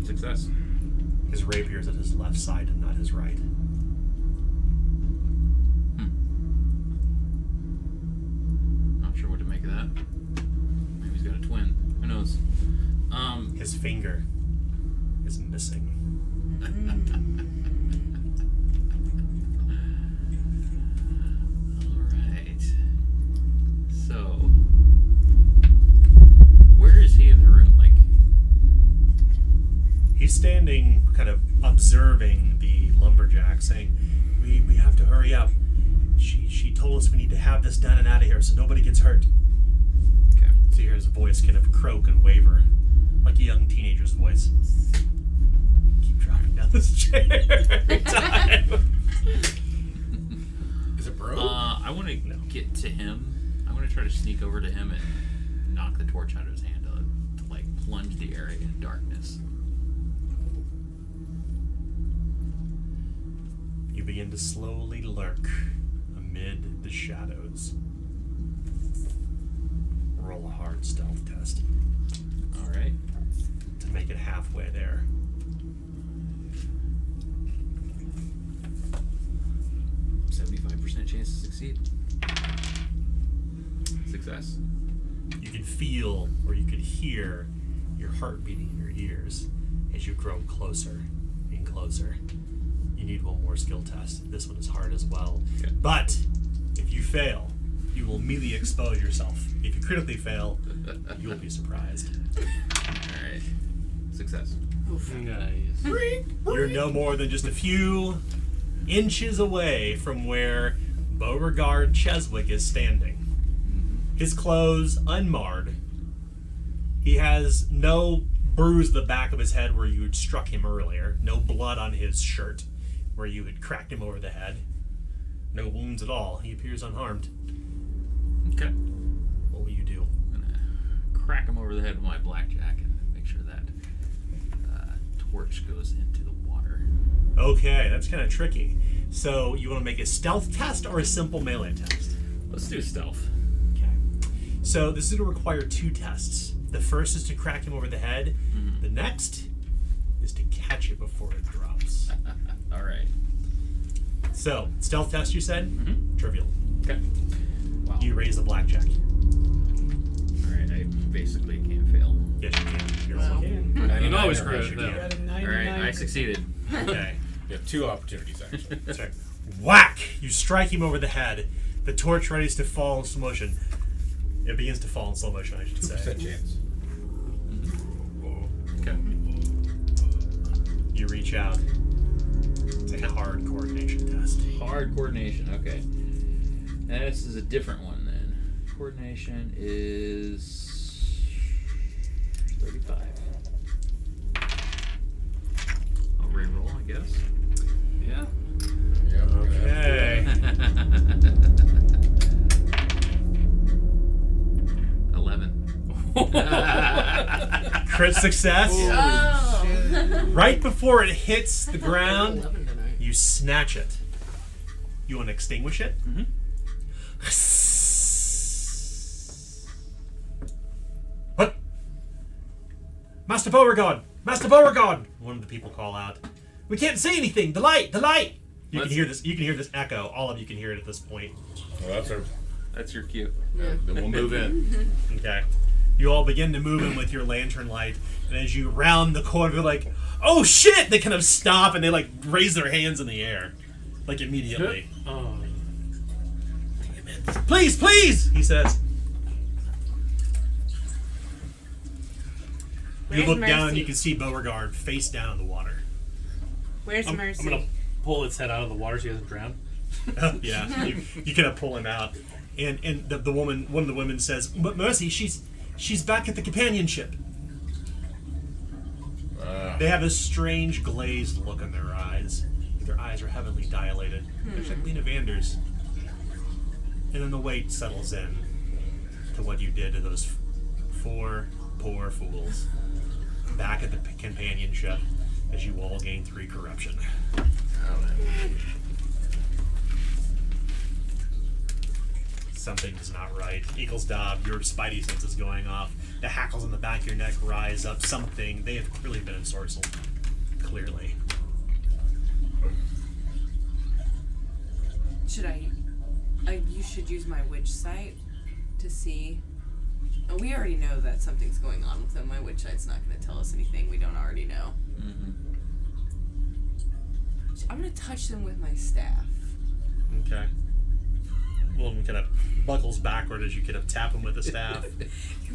Success. His rapier is at his left side and not his right. Not sure what to make of that. Maybe he's got a twin. Who knows? His finger is missing. Alright. So, where is he in the room? Like, He's standing kind of observing the lumberjack, saying, we have to hurry up. She told us we need to have this done and out of here so nobody gets hurt. okay. So you hear his voice kind of croak and waver, like a young teenager's voice. Keep dropping down this chair every time. Is it broke? I want to get to him. I want to try to sneak over to him and knock the torch out of his hand to like plunge the area in darkness. You begin to slowly lurk amid the shadows. Roll a hard stealth test All right. to make it halfway there. 75% chance to succeed. Success. You can feel or you could hear your heart beating in your ears as you grow closer and closer. You need one more skill test. This one is hard as well. Okay. But if you fail, you will immediately expose yourself. If you critically fail, you'll be surprised. Alright. Success. Nice. You're no more than just a few inches away from where Beauregard Cheswick is standing. His clothes unmarred. He has no bruise to the back of his head where you had struck him earlier. No blood on his shirt where you had cracked him over the head. No wounds at all. He appears unharmed. Okay. What will you do? I'm gonna crack him over the head with my blackjack and make sure that torch goes into the water. Okay, that's kind of tricky. So you want to make a stealth test or a simple melee test? Let's do stealth. Okay. So this is going to require 2 tests. The first is to crack him over the head. The next is to catch it before it drops. All right. So, stealth test, you said? Mhm. Trivial. Okay. Wow. You raise the blackjack. All right. I basically can't fail. Yes, you can. You're Well, You can always Yes, credit you them. can. got a All 99. right. I succeeded. Okay. You have 2 opportunities, actually. That's right. Whack! You strike him over the head. The torch readies to fall in slow motion. It begins to fall in slow motion, I should 2% say. chance. Okay. You reach out. It's a hard coordination test. Hard coordination. Okay. And this is a different one then. Coordination is 35. I'll re-roll, I guess. Yeah. Yeah. Okay. 11. Crit success. Oh. Right before it hits the ground, 11 tonight. you snatch it. You want to extinguish it? Mhm. What? Master Beauregard! Master Beauregard! One of the people call out. We can't see anything! The light! The light! You can hear this. You can hear this echo. All of you can hear it at this point. Well, that's our. That's your cue. Then we'll move in. Okay. You all begin to move in with your lantern light, and as you round the corner, they're like, "Oh shit!" They kind of stop and they like raise their hands in the air, like immediately. Oh. Please, please! He says. You Where's look down and Mercy? you can see Beauregard face down in the water. Where's I'm Mercy? gonna pull its head out of the water so he doesn't drown. Yeah, you kind of pull him out, and the woman, one of the women says, "But Mercy, she's back at the companionship." They have a strange glazed look in their eyes. Their eyes are heavily dilated. They're like Lena Vanders. And then the weight settles in to what you did to those 4 poor fools. Back at the companionship as you all gain 3 corruption. Something is not right. Eaglesdob, your spidey sense is going off. The hackles on the back of your neck rise up. Something. They have clearly been ensorcelled. Clearly. Should I you should use my witch sight to see. And we already know that something's going on with them. My witch sight's not going to tell us anything we don't already know. Mm-hmm. I'm going to touch them with my staff. Okay. Well, kind of buckles backward as you kind of tap him with the staff.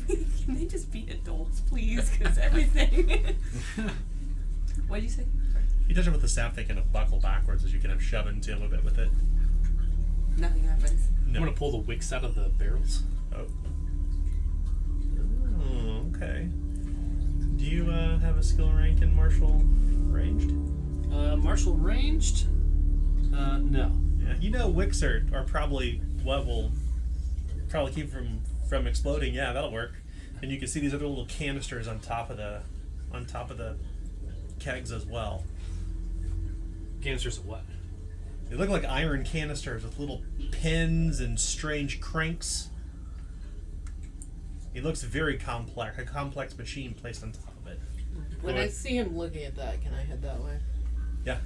Can they just be adults, please? Because everything. What'd you say? Sorry. You touch him with the staff, they kind of buckle backwards as you kind of shove into him a bit with it. Nothing happens. No. I'm gonna pull the wicks out of the barrels. Oh, okay. Do you have a skill rank in martial ranged? Martial ranged? No. Yeah, you know wicks are probably what will probably keep from exploding. Yeah, that'll work. And you can see these other little canisters on top of the kegs as well. Canisters of what? They look like iron canisters with little pins and strange cranks. It looks very complex, a complex machine placed on top of it. When I see him looking at that, can I head that way? Yeah.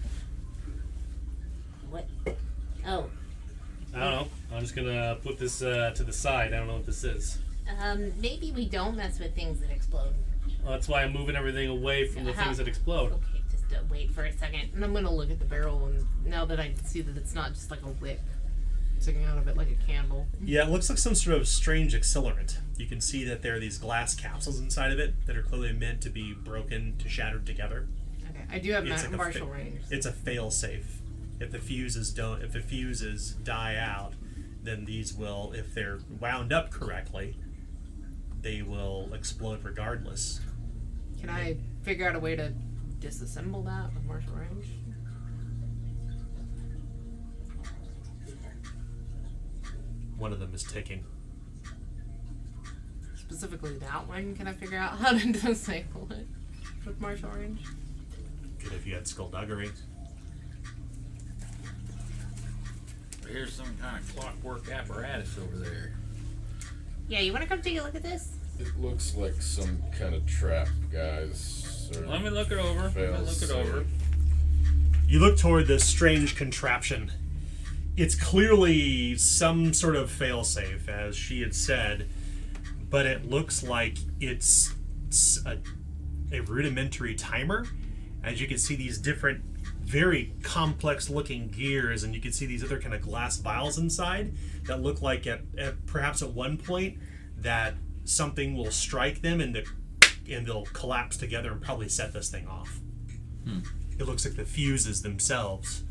What? Oh. I don't know. I'm just gonna put this to the side. I don't know what this is. Maybe we don't mess with things that explode. Well, that's why I'm moving everything away from the How- things that explode. Okay, just wait for a second. And I'm gonna look at the barrel, and now that I see that it's not just like a wick sticking out of it like a candle. Yeah, it looks like some sort of strange accelerant. You can see that there are these glass capsules inside of it that are clearly meant to be broken to shattered together. Okay, I do have It's like a martial range. It's a fail-safe. If the fuses die out, then these will, if they're wound up correctly, they will explode regardless. Can I figure out a way to disassemble that with martial range? one of them is ticking. Specifically that one, can I figure out how to disable it with martial range? Good if you had skullduggery. Here's some kind of clockwork apparatus over there. Yeah, you want to come take a look at this? It looks like some kind of trap, guys. Or Let me look it over. You look toward this strange contraption. It's clearly some sort of failsafe, as she had said, but it looks like it's a rudimentary timer. As you can see these different, very complex-looking gears, and you can see these other kind of glass vials inside that look like perhaps at one point that something will strike them and they'll collapse together and probably set this thing off. It looks like the fuses themselves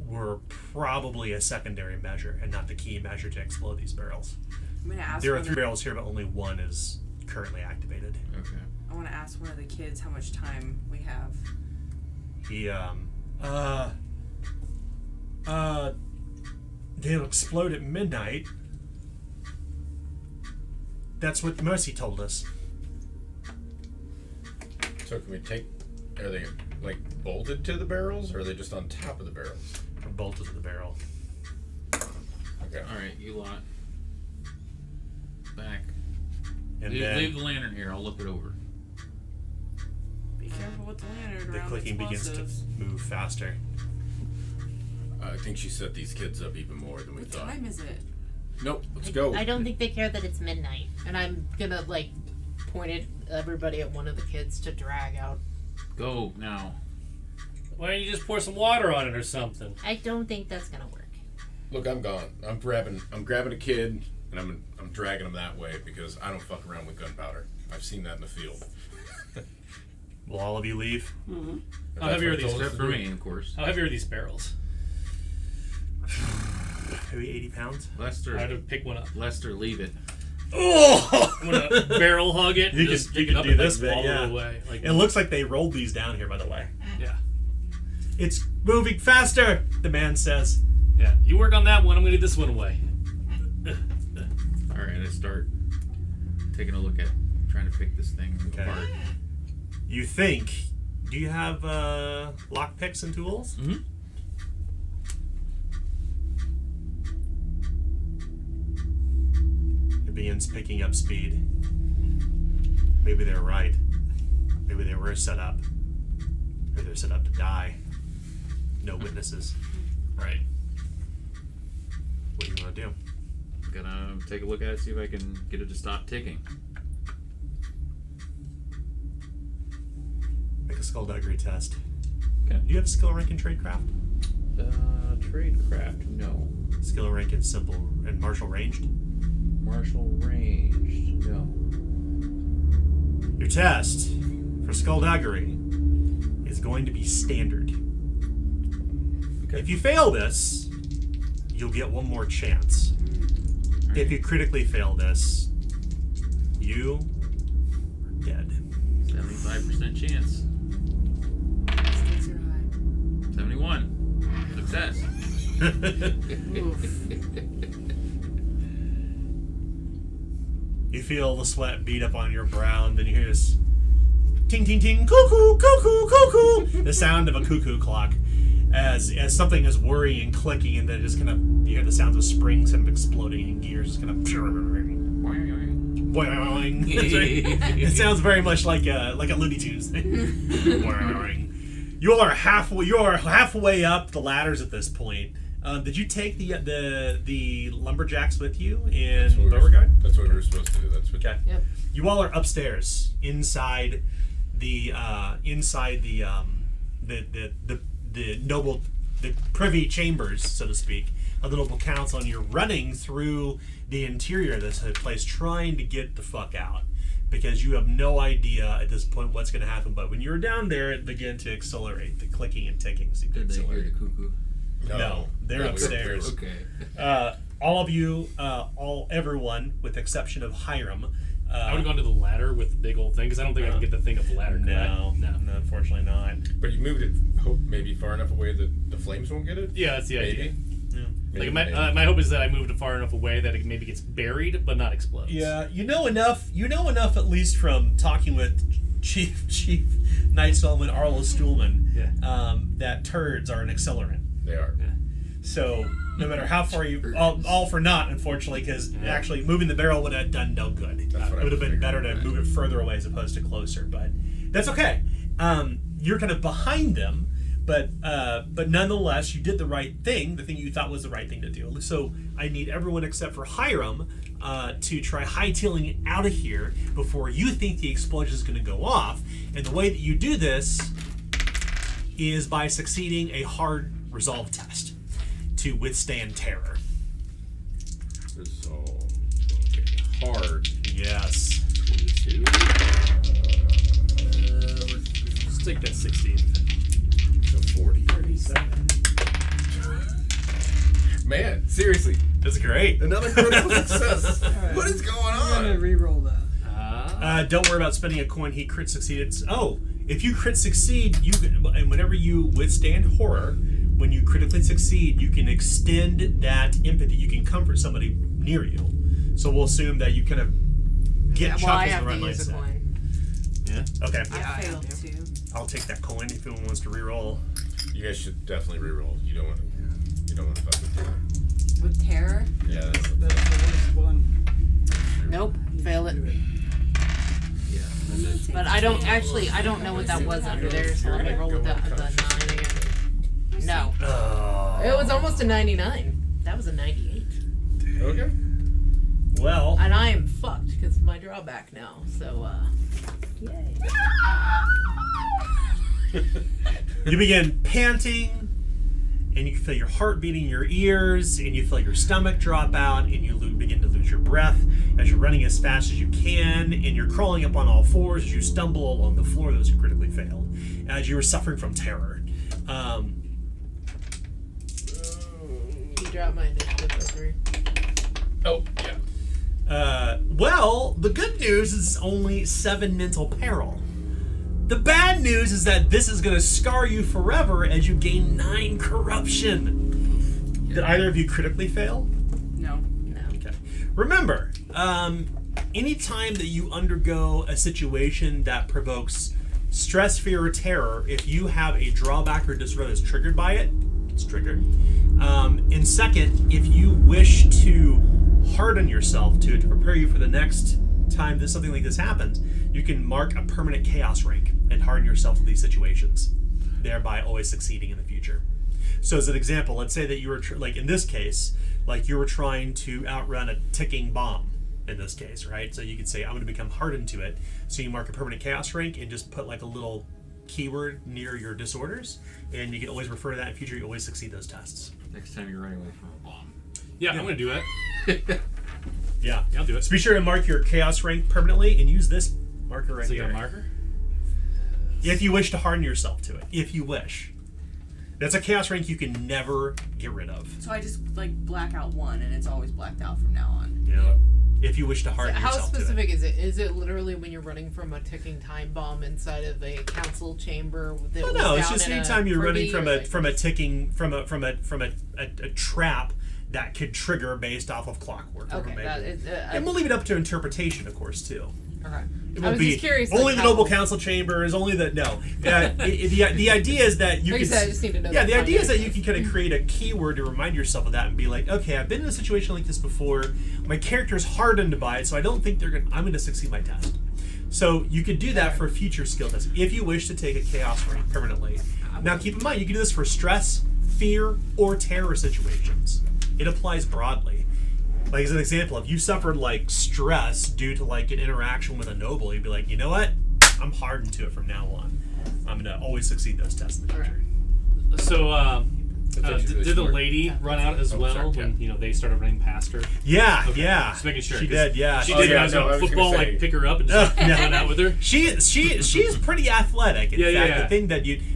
were probably a secondary measure and not the key measure to explode these barrels. I'm gonna ask There are one of 3 barrels here, but only one is currently activated. Okay. I want to ask one of the kids how much time we have. They'll explode at midnight. That's what Mercy told us. So can we take? Are they like bolted to the barrels, or are they just on top of the barrels? Or bolted to the barrel. Okay. All right, you lot. Back. And Leave the lantern here. I'll look it over. Be careful with the lantern the around clicking begins to explosives. move faster. I think she set these kids up even more than we What thought. time is it? Nope. Let's go. I don't think they care that it's midnight. And I'm gonna point at everybody at one of the kids to drag out. Go now. Why don't you just pour some water on it or something? I don't think that's gonna work. Look, I'm gone. I'm grabbing a kid, and I'm dragging him that way because I don't fuck around with gunpowder. I've seen that in the field. Will all of you leave? If How that's heavy are what these? told us Except to for do. me, of course. How heavy are these barrels? Maybe 80 pounds? I had to Lester, pick one up. Lester, leave it. Oh! I'm gonna barrel hug it. You just can- pick you it can up do and this like, bit, wall yeah. it away. Like, It looks like they rolled these down here, by the way. yeah. It's moving faster, the man says. Yeah. You work on that one. I'm gonna do this one away. All right, I start taking a look at trying to pick this thing Okay. apart. You think, do you have lock picks and tools? Mm-hmm. It begins picking up speed. Maybe they're right. Maybe they were set up. Maybe they're set up to die. No witnesses. Right. What do you want to do? Gonna take a look at it, see if I can get it to stop ticking. Make a skullduggery test. Okay. Do you have a skill rank in tradecraft? Tradecraft, no. Skill rank in simple and martial ranged? Martial ranged, no. Your test for skullduggery is going to be standard. Okay. If you fail this, you'll get one more chance. If you critically fail this, you are dead. 75% chance. Stakes are high. 71. Success. You feel the sweat beat up on your brow, and then you hear this ting ting ting, cuckoo, cuckoo, cuckoo, the sound of a cuckoo clock as something is whirring and clicking, and then just kind of you hear the sounds of springs kind of exploding and gears just kind of boing. It sounds very much like a Looney Tunes thing. Boing. You are halfway up the ladders at this point. Did you take the lumberjacks with you in Beauregard? That's what we were supposed to do. That's what. Okay. Yep. You all are upstairs inside the noble, the privy chambers, so to speak, of the noble council, and you're running through the interior of this place trying to get the fuck out because you have no idea at this point what's going to happen. But when you were down there, it began to accelerate. The clicking and ticking seemed to Did they hear accelerate. the cuckoo? No, they're upstairs. Okay. All of you, everyone, with the exception of Hiram. I would have gone to the ladder with the big old thing because I don't think I can get the thing up the ladder. could I? No, unfortunately not. But you moved it, hope maybe far enough away that the flames won't get it. Yeah, that's the idea. Maybe. Yeah. Like my hope is that I moved it far enough away that it maybe gets buried but not explodes. Yeah, you know enough at least from talking with Chief Knight Solomon Arlo Stuhlman that turds are an accelerant. They are. Yeah. So no matter how far you all for naught, unfortunately, because actually moving the barrel would have done no good. It would have been better to move it further away as opposed to closer, but that's okay. You're kind of behind them, but nonetheless, you did the right thing, the thing you thought was the right thing to do. So I need everyone except for Hiram to try hightailing out of here before you think the explosion is going to go off. And the way that you do this is by succeeding a hard resolve test to withstand terror. Resolve. Okay. Hard. Yes. 22. Let's take that 16. So 40. 37. Man, seriously. That's great. Another critical success. Alright. What is going I'm gonna on? re-roll that. Don't worry about spending a coin. He crit succeeded. Oh, if you crit succeed, and whenever you withstand horror, when you critically succeed, you can extend that empathy. You can comfort somebody near you. So we'll assume that you kind of get well, I chuckles in have the right to use a mindset. coin. Yeah. Okay. Yeah, I failed do. too. I'll take that coin if anyone wants to re-roll. You guys should definitely re-roll. You don't want to fuck with terror. With terror? Yeah, that's That's the worst one. Nope, fail it. But I don't know what that was under there, so let me roll with the 9 again. No. It was almost a 99. That was a 98. okay. Well, And I am fucked because of my drawback now, so, yay. you begin panting, and you can feel your heart beating in your ears, and you feel your stomach drop out, and you begin to lose your breath as you're running as fast as you can, and you're crawling up on all fours as you stumble along the floor. Those who critically failed, as you were suffering from terror. You dropped my initiative by 3. Oh, yeah. Well, the good news is it's only 7 mental peril. The bad news is that this is going to scar you forever as you gain 9 corruption. Did either of you critically fail? No. Okay. Remember, anytime that you undergo a situation that provokes stress, fear, or terror, if you have a drawback or disorder that's triggered by it, it's triggered. And second, if you wish to harden yourself to prepare you for the next time that something like this happens, you can mark a permanent chaos rank and harden yourself to these situations, thereby always succeeding in the future. So as an example, let's say that you were, like in this case, like you were trying to outrun a ticking bomb in this case, right? So you could say, I'm going to become hardened to it. So you mark a permanent chaos rank and just put like a little keyword near your disorders, and you can always refer to that in future. You always succeed those tests. Next time you're running away from a bomb. Yeah, I'm gonna do that. Yeah. I'll do it. So be sure to mark your chaos rank permanently and use this marker right So you there. got a marker? If you wish to harden yourself to it. If you wish. That's a chaos rank you can never get rid of. So I just like black out 1 and it's always blacked out from now on. Yeah. If you wish to harden How yourself to it. specific is it? Is it literally when you're running from a ticking time bomb inside of a council chamber? That was No, it's down just in a anytime you're running privy, from or a ticking from a trap that could trigger based off of clockwork. Okay, that is. And we'll leave it up to interpretation, of course, too. Okay. It I won't was be just curious. only like, the how- noble council chamber is only the no. The idea is that you Like I can. said, I just need to know Yeah, the the idea is that you finance. can kind of create a keyword to remind yourself of that and be like, okay, I've been in a situation like this before. My character's hardened by it, so I don't think I'm going to succeed my test. So you could do that for future skill tests if you wish to take a chaos rank permanently. Now keep in mind, you can do this for stress, fear, or terror situations. It applies broadly. Like as an example, if you suffered like stress due to like an interaction with a noble, you'd be like, you know what? I'm hardened to it from now on. I'm gonna always succeed those tests in the future. So, That's actually really did the smart. lady run out as well sorry, when they started running past her? Yeah, Okay, yeah. just making sure. She 'cause did, yeah. She Oh, did. yeah, I was no, I gonna was gonna football say- like pick her up and just Yeah. run out with her. She's pretty athletic. In Yeah, yeah, fact, yeah. the thing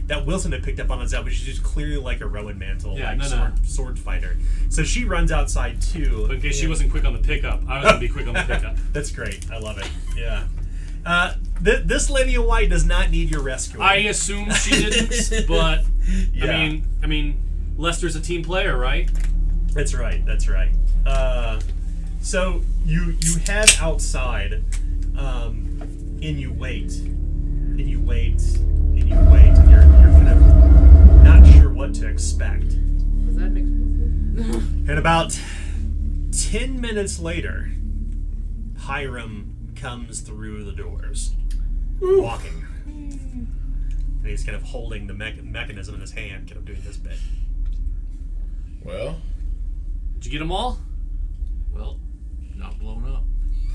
that Wilson had picked up on is that she's just clearly like a Rowan Mantle, Yeah, like no. sword fighter. So she runs outside too. But in case she wasn't quick on the pickup, I was gonna be quick on the pickup. That's great. I love it. Yeah. This lady in white does not need your rescue. I assume she didn't, but Yeah. I mean, Lester's a team player, right? That's right. That's right. So you head outside, and you wait, and you wait, and you wait, and you're kind of not sure what to expect. Was that an explosion? And about 10 minutes later, Hiram comes through the doors, walking, and he's kind of holding the mechanism in his hand, kind of doing this bit. Well, Did you get them all? Well, not blown up.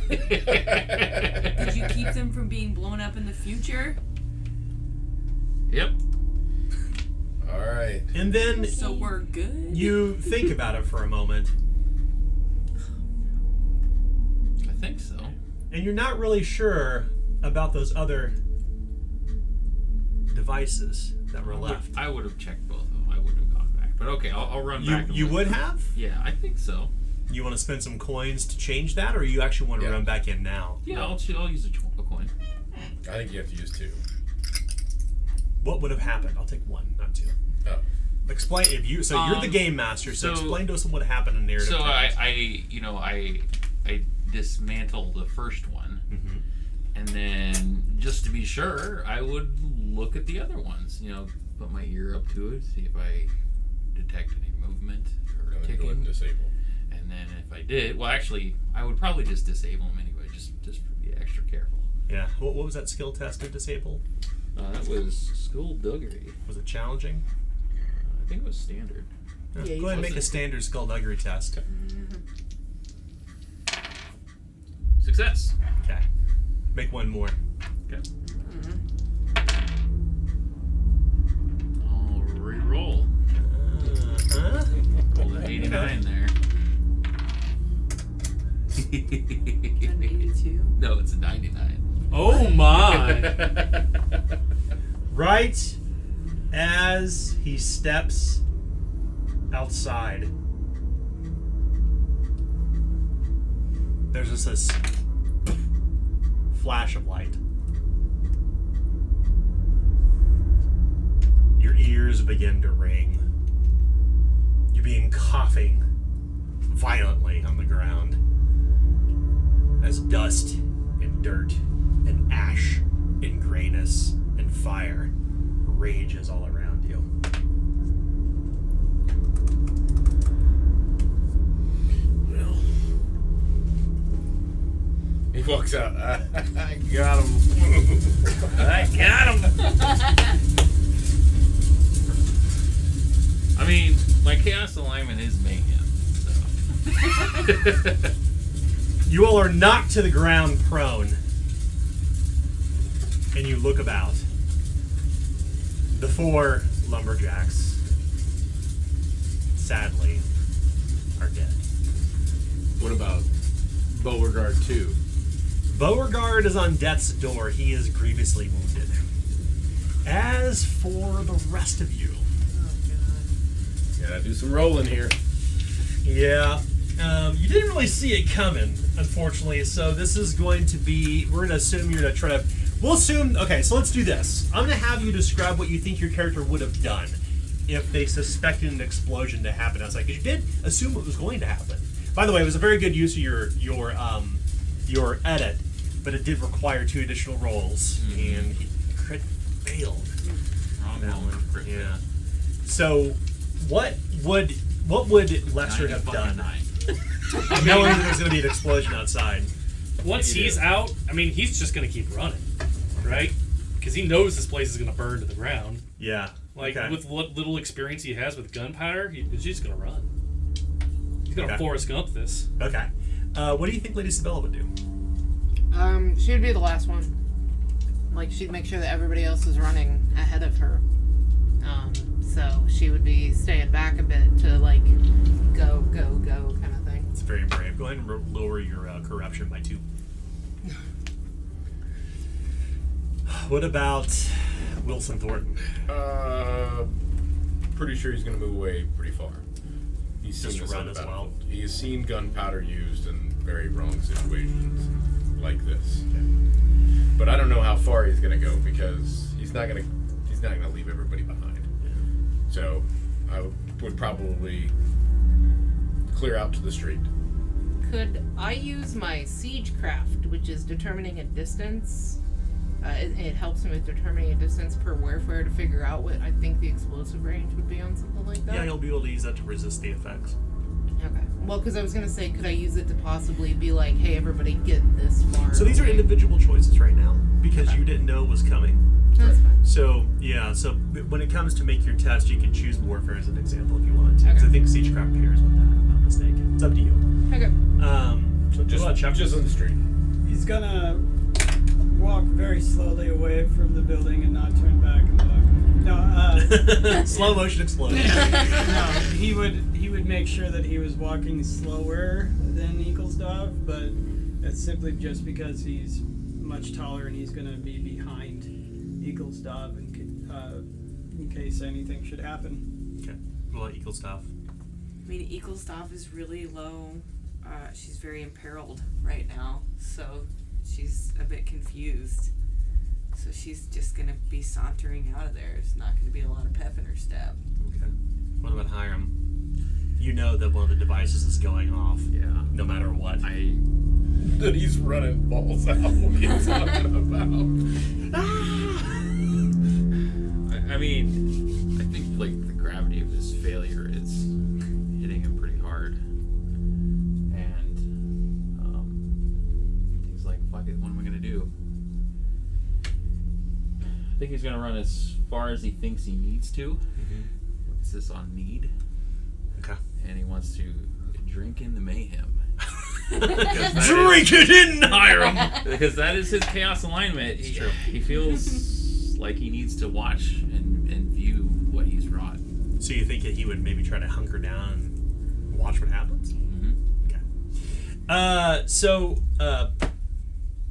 Did you keep them from being blown up in the future? Yep. all right. And then So we're good? you think about it for a moment, I think so. and you're not really sure about those other devices that were left. I would have checked both of them. I wouldn't have gone back. But okay, I'll run back. and You look. would have? Yeah, I think so. You want to spend some coins to change that, or you actually want to Yeah. run back in now? Yeah, I'll use a coin. I think you have to use 2. What would have happened? I'll take 1, not 2. Oh. Explain if you. So you're the game master. So, so- explain to us what happened in narrative. So terms. I dismantled the first one, Mhm. and then just to be sure, I would look at the other ones. Put my ear up to it, see if I detect any movement or And then go ahead and ticking. disable. And then if I did, well, actually, I would probably just disable them anyway, just be extra careful. Yeah. What was that skill test to disable? That was skullduggery. Was it challenging? I think it was standard. Yeah, Yeah, you go ahead and make a standard skullduggery test. Success. Okay. Make 1 more. Okay. I'll re-roll. Uh-huh. Rolled an 89 there. An 82? No, it's a 99. Oh my! Right as he steps outside, there's just this flash of light. Your ears begin to ring. You begin coughing violently on the ground as dust and dirt and ash and grayness and fire rages all around you. Well, he walks out. I got him. I got him! I mean, my chaos alignment is mayhem, so. You all are knocked to the ground prone, and you look about. The 4 lumberjacks, sadly, are dead. What about Beauregard 2? Beauregard is on death's door. He is grievously wounded. As for the rest of you, Gotta do some rolling here. yeah, you didn't really see it coming, unfortunately. So this is going to be. We're going to assume you're going to try to. We'll assume. Okay, so let's do this. I'm going to have you describe what you think your character would have done if they suspected an explosion to happen outside, because you did assume it was going to happen. By the way, it was a very good use of your edit, but it did require 2 additional rolls, and he crit failed. Wrong That roll. one. Yeah. So, what would Lester have done, 95. knowing that there's going to be an explosion outside? Once You he's do. out, I mean, he's just gonna keep running, right? Because he knows this place is gonna burn to the ground. Yeah. Like okay. with what little experience he has with gunpowder, he's just gonna run. He's gonna Okay. Forrest Gump this. Okay. What do you think Lady Sabella would do? She would be the last one. Like, she'd make sure that everybody else was running ahead of her. So she would be staying back a bit to, like, go kind of thing. It's very brave. Go ahead and lower your corruption by 2. What about Wilson Thornton? Pretty sure he's gonna move away pretty far. He's seen Just this on run the as well? battlefield. He has seen gunpowder used in very wrong situations like this. But I don't know how far he's gonna go because he's not gonna leave everybody behind. So I would probably clear out to the street. Could I use my siegecraft, which is determining a distance? It helps me with determining a distance per warfare to figure out what I think the explosive range would be on something like that. Yeah, you'll be able to use that to resist the effects. Okay. Well, because I was gonna say, could I use it to possibly be like, hey, everybody, get this far? So these are individual choices right now because you didn't know it was coming. That's fine. So yeah, so when it comes to make your test, you can choose warfare as an example if you want to. Because I think siegecraft pairs with that, if I'm not mistaken. It's up to you. Okay. So just on the street. He's gonna walk very slowly away from the building and not turn back and look. No, Slow motion explosion. no, he would make sure that he was walking slower than Eaglesdove, but that's simply just because he's much taller and he's gonna be behind Eaglesdove in case anything should happen. Okay. Well, equal stuff. I mean, Eaglesdove is really low. She's very imperiled right now, so she's a bit confused. So she's just gonna be sauntering out of there. There's not gonna be a lot of pep in her step. Okay. What about Hiram? You know that one of the devices is going off. Yeah. No matter what. That he's running balls out. What are you talking about? I mean, I think like the gravity of this failure is hitting him pretty hard, and he's like, "Fuck it, what am I gonna do?" I think he's gonna run as far as he thinks he needs to. What's this on need? Okay. And he wants to drink in the mayhem. Drink it in, Hiram! Because that is his chaos alignment. He feels like he needs to watch and view what he's wrought. So you think that he would maybe try to hunker down and watch what happens? Okay.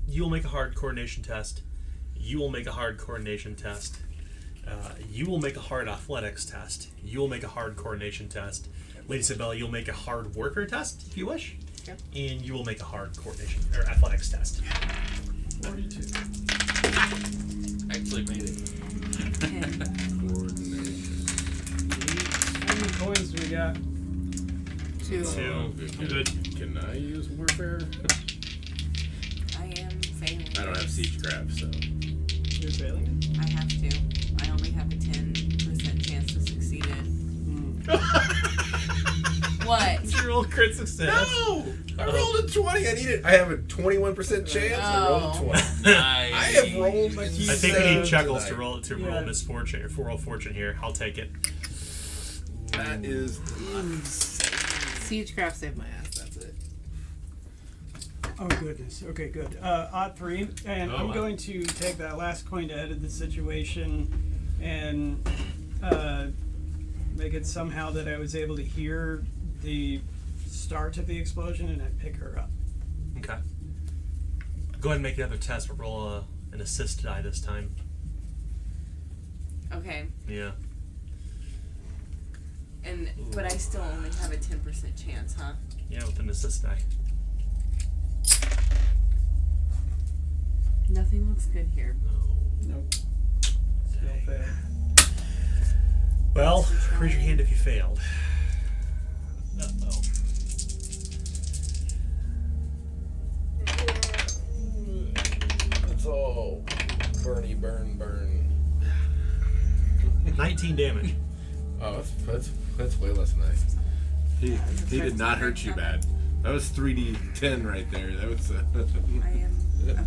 You will make a hard coordination test. You will make a hard coordination test. You will make a hard athletics test. You will make a hard coordination test. Lady Isabella, you'll make a hard warfare test if you wish. Yep. And you will make a hard coordination or athletics test. 42. Actually made it. How many coins do we got? 2. I'm good. Can I use warfare? I am failing. I don't have siegecraft, so. You're failing it? I have to. I only have a 10% chance to succeed it. What? Did you roll crit success? No! I rolled a 20. I have a 21% chance. I rolled a 20. Nice. I have rolled. I think we need Chuckles to tonight. roll Yeah. misfortune or roll fortune here. I'll take it. That is. Siegecraft saved my ass. That's it. Oh goodness. Okay, good. Odd 3, and I'm going to take that last coin to edit the situation, and make it somehow that I was able to hear the start of the explosion, and I pick her up. Okay. Go ahead and make another test, but roll an assist die this time. Okay. Yeah. But I still only have a 10% chance, huh? Yeah, with an assist die. Nothing looks good here. Nope. Still failed. Well, raise your hand if you failed. Uh-oh. It's all burn. 19 damage. Oh, that's way less nice. He did not hurt you bad. That was 3d10 right there. That was. I am. Okay.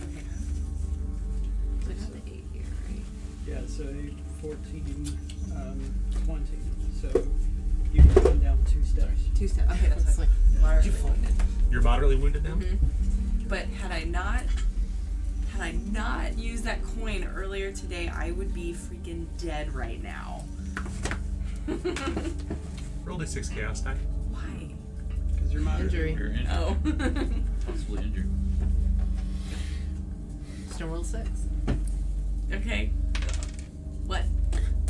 Okay. So I got the 8 here, right? Yeah, so 8, 14, 20. So you can come down 2 steps. 2 steps. Okay, that's It's like like moderately wounded. You're moderately wounded now? But had I not used that coin earlier today, I would be freaking dead right now. Roll a 6 chaos die. Why? Because you're moderate. Injury. You're injured. Oh. Possibly injured. Just roll 6. Okay. What?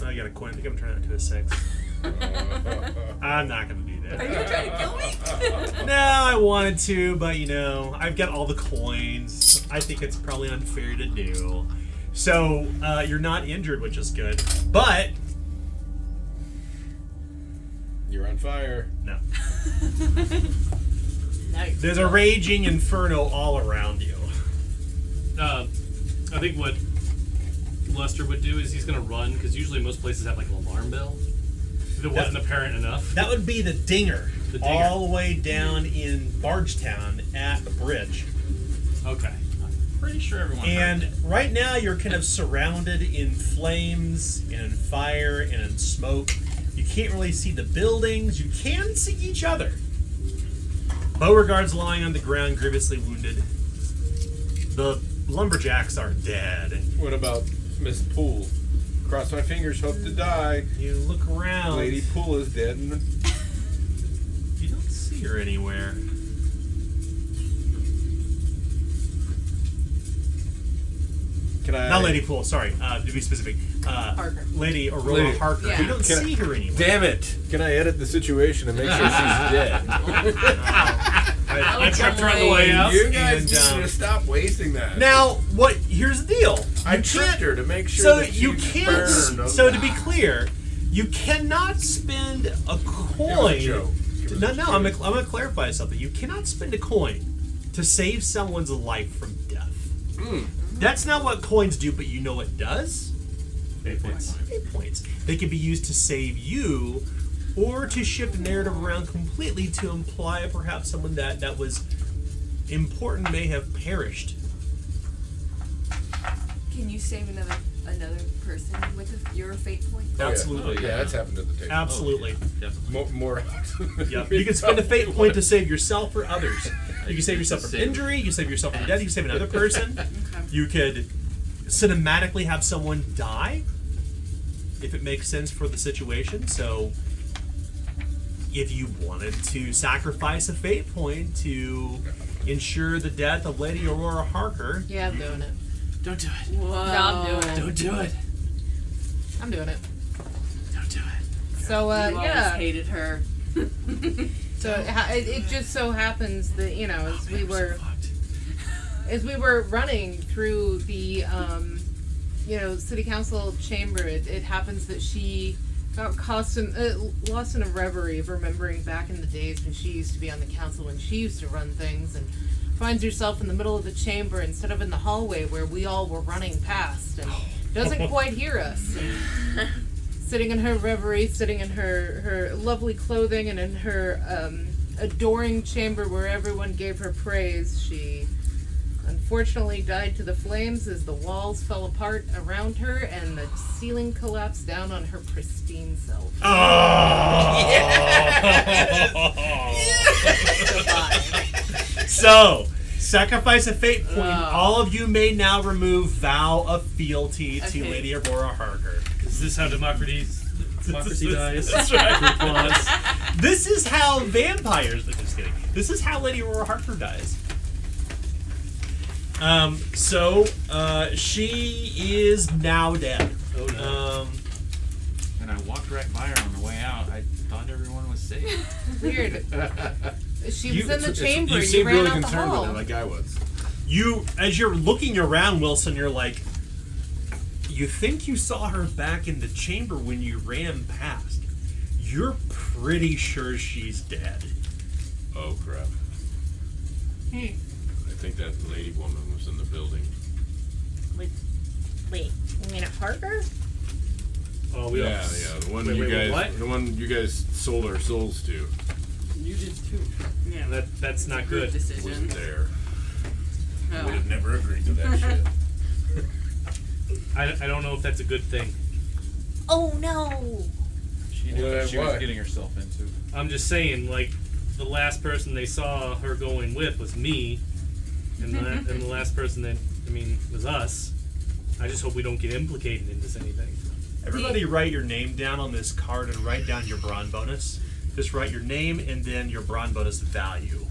Oh, you got a coin. I think I'm turning it to a 6. I'm not going to do Are that. you trying to kill me? No, I wanted to, but I've got all the coins. I think it's probably unfair to do. So, you're not injured, which is good. But fire. No. Nice. There's a raging inferno all around you. I think what Lester would do is he's going to run, because usually most places have like an alarm bell. If it wasn't apparent enough. That would be the dinger. The dinger. All the way down in Bargetown at the bridge. Okay. Pretty sure everyone heard And it. right now you're kind of surrounded in flames and in fire and in smoke. You can't really see the buildings. You can see each other. Beauregard's lying on the ground, grievously wounded. The lumberjacks are dead. What about Miss Poole? Cross my fingers, hope to die. You look around. Lady Poole is dead. And You don't see her anywhere. can I? Not Lady Poole, sorry. To be specific. Harker. Lady Aurora Lady- Harker. Yeah. You don't Can I- see her anywhere. Damn it! Can I edit the situation and make sure she's dead? I tripped her on the way out. You guys And, need to stop wasting that. Now, here's the deal. I You tricked can't- her to make sure So that you she can't. burned. So to be clear, you cannot spend a coin. It was a joke. It was No, a no. joke. I'm gonna clarify something. You cannot spend a coin to save someone's life from death. That's not what coins do, but you know what does? Fate points. Fate points. They can be used to save you, or to shift the narrative around completely to imply perhaps someone that was important may have perished. Can you save another person with your fate point? Oh, yeah. Absolutely. Yeah, that's happened at the table. Absolutely. Definitely. More. Yep. You can spend a fate point to save yourself or others. You can save yourself from injury. You can save yourself from death. You can save another person. You could cinematically have someone die if it makes sense for the situation. So, if you wanted to sacrifice a fate point to ensure the death of Lady Aurora Harker, Yeah, I'm doing it. Don't do it. Whoa. No, I'm doing it. Don't do it. I'm doing it. Don't do it. So, You always yeah. hated her. So it just so happens that, you know, as we were running through the city council chamber, it happens that she got lost in a reverie of remembering back in the days when she used to be on the council, when she used to run things, and finds herself in the middle of the chamber instead of in the hallway where we all were running past, and doesn't quite hear us. Sitting in her reverie, sitting in her lovely clothing, and in her adoring chamber where everyone gave her praise, she unfortunately died to the flames as the walls fell apart around her and the ceiling collapsed down on her pristine self. So, sacrifice a fate point. All of you may now remove vow of fealty to Okay. Lady Aurora Harker. Is this how democracy dies? That's right. Applause. This is how vampires. Just kidding. This is how Lady Aurora Harker dies. She is now dead. Oh no. And I walked right by her on the way out. I thought everyone was safe. Weird. She was in the chamber You and you seem ran really out the concerned hall. with it, like I was. You, as you're looking around, Wilson, you're like, you think you saw her back in the chamber when you ran past. You're pretty sure she's dead. Oh crap! I think that lady woman was in the building. Wait, you mean a Parker? Oh, we Yeah, all. the one Wait, you wait, guys, what? the one you guys sold our souls to, You did too. Yeah. That's not good. Decision. wasn't there. Oh. Would have never agreed to that shit. I don't know if that's a good thing. Oh no! She knew Well, what she was what? getting herself into. I'm just saying, like, the last person they saw her going with was me, and the last person that, was us. I just hope we don't get implicated in this anything. Everybody write your name down on this card and write down your brawn bonus. Just write your name and then your brawn bonus value.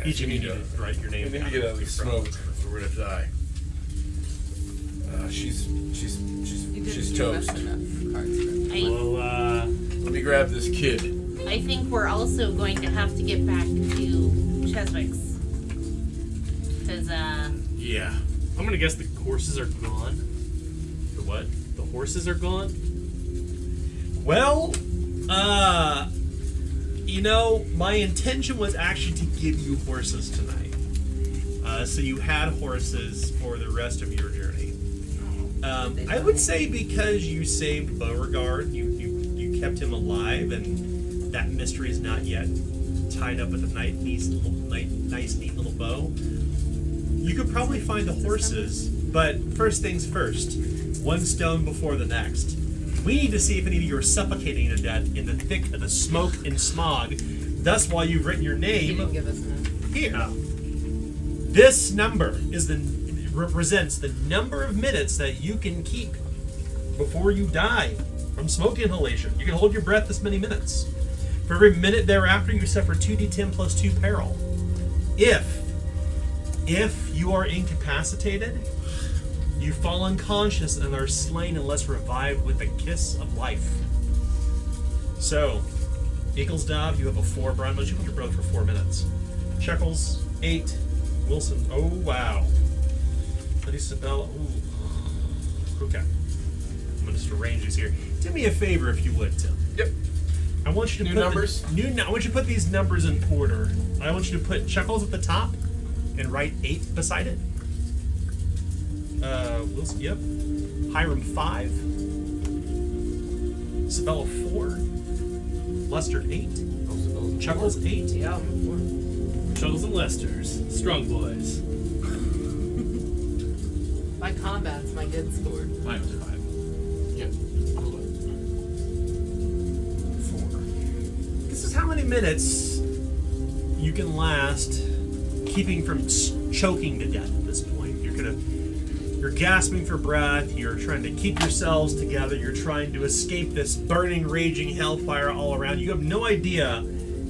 Each of you need to write your name We need down. to get out of the Your brawn smoke, bonus. or we're gonna die. She's You didn't give toast. us enough cards for me. Well, Let me grab this kid. I think we're also going to have to get back to Cheswick's. Because, Yeah. I'm gonna guess the horses are gone. The what? The horses are gone? Well, You know, my intention was actually to give you horses tonight. So you had horses for the rest of your journey. I would say because you saved Beauregard, you kept him alive, and that mystery is not yet tied up with a nice, neat little bow. You could probably find the horses, but first things first, one stone before the next. We need to see if any of you are suffocating to death in the thick of the smoke and smog. Thus, while you've written your You name didn't give us enough. here, this number represents the number of minutes that you can keep before you die from smoke inhalation. You can hold your breath this many minutes. For every minute thereafter, you suffer 2d10 plus 2 peril. If you are incapacitated, you fall unconscious and are slain unless revived with a kiss of life. So, Eaglesdove, you have a 4. Brian, why don't you hold your breath for 4 minutes? Shekels, 8. Wilson, oh wow. Lady Sabella, ooh. Okay. I'm going to just arrange these here. Do me a favor if you would, Tim. Yep. I want you to New put numbers? I want you to put these numbers in order. I want you to put Shekels at the top and write 8 beside it. Wilson, yep. Hiram 5. Sabella 4. Lester 8. Chuckles 8. Yeah, Chuckles and Lester's. Strong boys. my combat's my good score. Mine was 5. Yeah. 4. This is how many minutes you can last keeping from choking to death at this point. You're gasping for breath, you're trying to keep yourselves together, you're trying to escape this burning, raging hellfire all around. You have no idea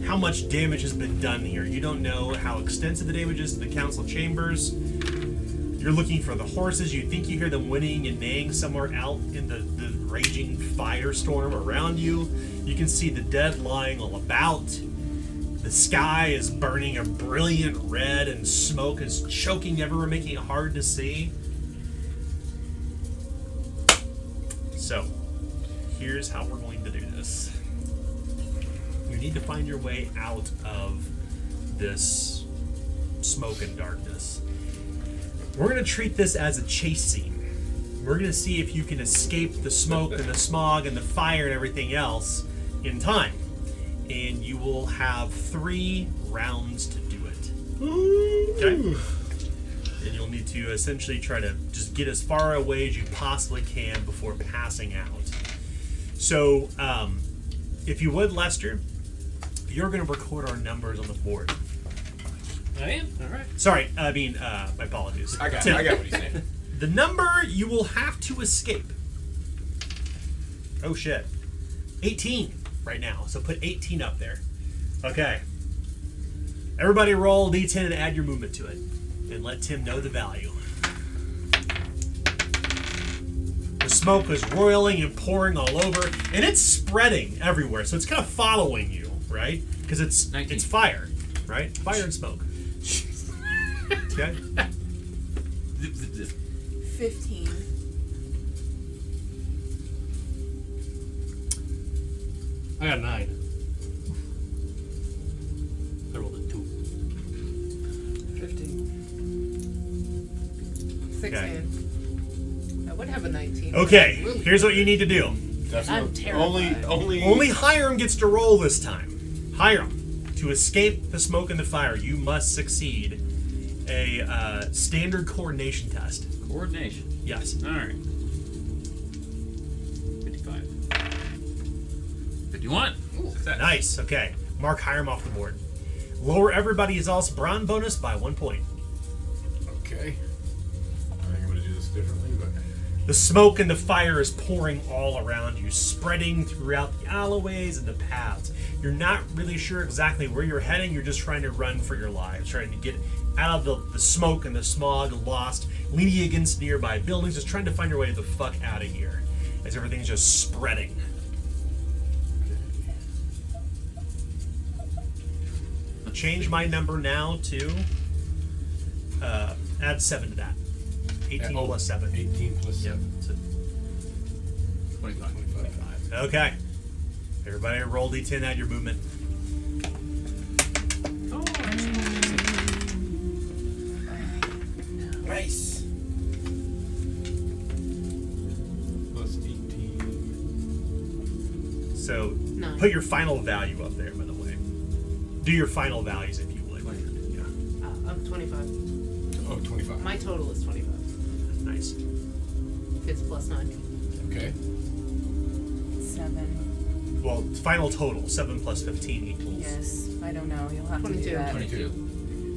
how much damage has been done here. You don't know how extensive the damage is to the council chambers. You're looking for the horses. You think you hear them whinnying and neighing somewhere out in the raging firestorm around you. You can see the dead lying all about. The sky is burning a brilliant red and smoke is choking everywhere, making it hard to see. So, here's how we're going to do this. You need to find your way out of this smoke and darkness. We're going to treat this as a chase scene. We're going to see if you can escape the smoke and the smog and the fire and everything else in time. And you will have 3 rounds to do it. Okay? And you'll need to essentially try to just get as far away as you possibly can before passing out. So, if you would, Lester, you're going to record our numbers on the board. I am? Alright. Sorry, I mean, my apologies. I got Tim, what he's saying. the number you will have to escape. Oh shit. 18 right now. So put 18 up there. Okay. Everybody roll D10 and add your movement to it. And let Tim know the value. The smoke is roiling and pouring all over, and it's spreading everywhere. So it's kind of following you, right? Because it's 19. It's fire, right? Fire and smoke. Okay. 15. I got 9. I rolled a 2. 15. 16. I would have a 19. Okay. Really Here's what you need to do. I'm terrified. Only Hiram gets to roll this time. Hiram, to escape the smoke and the fire, you must succeed a standard coordination test. Coordination. Yes. Alright. 55. 51. Nice. Okay. Mark Hiram off the board. Lower everybody's else Brawn bonus by 1 point. Okay. I think I'm going to do this differently, but... The smoke and the fire is pouring all around you, spreading throughout the alleyways and the paths. You're not really sure exactly where you're heading. You're just trying to run for your lives, trying to get out of the smoke and the smog, lost, leaning against nearby buildings, just trying to find your way the fuck out of here as everything's just spreading. Change my number now to add 7 to that. 18 plus 7. 18 plus 7. So 25. 25. Okay. Everybody roll D10, add your movement. Nice. Plus 18. So 9. put your final value up there, by the way. Do your final values if you would. Yeah. I'm 25. Oh, 25. My total is 25. Nice. It's plus 9. Okay. 7. Well, final total 7 plus 15 equals. Yes. I don't know. You'll have to 22. do that. 22.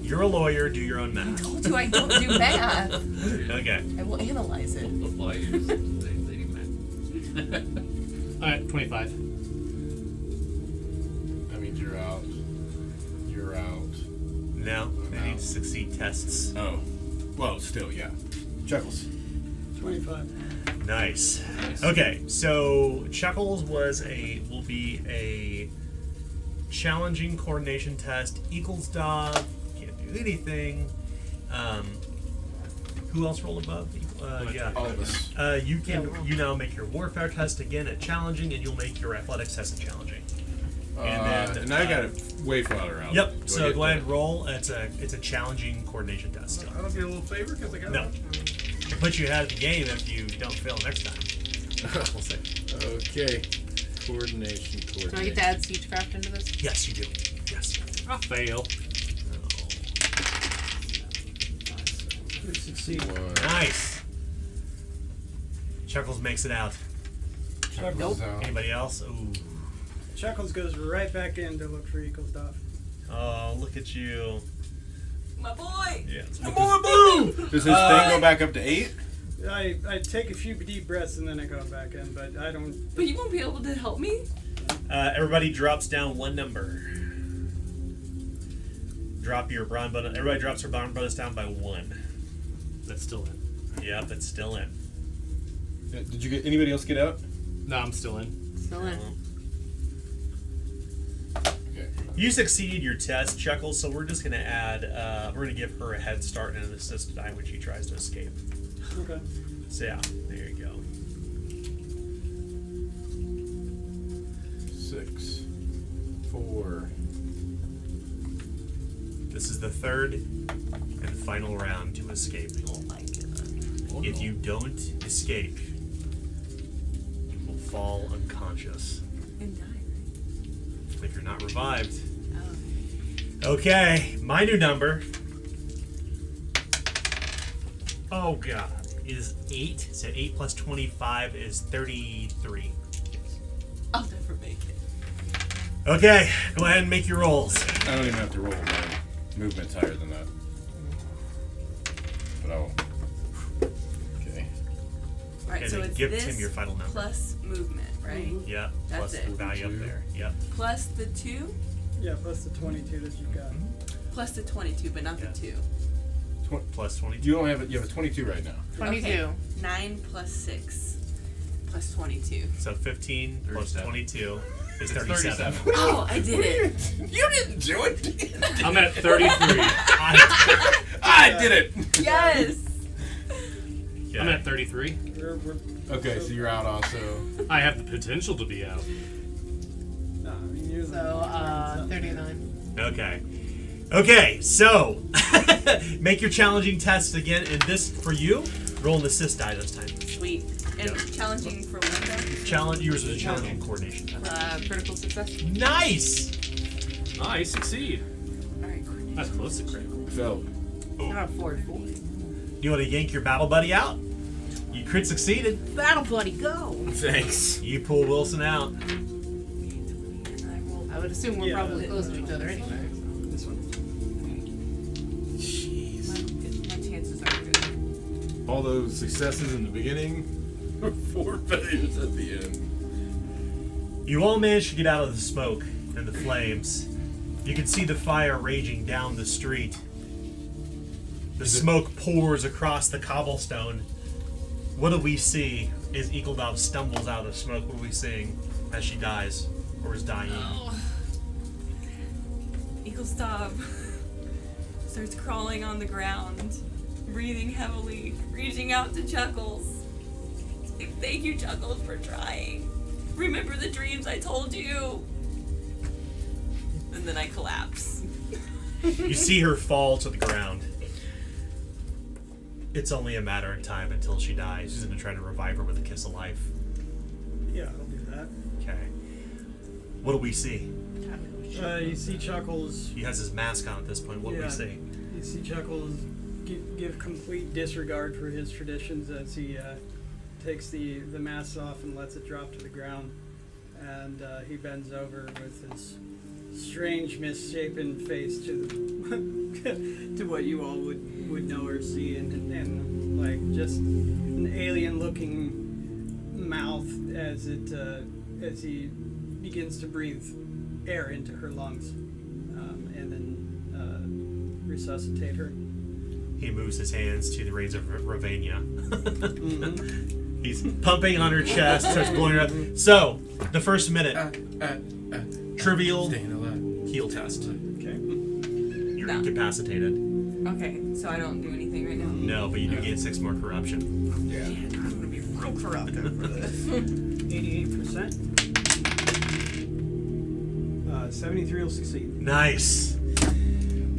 You're a lawyer. Do your own I math. told you I don't do math. Okay. I will analyze it. Apply yours, Lady Mac. Alright, 25. That means you're out. You're out. No, they need to succeed tests. Oh. Well, still, yeah. Chuckles. 25. Nice. Okay, so Chuckles will be a challenging coordination test. Equals dog. Can't do anything. Who else rolled above? Yeah. All of us. You now make your warfare test again at challenging, and you'll make your athletics test at challenging. And I got it way farther out. Yep. Do I So get go ahead the- and roll. It's a challenging coordination test. I don't get a little favor because I got No. it. It'll put you ahead of the game if you don't fail next time. We'll see. Okay. Coordination. Do I get to add siegecraft into this? Yes, you do. Yes. I fail. We succeed. Nice. Chuckles makes it out. Chuckles out. Anybody else? Ooh. Chuckles goes right back in to look for Eagle stuff. Oh, look at you. My boy! Yeah. It's Does his thing go back up to 8? I take a few deep breaths and then I go back in, but I don't. But you won't be able to help me? Everybody drops down one number. Drop your brawn bonus. Everybody drops their brawn bonus down by 1. That's still in. Yep, it's still in. Did you get anybody else get out? No, I'm still in. Still in. Okay. You succeeded your test, Chuckles, so we're just going to add, we're going to give her a head start and an assist die when she tries to escape. Okay. So yeah, there you go. 6, 4. This is the third and final round to escape. Oh my god. If you don't escape, you will fall unconscious. And die. If you're not revived. Oh. Okay, my new number. Oh god, is 8. So 8 plus 25 is 33. I'll never make it. Okay, go ahead and make your rolls. I don't even have to roll. My movement's higher than that. But I will. Okay. Alright, And so then it's give this Tim your final number. plus movement, right? Yep, That's plus it. the value up there. Yep. Plus the 2, Yeah, plus the 22 that you got. plus the 22, but not Yeah. the 2. Plus 22. You don't have it. You have a 22 right now. 22. Okay. 9 plus 6 plus 22. So 15 plus 37. 22 is It's 37. 37. Oh, I did it! You didn't do it. I'm at 33. I did it. Yes! I'm at 33. We're Okay, so you're out also. I have the potential to be out. no, I mean, you're So, 39. Okay. Okay, so make your challenging test again, and this for you. Roll an assist die this time. Sweet. And Yep. challenging for what though? Challenge yours is a challenging coordination test. Critical success. Nice. I succeed. Alright, coordination. That's close to critical. Fell. Not 4. You want to yank your battle buddy out? You crit succeeded. Battle buddy, go! Thanks. You pull Wilson out. I would assume we're Yeah. probably close to each other anyway. this one. Jeez. My chances are good. All those successes in the beginning, 4 failures at the end. You all managed to get out of the smoke and the flames. You can see the fire raging down the street. The smoke pours across the cobblestone. What do we see as Eagledove stumbles out of the smoke? What are we seeing as she dies or is dying? Eagle stop. Starts crawling on the ground, breathing heavily, reaching out to Chuckles. Thank you, Chuckles, for trying. Remember the dreams I told you. And then I collapse. You see her fall to the ground. it's only a matter of time until she dies. She's going to try to revive her with a kiss of life. Yeah, I'll do that. Okay. What do we see? You see Chuckles. He has his mask on at this point. What do we Yeah. see? You see Chuckles give complete disregard for his traditions as he takes the mask off and lets it drop to the ground. And he bends over with his strange, misshapen face to to what you all would know or see, and like just an alien-looking mouth as he begins to breathe air into her lungs, and then resuscitate her. He moves his hands to the reins of Ravania. Mm-hmm. He's pumping on her chest, starts blowing her up. So, the first minute, trivial Staying alive. heal test. Okay. You're No. incapacitated. Okay, so I don't do anything right now. No, but you do gain 6 more corruption. Yeah. I'm gonna be real corrupt over this. 88%. 73 will succeed. Nice.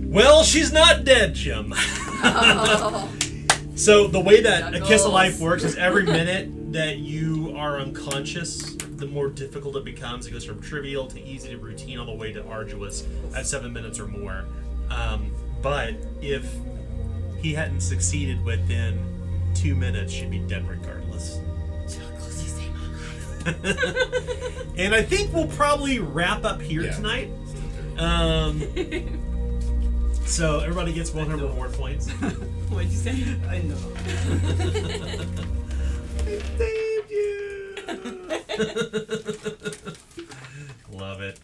Well, she's not dead, Jim. Oh. So the way that a kiss of life Chuckles. works is every minute that you are unconscious, the more difficult it becomes. It goes from trivial to easy to routine all the way to arduous at 7 minutes or more. But if he hadn't succeeded within 2 minutes, she'd be dead regardless. Chuckles, you say And I think we'll probably wrap up here Yeah. tonight. So everybody gets 100 reward points. What'd you say? I know. Saved you. Love it.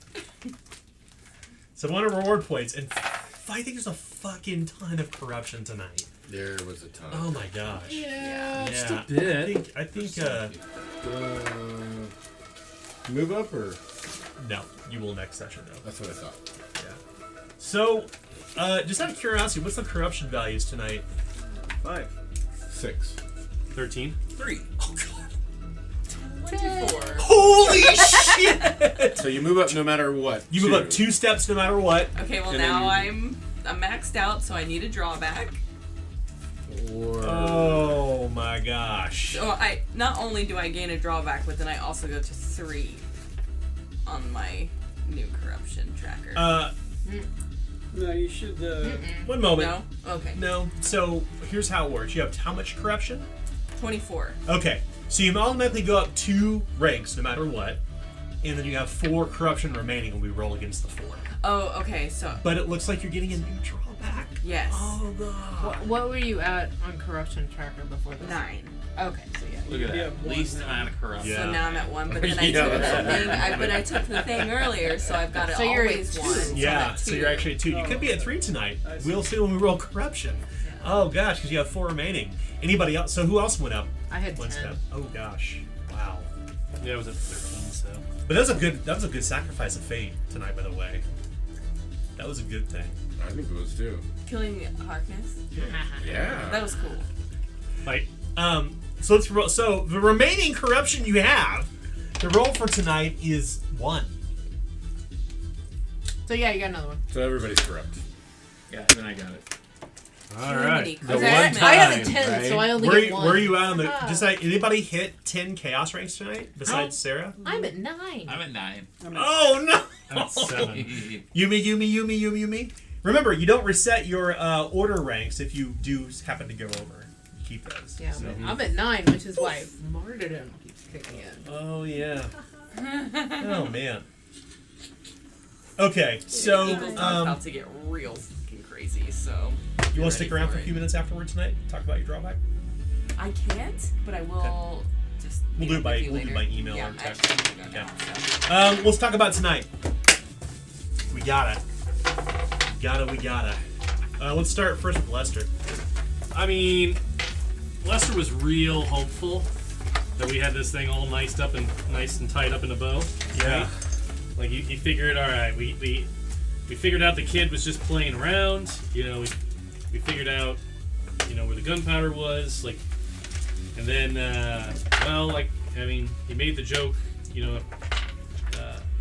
So 100 reward points, and I think there's a fucking ton of corruption tonight. There was a ton. Oh my gosh. Yeah, just Yeah. a bit. I think Move up or? no, you will next session though. That's what I thought. Yeah. So, just out of curiosity, what's the corruption values tonight? 5. 6. 13. 3. Oh god. 24. Holy shit! So you move up no matter what. You move up 2 steps no matter what. Okay, well And now then I'm maxed out, so I need a drawback. Or Oh my gosh. So I not only do I gain a drawback, but then I also go to 3 on my new corruption tracker. No, you should. One moment. No? Okay. No. So here's how it works. You have how much corruption? 24. Okay. So you automatically go up 2 ranks no matter what, and then you have 4 corruption remaining when we roll against the 4. Oh, okay, so But it looks like you're getting a new drawback. yes. Oh god. What were you at on corruption tracker before this? 9. Okay, so yeah. Look at Yeah, that. one Least now. amount of corruption. Yeah. So now I'm at 1, but then I Yeah, took the that's thing. I took the thing earlier, so I've got it So you're at always 2. 1. So I'm Yeah. at So 2. you're actually at 2. You could be at 3 tonight. I see. We'll see when we roll corruption. Oh gosh, because you have 4 remaining. Anybody else? So who else went up? I had 1 10. step. Oh gosh. Wow. Yeah, I was at 13, so. But that was a good sacrifice of fate tonight, by the way. That was a good thing. I think it was too. Killing Harkness. Yeah. That was cool. Like, so let's roll. So the remaining corruption you have, the roll for tonight is 1. So yeah, you got another one. So everybody's corrupt. Yeah, then I got it. All Too right. many The corruption. one I time, have a 10, right? so I only Where get you, 1. where you at on the? Ah. Just like anybody hit 10 chaos ranks tonight besides Sarah? I'm at 9. I'm at 9. Oh no! I'm at 7. Yumi. Remember, you don't reset your order ranks if you do happen to go over. You keep those. Yeah, So- I'm at 9, which is why martyrdom keeps kicking in. Oh yeah. Oh man. Okay, so Eagles are about to get real fucking crazy, so. you want to get stick ready around for for a it. few minutes afterward tonight? Talk about your drawback. I can't, but I will just. We'll meet do it up by- with you we'll do later. by email yeah, or text. Actually, I'm gonna go Okay. now, so. Let's talk about tonight. We gotta. Let's start first with Lester. I mean, Lester was real hopeful that we had this thing all nice and tied up in a bow. Yeah. Like he figured, all right, we figured out the kid was just playing around. You know, we figured out, you know, where the gunpowder was. Like, and then, he made the joke, you know,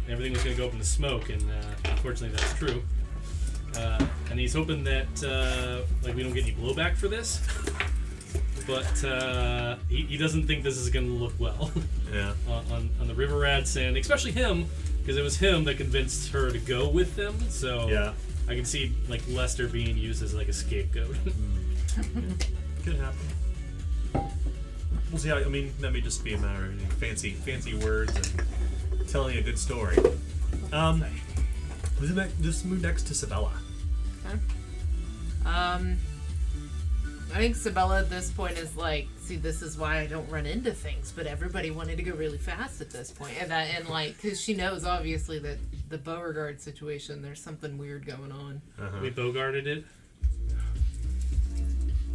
everything was gonna go up in the smoke, and unfortunately that's true. And he's hoping that we don't get any blowback for this. but he doesn't think this is going to look well. Yeah. on the River Rats, and especially him, because it was him that convinced her to go with them. So Yeah. I can see like Lester being used as like a scapegoat. Could happen. We'll see how. I mean, that may just be a matter of fancy words and telling a good story. Just move next to Sabella. I think Sabella at this point is like, see, this is why I don't run into things, but everybody wanted to go really fast at this point. And like, because she knows, obviously, that the Beauregard situation, there's something weird going on. We Bogarted it.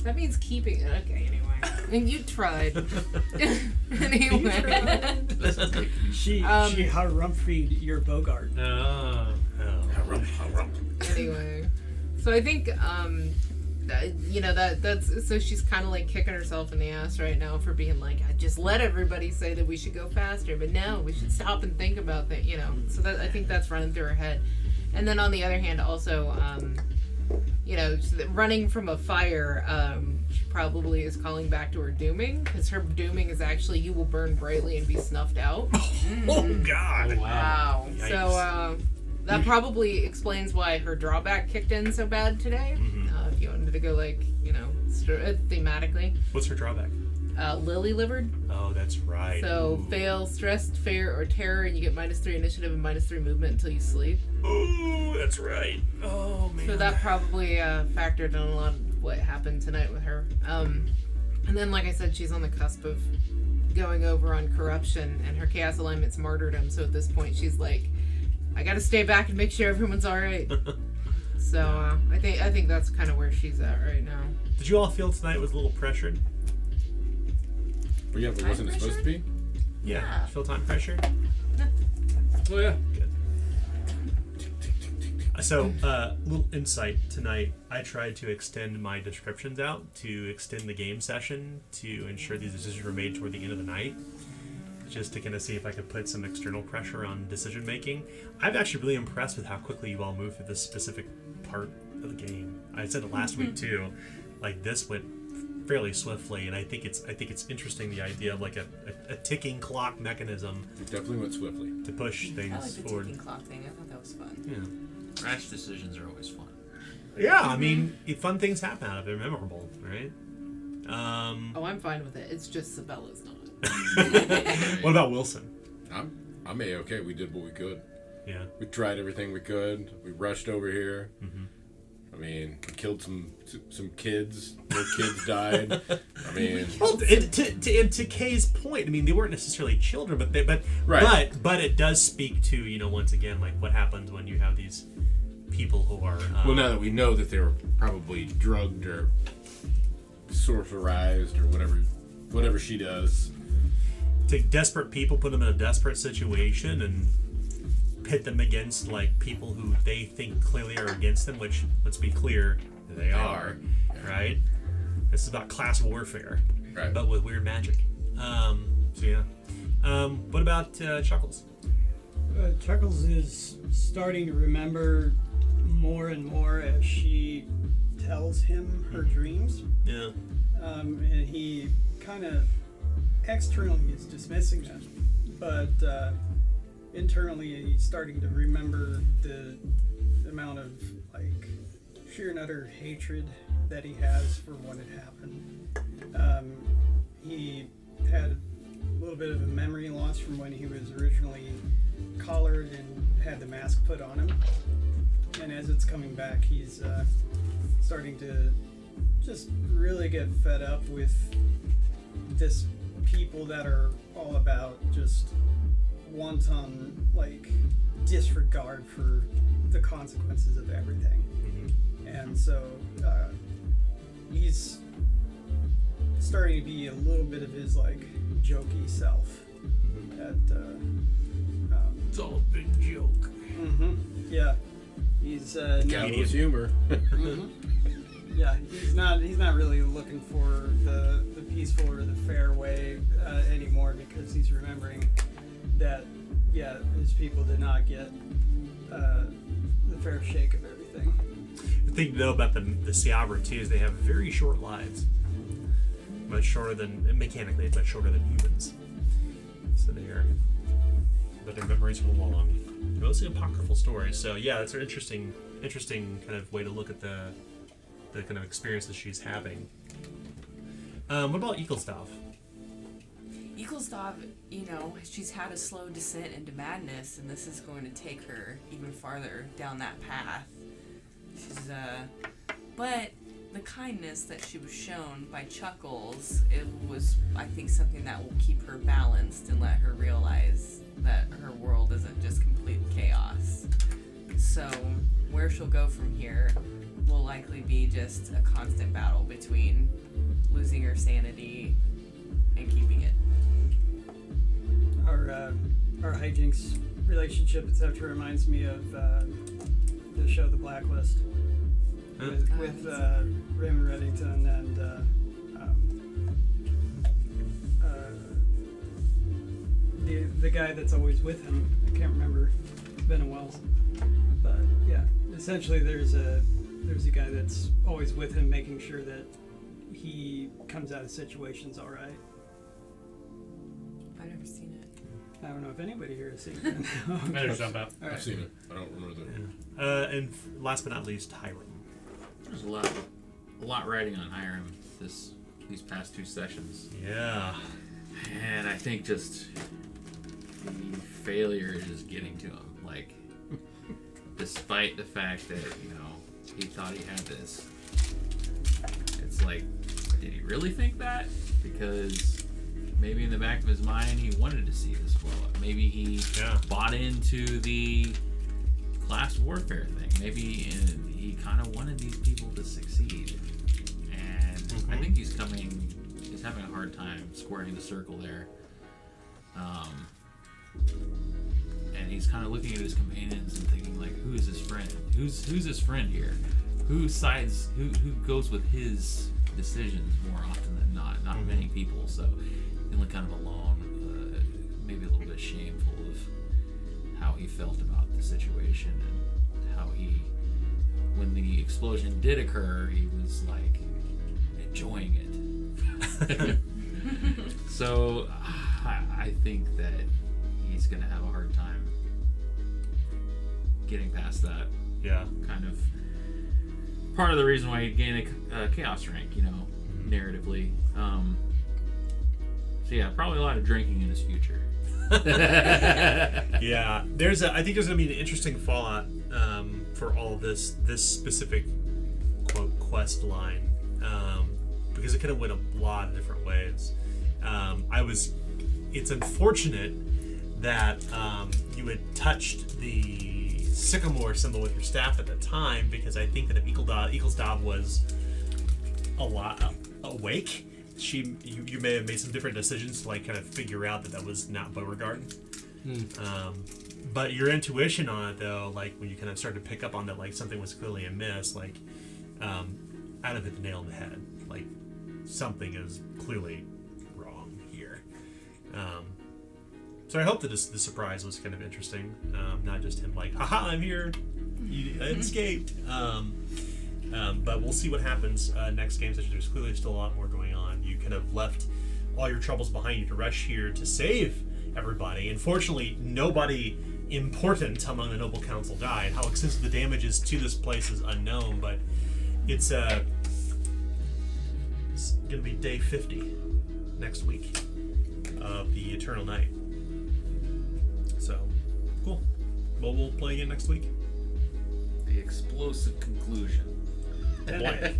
That means keeping it. Okay, anyway. And you tried. Anyway. She harumphried your Bogart. Anyway. So I think, that's so she's kind of like kicking herself in the ass right now for being like, I just let everybody say that we should go faster, but no, we should stop and think about that, So that I think that's running through her head. And then on the other hand, also, running from a fire, she probably is calling back to her dooming, because her dooming is actually you will burn brightly and be snuffed out. Oh God! Wow. Yikes. So that probably explains why her drawback kicked in so bad today. If you wanted to go thematically. What's her drawback? Lily-livered. Oh, that's right. So fail, stressed, fear, or terror, and you get -3 initiative and -3 movement until you sleep. Oh, that's right. Oh man. So that probably factored in a lot of what happened tonight with her. And then, like I said, she's on the cusp of going over on corruption, and her chaos alignment's martyrdom. So at this point, she's like, I gotta stay back and make sure everyone's all right. So I think that's kind of where she's at right now. Did you all feel tonight was a little pressured? Well, yeah, but wasn't it supposed to be? Yeah. Feel time pressure? Oh yeah. Good. So, little insight tonight. I tried to extend my descriptions out to extend the game session to ensure these decisions were made toward the end of the night, just to kind of see if I could put some external pressure on decision making. I'm actually really impressed with how quickly you all moved through this specific part of the game. I said it last week too. Like, this went fairly swiftly, and I think it's interesting, the idea of like a ticking clock mechanism. It definitely went swiftly To push things I like the forward. ticking clock thing. I thought that was fun. Yeah. Rash decisions are always fun. Yeah, I mean, fun things happen out of it. They're memorable, right? Oh, I'm fine with it. It's just Sabella's not. What about Wilson? I'm A-okay. We did what we could. Yeah. We tried everything we could. We rushed over here. Mm-hmm. I mean, we killed some kids. No kids died. I mean, Well, to Kay's point, I mean, they weren't necessarily children, Right. but it does speak to, once again, like what happens when you have these people who are Well, now that we know that they were probably drugged or sorcerized or whatever she does. take desperate people, put them in a desperate situation, and pit them against like people who they think clearly are against them, which, let's be clear, they are, right? This is about class warfare, Right. but with weird magic. So yeah. What about Chuckles? Chuckles is starting to remember more and more as she tells him her dreams. Yeah. And he kind of externally is dismissing them, but internally he's starting to remember the amount of like sheer and utter hatred that he has for what had happened. He had a little bit of a memory loss from when he was originally collared and had the mask put on him, and as it's coming back, he's starting to just really get fed up with this people that are all about just wanton like disregard for the consequences of everything. And so he's starting to be a little bit of his like jokey self. It's all a big joke. Yeah, he's Gallows humor. yeah, he's not really looking for the peaceful or the fair way anymore, because he's remembering that his people did not get the fair shake of everything. The thing though about the Siabra too is they have very short lives. much shorter than mechanically, much shorter than humans. So but their memories are long. Mostly apocryphal stories. So yeah, that's an interesting kind of way to look at the kind of experiences she's having. What about Eaglestaff? Eaglestaff, she's had a slow descent into madness, and this is going to take her even farther down that path. She's, but the kindness that she was shown by Chuckles, it was, I think, something that will keep her balanced and let her realize that her world isn't just complete chaos. So, where she'll go from here will likely be just a constant battle between losing her sanity and keeping it. Our hijinks relationship, etc., reminds me of the show The Blacklist with Raymond Reddington and the guy that's always with him. I can't remember. It's been a while, but yeah, essentially there's a guy that's always with him, making sure that he comes out of situations all right. I've never seen it. I don't know if anybody here has seen it. Better jump out. All right. I've seen it. I don't remember the. And last but not least, Hiram. There's a lot riding on Hiram these past 2 sessions. Yeah. And I think just the failure is just getting to him. Like, despite the fact that, he thought he had this, it's like, did he really think that? Because maybe in the back of his mind he wanted to see this blow up. Maybe he bought into the class warfare thing. Maybe he kind of wanted these people to succeed. And I think he's having a hard time squaring the circle there. And he's kind of looking at his companions and thinking, like, who is his friend? Who's his friend here? Who goes with his decisions more often than not? Not many people, so feeling kind of alone, maybe a little bit shameful of how he felt about the situation and how when the explosion did occur, he was like enjoying it. So I think that he's gonna have a hard time getting past that. Yeah. Kind of part of the reason why he'd gain a chaos rank, narratively. So yeah, probably a lot of drinking in his future. Yeah, I think there's gonna be an interesting fallout for all of this specific quote quest line, because it could have went a lot of different ways. It's unfortunate that you had touched the sycamore symbol with your staff at the time, because I think that if Eaglestaff was a lot awake, you may have made some different decisions to like kind of figure out that was not Beauregard. But your intuition on it, though, like when you kind of started to pick up on that, like something was clearly amiss, like I'd have hit the nail on the head. Like something is clearly wrong here. So I hope that the surprise was kind of interesting, not just him like, haha, I'm here, I escaped. But we'll see what happens next game session. There's clearly still a lot more going on. You kind of left all your troubles behind you to rush here to save everybody. Unfortunately, nobody important among the Noble Council died. How extensive the damage is to this place is unknown, but it's going to be day 50 next week of the Eternal Night. So, cool. Well, we'll play again next week. The explosive conclusion. Denbei.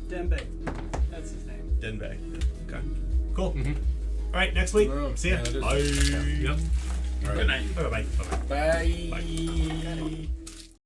Denbei. That's his name. Denbei. Okay. Cool. All right, next week. See ya. Yeah, it is. Bye. Yep. Good night. Bye. Bye. Bye. Bye. Bye.